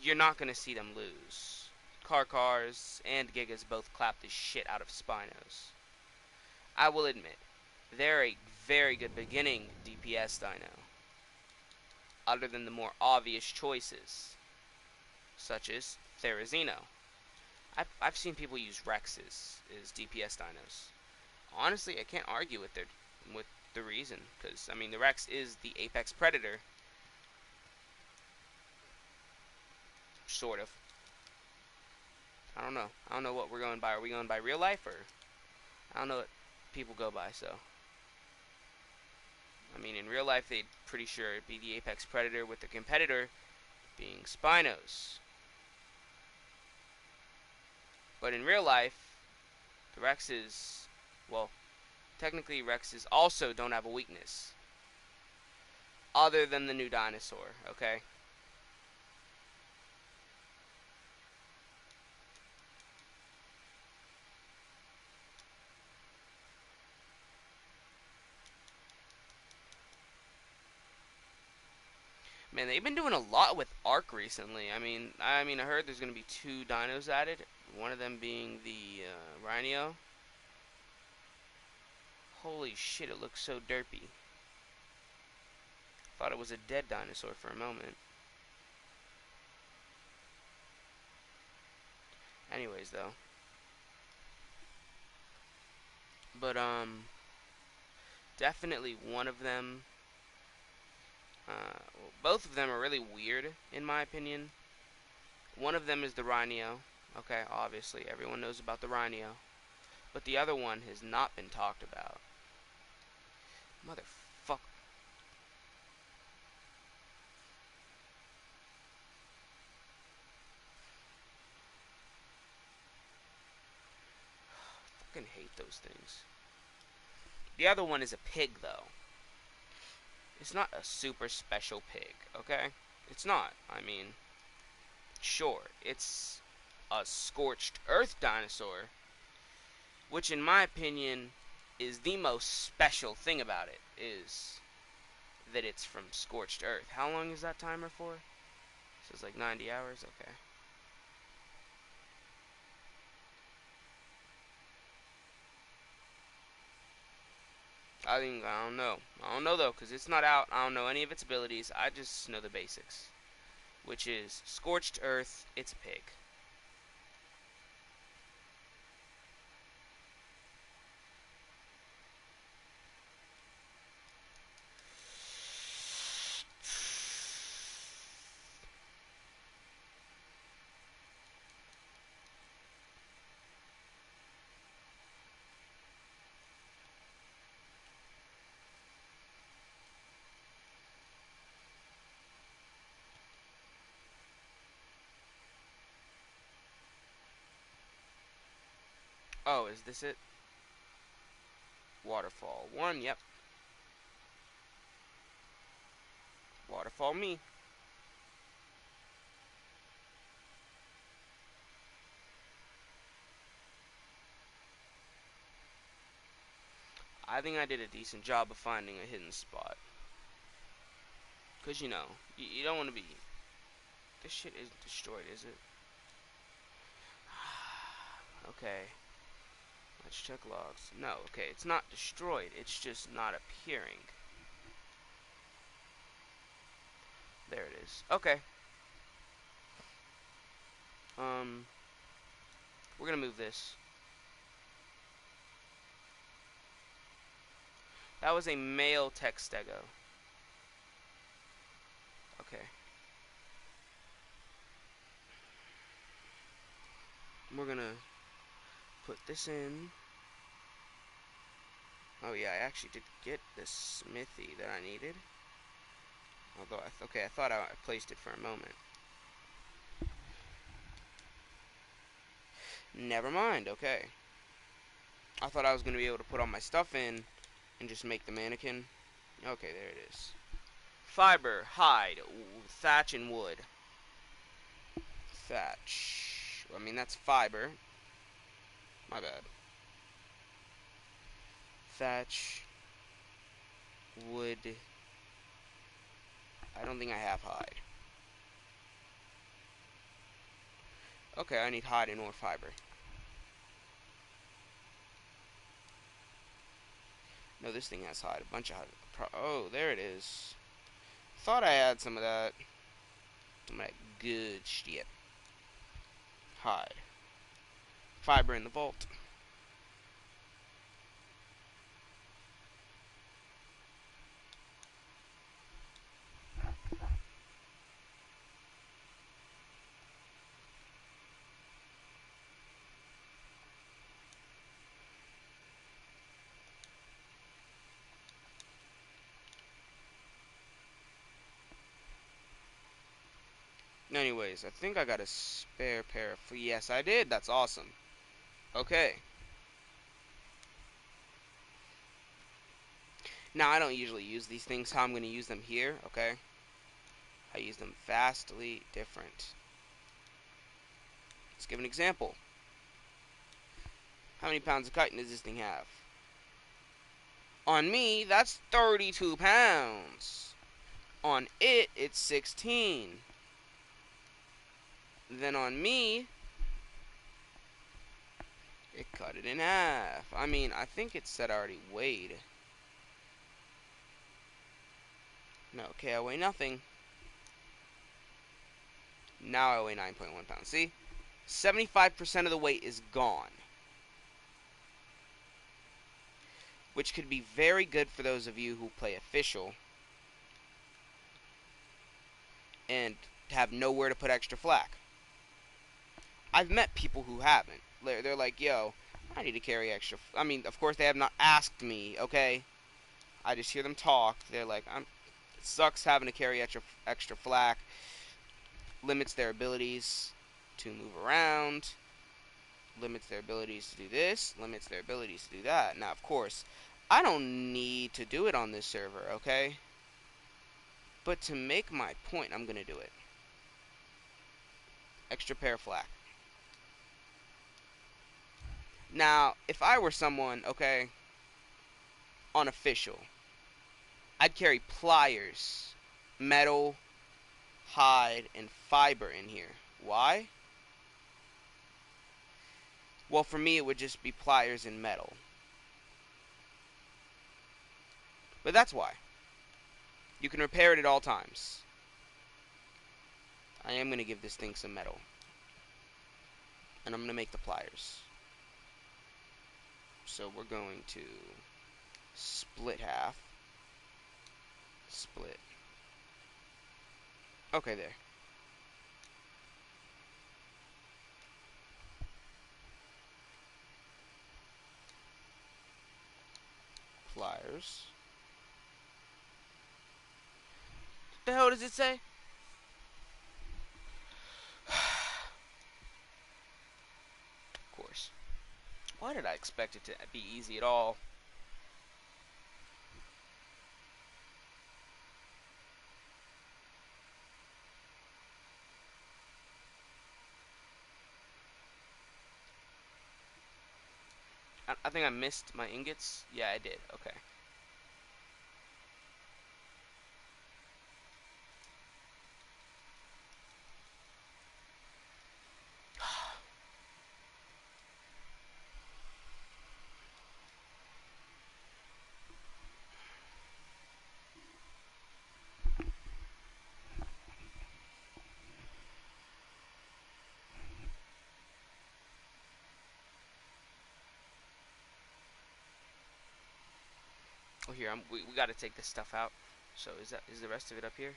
You're not going to see them lose. Cars and Gigas both clap the shit out of Spinos. I will admit, they're a very good beginning DPS dino, other than the more obvious choices, such as Therizino. I've seen people use Rexes as DPS dinos. Honestly, I can't argue with the reason, because I mean the Rex is the apex predator, sort of. I don't know. I don't know what we're going by. Are we going by real life, or I don't know what people go by. So I mean, in real life, they'd pretty sure it'd be the apex predator with the competitor being Spinos. But in real life, the Rexes, well, technically Rexes also don't have a weakness other than the new dinosaur. Okay. Man, they've been doing a lot with Arc recently. I heard there's going to be 2 dinos added. One of them being the Rhino. Holy shit, it looks so derpy. Thought it was a dead dinosaur for a moment. Anyways, though. But, definitely one of them. Well, both of them are really weird, in my opinion. One of them is the Rhino. Okay, obviously, everyone knows about the Rhino. But the other one has not been talked about. Motherfucker. I fucking hate those things. The other one is a pig, though. It's not a super special pig, okay? It's not. I mean, sure, it's a scorched earth dinosaur, which in my opinion is the most special thing about it, is that it's from scorched earth. How long is that timer for? So it's like 90 hours? Okay. I don't know. I don't know though, because it's not out. I don't know any of its abilities. I just know the basics, which is scorched earth, it's a pig. Oh, is this it? Waterfall 1, yep. Waterfall me. I think I did a decent job of finding a hidden spot. Because, you don't want to be... This shit isn't destroyed, is it? Okay. Let's check logs. No, okay, it's not destroyed. It's just not appearing. There it is. Okay. We're gonna move this. That was a male Textego. Okay. We're gonna put this in. Oh yeah, I actually did get the smithy that I needed. Although, okay, I thought I placed it for a moment. Never mind, okay. I thought I was going to be able to put all my stuff in and just make the mannequin. Okay, there it is. Fiber, hide, thatch, and wood. Thatch. I mean, that's fiber. My bad. Thatch. Wood. I don't think I have hide. Okay, I need hide and or fiber. No, this thing has hide. A bunch of hide. Oh, there it is. Thought I had some of that. Some of that good shit. Hide. Fiber in the vault. Anyways, I think I got a spare pair of... Yes, I did. That's awesome. Okay. Now, I don't usually use these things how I'm going to use them here, okay? I use them vastly different. Let's give an example. How many pounds of chitin does this thing have? On me, that's 32 pounds. On it, it's 16. Then on me, it cut it in half. I mean, I think it said I already weighed. No, okay, I weigh nothing. Now I weigh 9.1 pounds. See? 75% of the weight is gone. Which could be very good for those of you who play official and have nowhere to put extra flak. I've met people who haven't. They're like, yo, I need to carry extra. I mean, of course, they have not asked me, okay? I just hear them talk. They're like, it sucks having to carry extra flak. Limits their abilities to move around. Limits their abilities to do this. Limits their abilities to do that. Now, of course, I don't need to do it on this server, okay? But to make my point, I'm going to do it. Extra pair of flak. Now, if I were someone, okay, unofficial, I'd carry pliers, metal, hide, and fiber in here. Why? Well, for me, it would just be pliers and metal. But that's why. You can repair it at all times. I am going to give this thing some metal. And I'm going to make the pliers. So we're going to split half. Split. Okay, there. Pliers. What the hell does it say? Of course. Why did I expect it to be easy at all? I think I missed my ingots. Yeah, I did. Okay. Oh, here, we got to take this stuff out. So is the rest of it up here?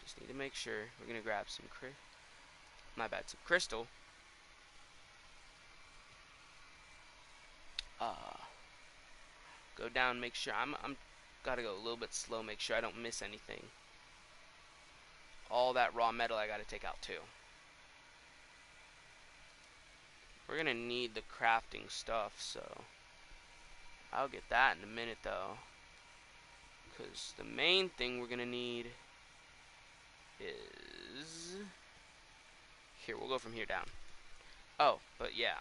Just need to make sure. We're gonna grab some my bad, some crystal. Uh, go down, make sure I'm gotta go a little bit slow, make sure I don't miss anything. All that raw metal I gotta take out too. We're gonna need the crafting stuff, so I'll get that in a minute though. Because the main thing we're gonna need is here. We'll go from here down. Oh, but yeah,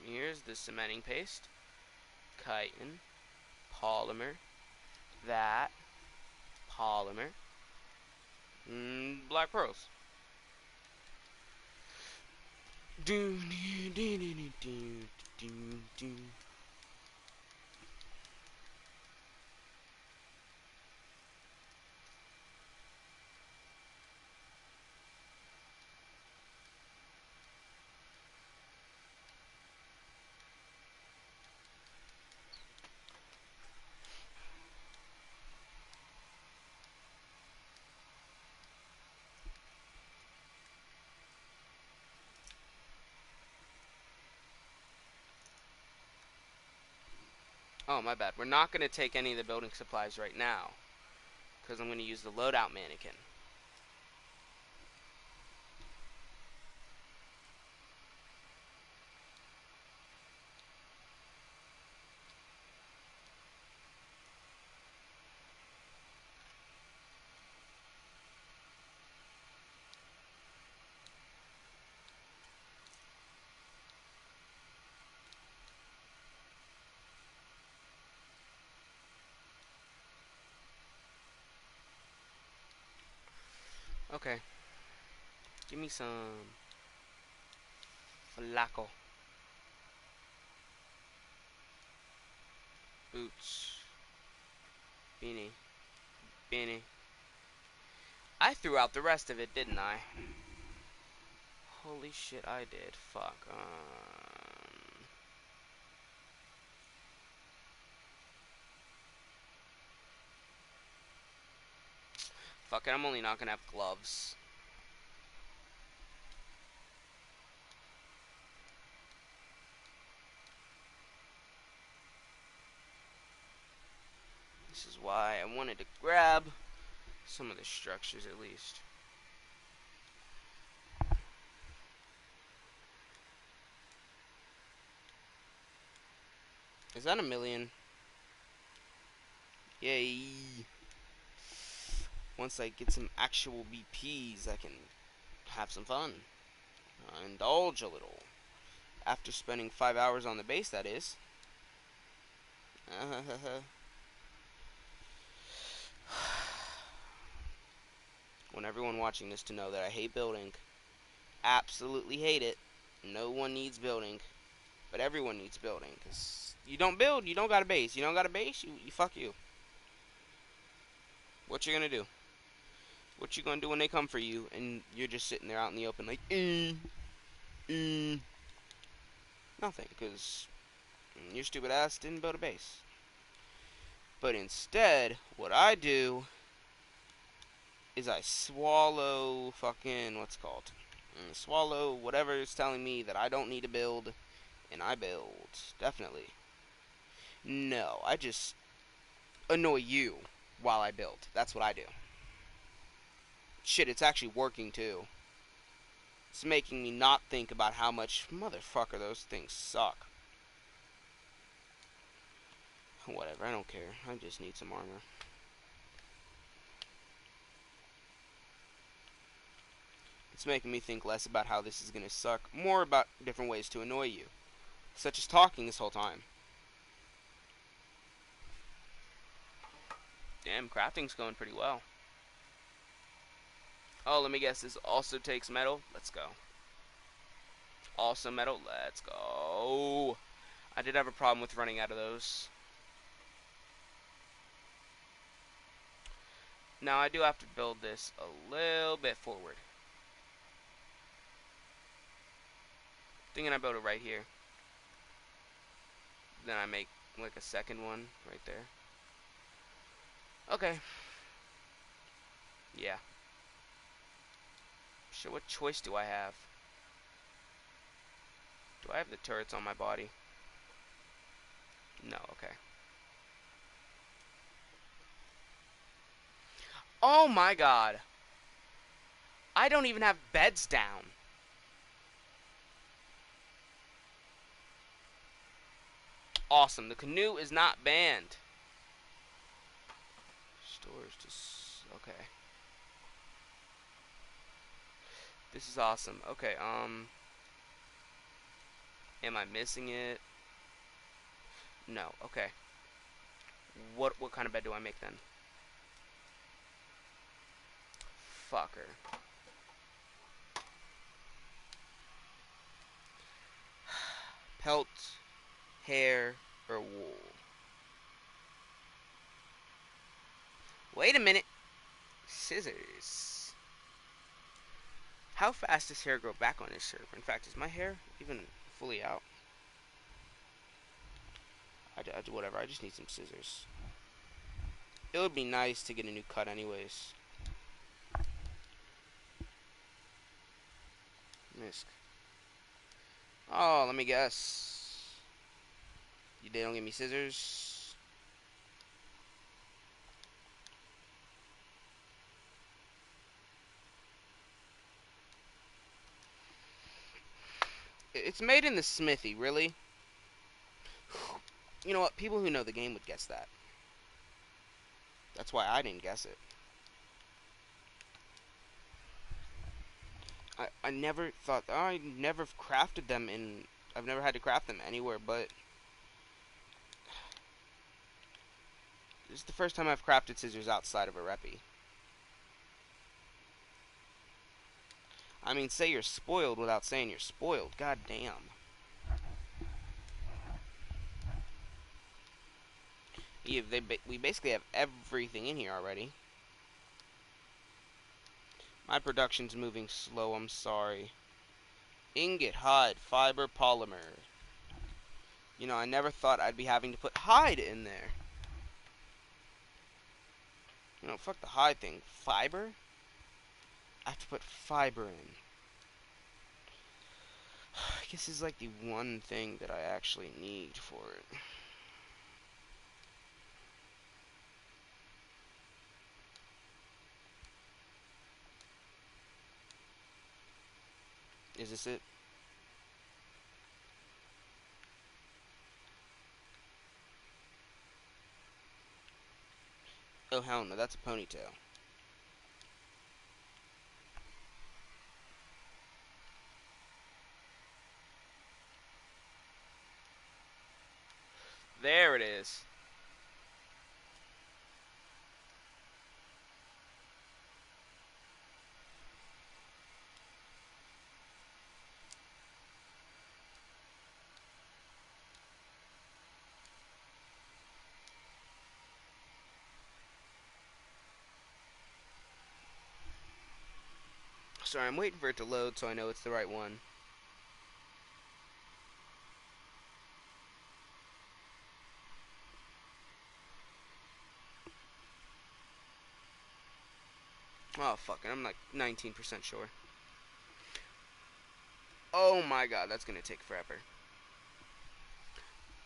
here's the cementing paste, chitin, polymer, that, polymer, black pearls. Oh, my bad. We're not going to take any of the building supplies right now, because I'm going to use the loadout mannequin. Okay. Give me some flaco. Boots. Beanie. Beanie. I threw out the rest of it, didn't I? Holy shit, I did. Fuck. Fuck it, I'm only not gonna have gloves. This is why I wanted to grab some of the structures at least. Is that a million? Yay. Once I get some actual BPs, I can have some fun. Indulge a little. After spending 5 hours on the base, that is. Want everyone watching this to know that I hate building. Absolutely hate it. No one needs building. But everyone needs building. Because you don't build, you don't got a base. You don't got a base, you fuck you. What you gonna do? What you gonna do when they come for you and you're just sitting there out in the open like, nothing, because your stupid ass didn't build a base. But instead, what I do is I swallow fucking, what's it called? Swallow whatever is telling me that I don't need to build, and I build. Definitely. No, I just annoy you while I build. That's what I do. Shit, it's actually working too. It's making me not think about how much motherfucker those things suck. Whatever, I don't care. I just need some armor. It's making me think less about how this is gonna suck, more about different ways to annoy you. Such as talking this whole time. Damn, crafting's going pretty well. Oh, let me guess, this also takes metal? Let's go. Also metal? Let's go. I did have a problem with running out of those. Now, I do have to build this a little bit forward. Thinking I build it right here. Then I make like a second one right there. Okay. Yeah. So what choice do I have? Do I have the turrets on my body? No, okay. Oh my god. I don't even have beds down. Awesome. The canoe is not banned. Stores to... Okay. This is awesome. Okay, am I missing it? No, okay. What kind of bed do I make then? Fucker. Pelt, hair, or wool? Wait a minute. Scissors. How fast does hair grow back on this server? In fact, is my hair even fully out? I do whatever. I just need some scissors. It would be nice to get a new cut anyways. Misk. Oh, let me guess. They don't give me scissors. It's made in the smithy, really? You know what? People who know the game would guess that. That's why I didn't guess it. I never thought... I never crafted them in... I've never had to craft them anywhere but... This is the first time I've crafted scissors outside of a reppy. I mean, say you're spoiled without saying you're spoiled. God damn. We basically have everything in here already. My production's moving slow, I'm sorry. Ingot, hide, fiber, polymer. You know, I never thought I'd be having to put hide in there. You know, fuck the hide thing. Fiber? I have to put fiber in. I guess this is like the one thing that I actually need for it. Is this it? Oh, hell no, that's a ponytail. There it is. Sorry, I'm waiting for it to load so I know it's the right one. Oh, fuck it. I'm like 19% sure. Oh my god, that's gonna take forever.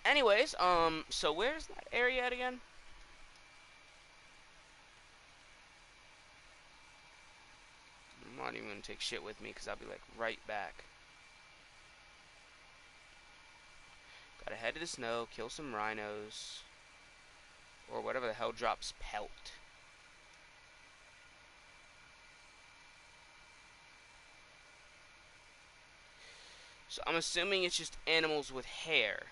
Anyways, so where's that area at again? I'm not even gonna take shit with me because I'll be like right back. Gotta head to the snow, kill some rhinos. Or whatever the hell drops pelt. So I'm assuming it's just animals with hair.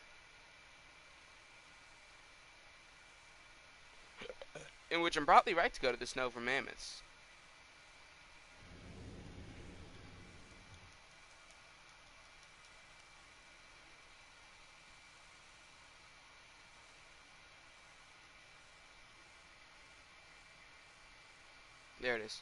In which I'm probably right to go to the snow for mammoths. There it is.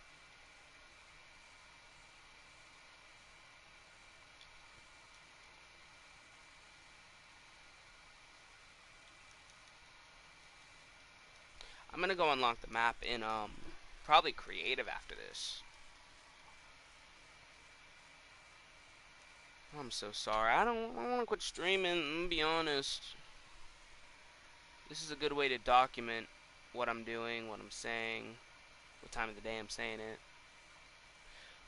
I'm gonna go unlock the map in probably creative after this. I'm so sorry. I don't want to quit streaming. I'm gonna be honest. This is a good way to document what I'm doing, what I'm saying, what time of the day I'm saying it.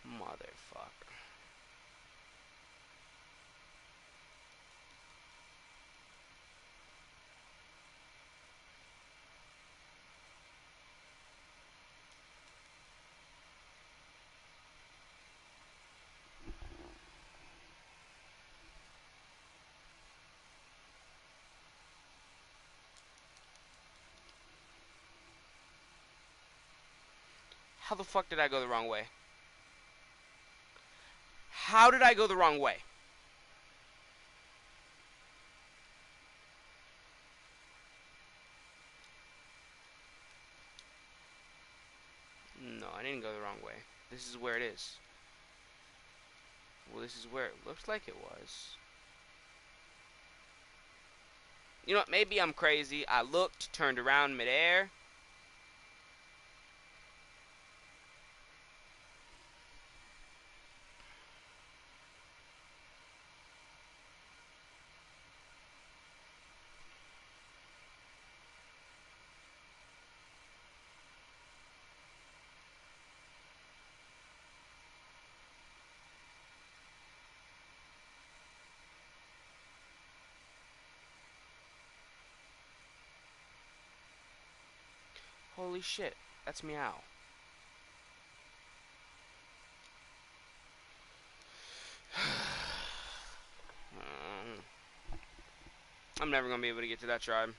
Motherfucker. How the fuck did I go the wrong way? How did I go the wrong way? No, I didn't go the wrong way. This is where it is. Well, this is where it looks like it was. You know what? Maybe I'm crazy. I looked, turned around midair. Holy shit. That's meow. I'm never gonna be able to get to that tribe.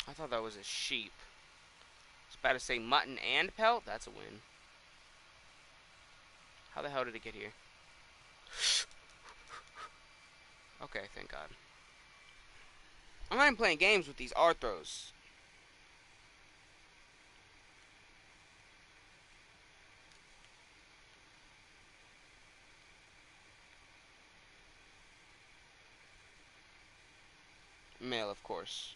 I thought that was a sheep. I was about to say mutton and pelt. That's a win. How the hell did it get here? Okay, thank God. I'm not even playing games with these Arthros. Male, of course.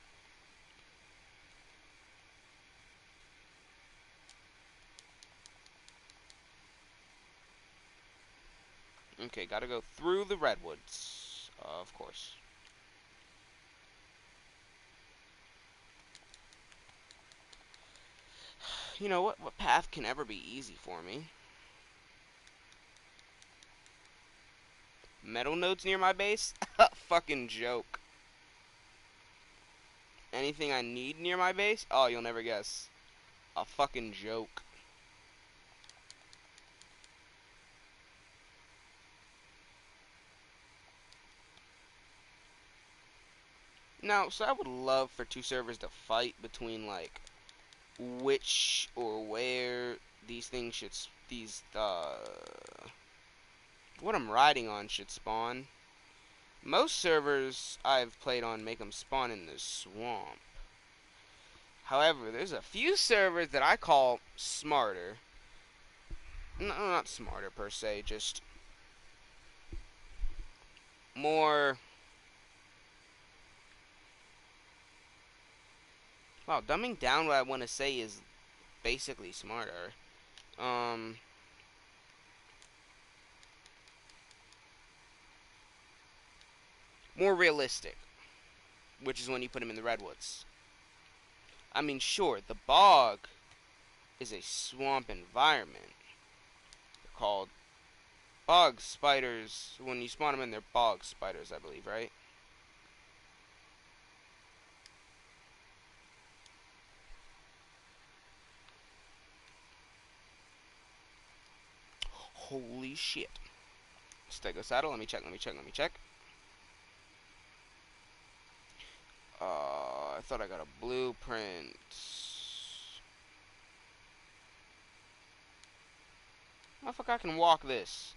Okay, gotta go through the redwoods. Of course. You know what? What path can ever be easy for me? Metal nodes near my base? Fucking joke. Anything I need near my base? Oh, you'll never guess. A fucking joke. Now, so I would love for two servers to fight between, like, which or where these things should, what I'm riding on should spawn. Most servers I've played on make them spawn in the swamp. However, there's a few servers that I call smarter. No, not smarter per se, just more. Wow, dumbing down what I want to say is basically smarter. Um, more realistic, which is when you put him in the redwoods. I mean, sure, the bog is a swamp environment. They're called bog spiders. When you spawn them in, they're bog spiders, I believe, right? Holy shit. Stego saddle. Let me check. I thought I got a blueprint. Motherfucker, I can walk this.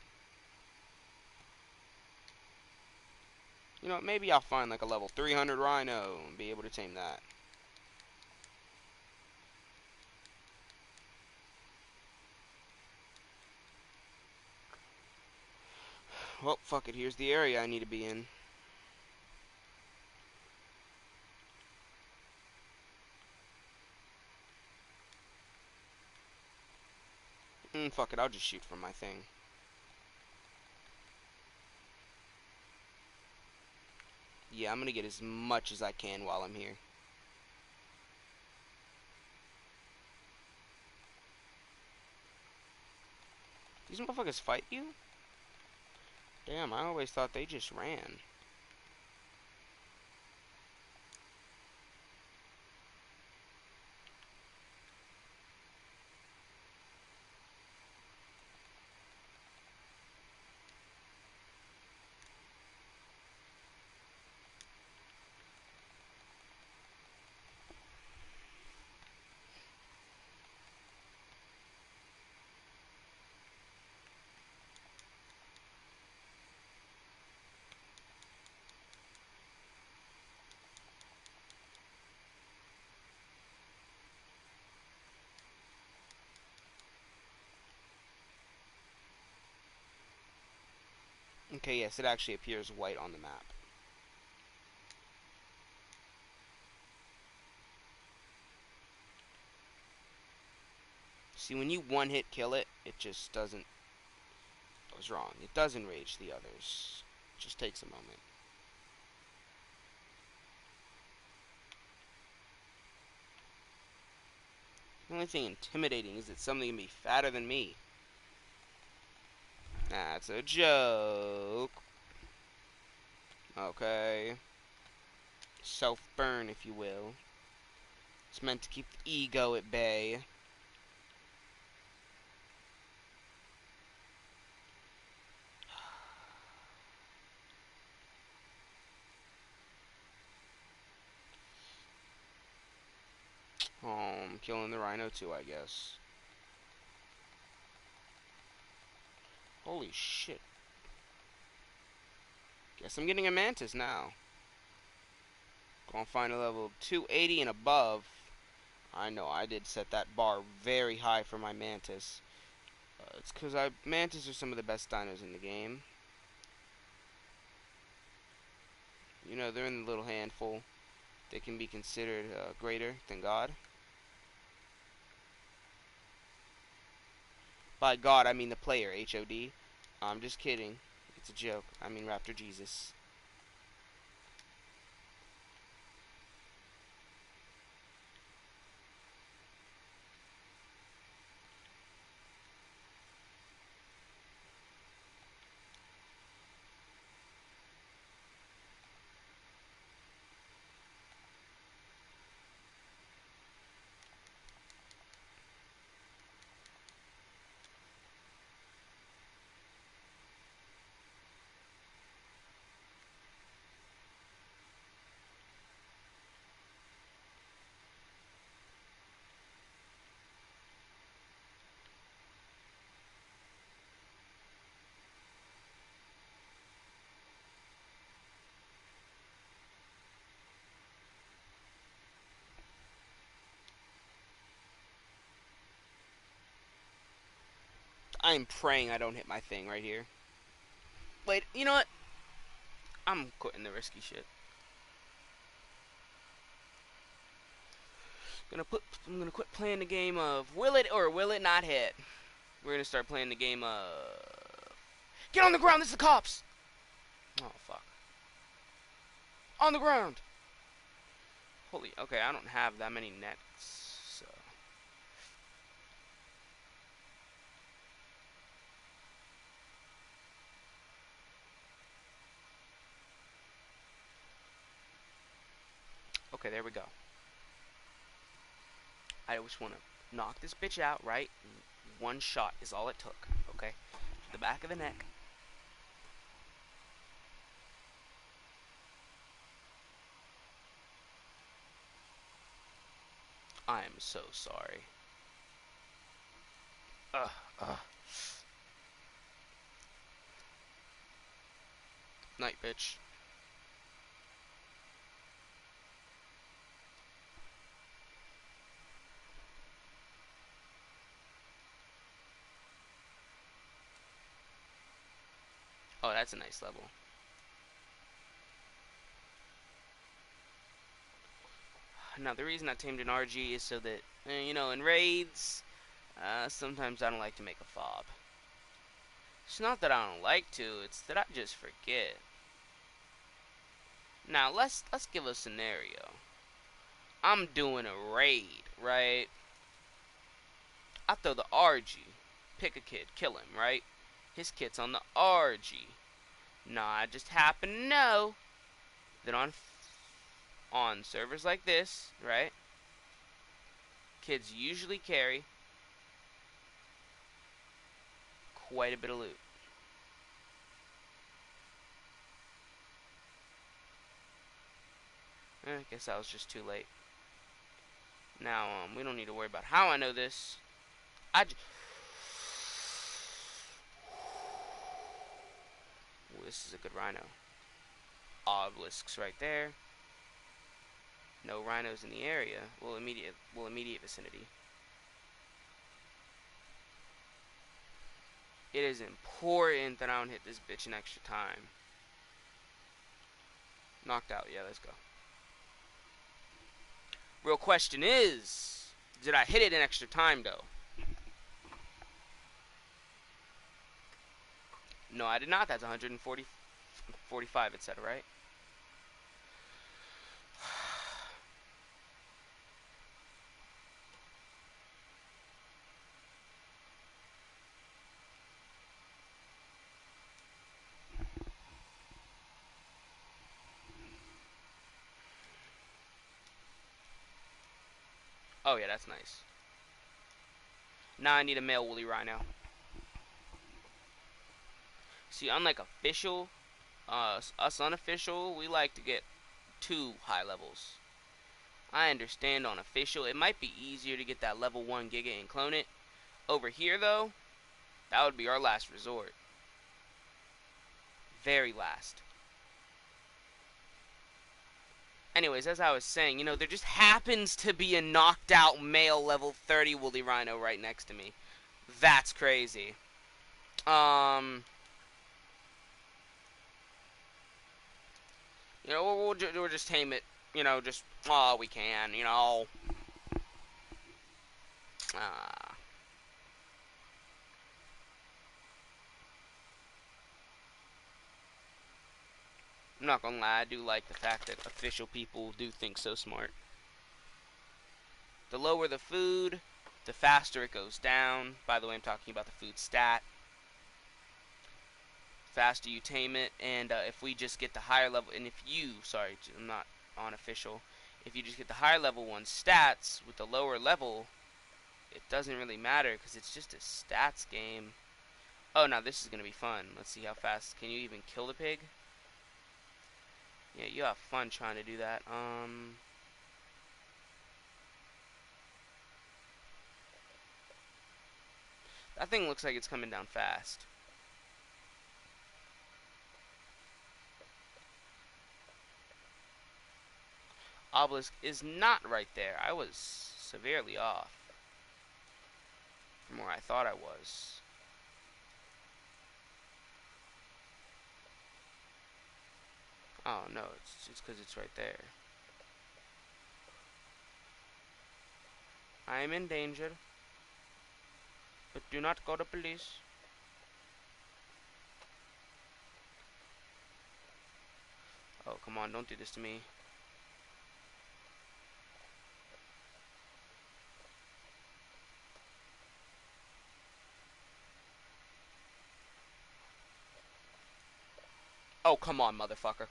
You know, maybe I'll find like a level 300 rhino and be able to tame that. Well, fuck it. Here's the area I need to be in. Fuck it. I'll just shoot from my thing. Yeah, I'm gonna get as much as I can while I'm here. These motherfuckers fight you? Damn, I always thought they just ran. Okay, yes, it actually appears white on the map. See, when you one-hit kill it, it just doesn't... I was wrong. It does enrage the others. It just takes a moment. The only thing intimidating is that something can be fatter than me. That's a joke. Okay. Self-burn, if you will. It's meant to keep the ego at bay. Oh, I'm killing the rhino too, I guess. Holy shit. Guess I'm getting a mantis now. Gonna find a level 280 and above. I know, I did set that bar very high for my mantis. It's because mantis are some of the best dinos in the game. You know, they're in the little handful. They can be considered greater than God. By God, I mean the player, H-O-D. I'm just kidding. It's a joke. I mean Raptor Jesus. I'm praying I don't hit my thing right here. Wait, you know what? I'm quitting the risky shit. I'm gonna quit playing the game of will it or will it not hit. We're gonna start playing the game of... Get on the ground, this is the cops! Oh, fuck. On the ground! Holy, okay, I don't have that many necks, so... Okay, there we go. I just want to knock this bitch out, right? One shot is all it took, okay? To the back of the neck. I am so sorry. Ugh, ugh. Night, bitch. Oh, that's a nice level. Now, the reason I tamed an RG is so that, you know, in raids, sometimes I don't like to make a fob. It's not that I don't like to, it's that I just forget. Now, let's give a scenario. I'm doing a raid, right? I throw the RG. Pick a kid, kill him, right? His kit's on the RG. Now, I just happen to know that on servers like this, right? Kids usually carry quite a bit of loot. I guess I was just too late. Now, we don't need to worry about how I know this. Ooh, this is a good rhino. Obelisks right there. No rhinos in the area. Immediate vicinity. It is important that I don't hit this bitch in extra time. Knocked out. Yeah, let's go. Real question is, did I hit it in extra time, though? No, I did not. That's 140, 45, etc., right? Oh, yeah, that's nice. Now I need a male woolly rhino. See, unlike official, us unofficial, we like to get 2 high levels. I understand on official, it might be easier to get that level 1 Giga and clone it. Over here, though, that would be our last resort. Very last. Anyways, as I was saying, you know, there just happens to be a knocked out male level 30 woolly rhino right next to me. That's crazy. You know, we'll just tame it. You know, just, oh, we can, you know. Ah. I'm not gonna lie, I do like the fact that official people do think so smart. The lower the food, the faster it goes down. By the way, I'm talking about the food stat. Faster you tame it, and if we just get the higher level, and if you, sorry, I'm not on official, if you just get the higher level one stats with the lower level, it doesn't really matter because it's just a stats game. Oh, now this is gonna be fun. Let's see how fast. Can you even kill the pig? Yeah, you have fun trying to do that. That thing looks like it's coming down fast. Obelisk is not right there. I was severely off from where I thought I was. Oh no, it's just because it's right there. I am in danger, but do not call the police. Oh, come on, don't do this to me. Oh, come on, motherfucker.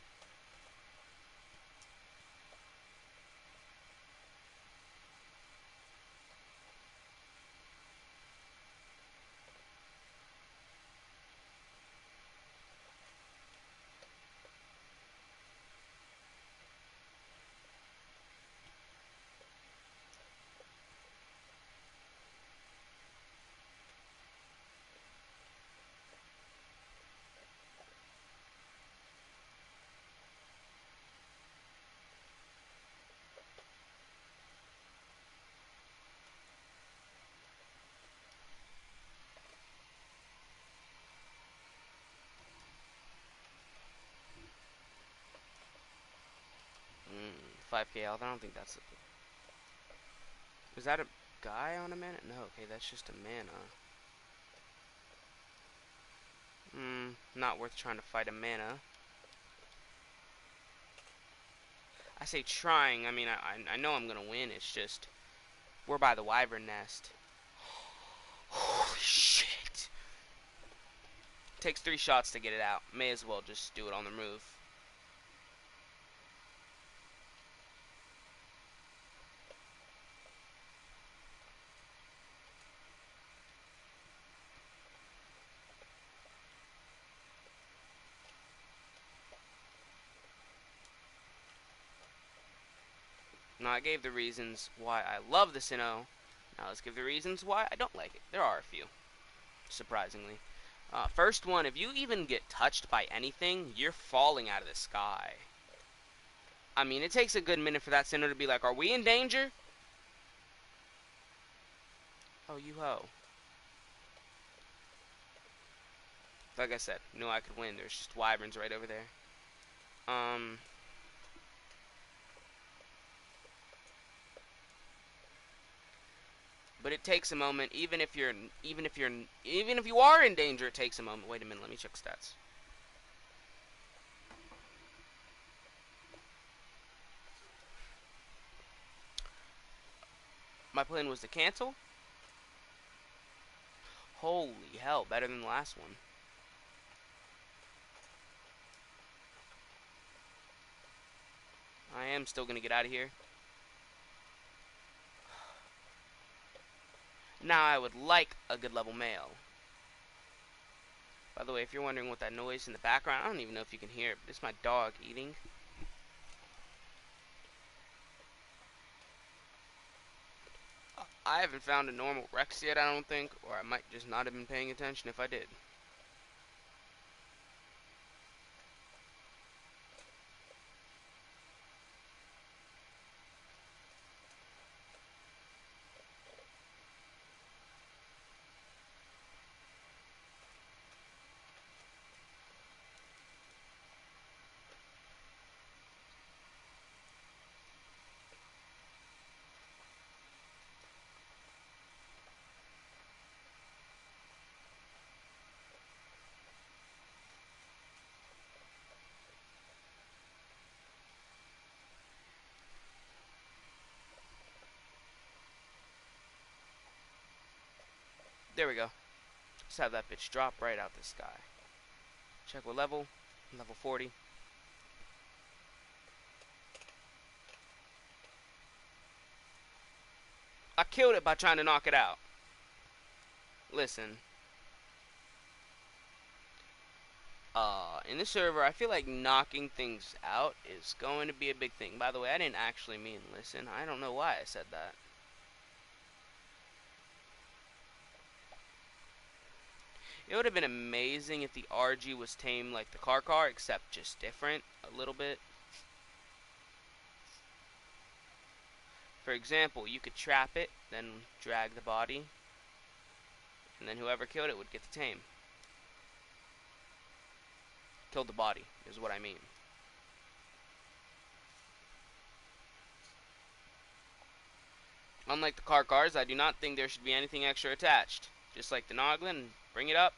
Mm, 5k health. I don't think that's... Is that a guy on a mana? No, okay, that's just a mana. Not worth trying to fight a mana. I say trying, I mean, I know I'm gonna win, it's just... We're by the wyvern nest. Holy shit! Takes 3 shots to get it out. May as well just do it on the move. Now, I gave the reasons why I love the Sinnoh. Now, let's give the reasons why I don't like it. There are a few, surprisingly. First one, if you even get touched by anything, you're falling out of the sky. I mean, it takes a good minute for that Sinnoh to be like, are we in danger? Oh, you ho. Like I said, knew I could win. There's just wyverns right over there. Um... But it takes a moment, even if you are in danger, it takes a moment. Wait a minute, let me check stats. My plan was to cancel. Holy hell, better than the last one. I am still gonna get out of here. Now I would like a good level male. By the way, if you're wondering what that noise in the background, I don't even know if you can hear it, but it's my dog eating. I haven't found a normal Rex yet, I don't think, or I might just not have been paying attention if I did. There we go. Just have that bitch drop right out the sky. Check what level. Level 40. I killed it by trying to knock it out. Listen. In the server, I feel like knocking things out is going to be a big thing. By the way, I didn't actually mean listen. I don't know why I said that. It would have been amazing if the RG was tamed like the Karkar, except just different a little bit. For example, you could trap it, then drag the body, and then whoever killed it would get the tame. Killed the body, is what I mean. Unlike the Karkars, I do not think there should be anything extra attached. Just like the Noglin, bring it up.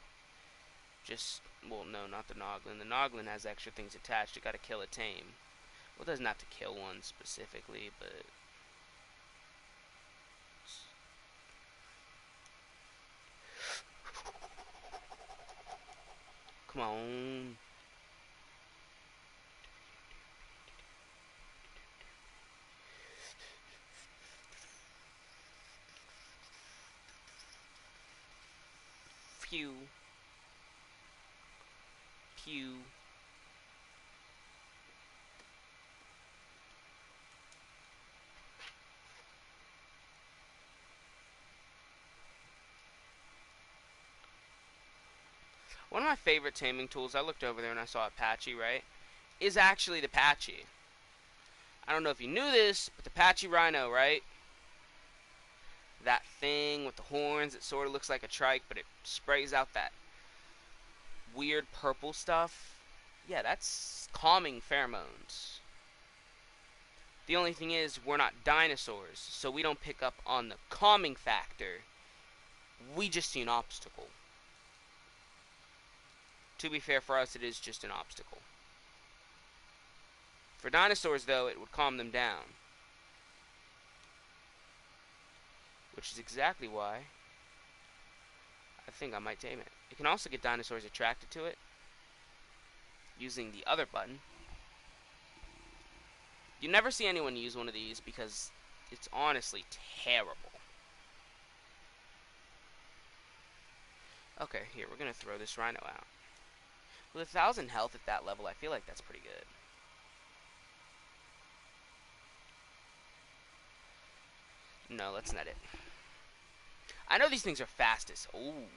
Just, well, no, not the Noglin. The Noglin has extra things attached. You gotta kill a tame. Well, it doesn't have to kill one specifically, but... Come on. Phew. Pew. One of my favorite taming tools, I looked over there and I saw a Patchy, right? Is actually the Patchy. I don't know if you knew this, but the Patchy Rhino, right? That thing with the horns, it sort of looks like a trike, but it sprays out that weird purple stuff. Yeah, that's calming pheromones. The only thing is, we're not dinosaurs, so we don't pick up on the calming factor. We just see an obstacle. To be fair, for us, it is just an obstacle. For dinosaurs, though, it would calm them down. Which is exactly why I think I might tame it. It can also get dinosaurs attracted to it using the other button. You never see anyone use one of these because it's honestly terrible. Okay, here, we're going to throw this rhino out. With 1,000 health at that level, I feel like that's pretty good. No, let's net it. I know these things are fastest. Ooh.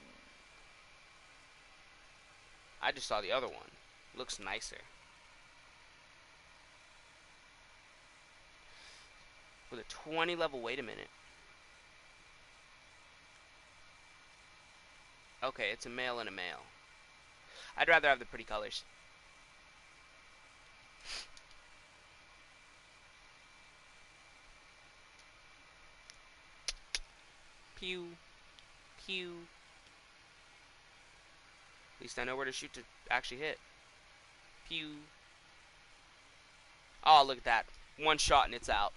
I just saw the other one. Looks nicer. With a 20 level, wait a minute. Okay, it's a male and a male. I'd rather have the pretty colors. Pew. Pew. At least I know where to shoot to actually hit. Pew. Oh, look at that. One shot and it's out.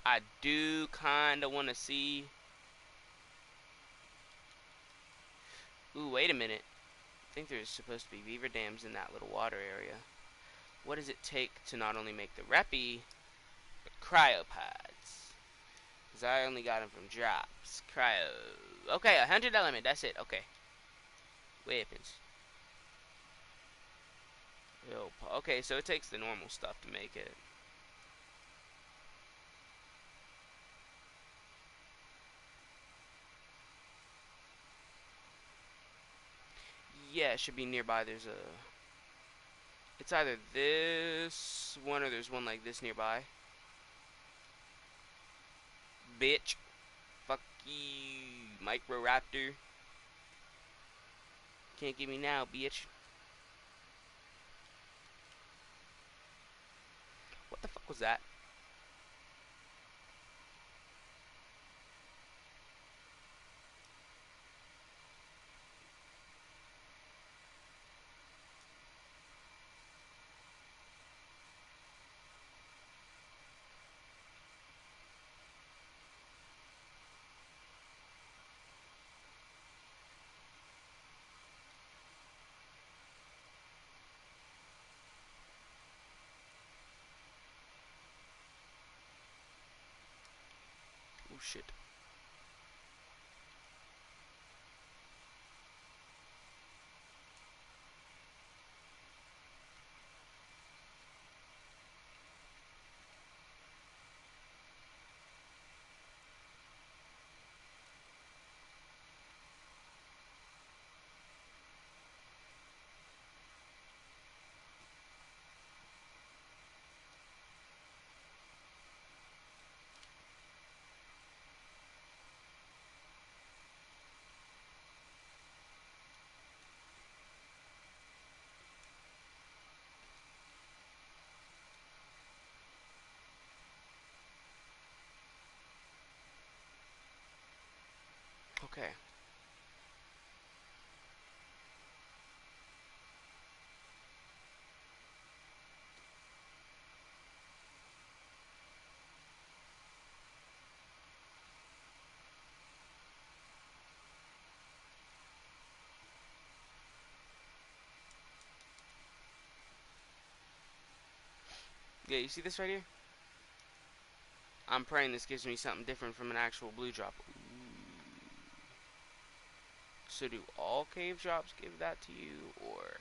I do kind of want to see... Ooh, wait a minute. I think there's supposed to be beaver dams in that little water area. What does it take to not only make the reppy, but cryopods? Because I only got them from drops. Cryo. Okay, 100 element. That's it. Okay. Weapons. Okay, so it takes the normal stuff to make it. Yeah, it should be nearby. There's a... It's either this one or there's one like this nearby. Bitch. Fuck you, Microraptor. Can't get me now, bitch. What the fuck was that? Oh shit. Okay. Yeah, you see this right here? I'm praying this gives me something different from an actual blue drop. Ooh. So do all cave drops give that to you, or?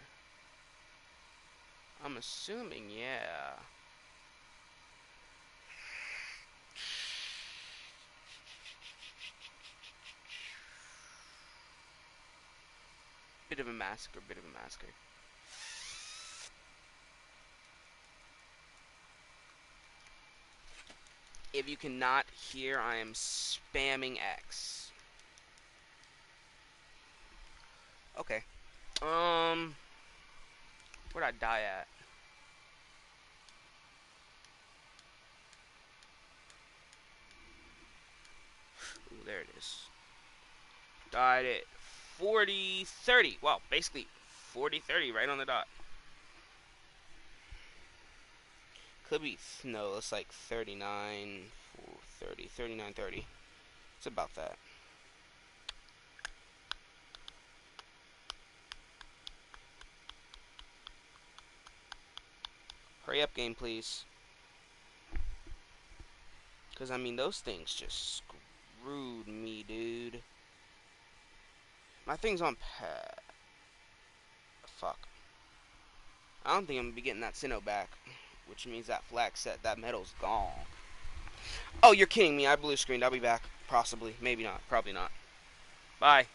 I'm assuming, yeah. Bit of a massacre, bit of a massacre. If you cannot hear, I am spamming X. Okay. Where'd I die at? Ooh, there it is. Died at 40-30. Well, basically 40-30 right on the dot. Could be, no, it's like 39, 30, 39, 30. It's about that. Hurry up, game, please. Because, I mean, those things just screwed me, dude. My thing's on pad. Fuck. I don't think I'm going to be getting that sino back. Which means that flag set, that medal's gone. Oh, you're kidding me. I blue screened. I'll be back. Possibly. Maybe not. Probably not. Bye.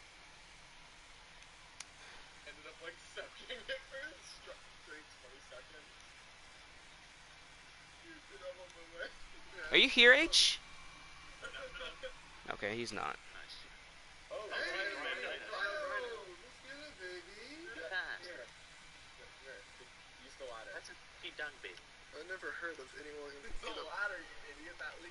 Ended up like sucking it for straight 20 seconds. Are you here, H? Okay, he's not. Oh, hey, let's get it, baby. Here. Use the ladder. That's a be done, baby. I never heard of anyone. It's a ladder, you idiot. That leads.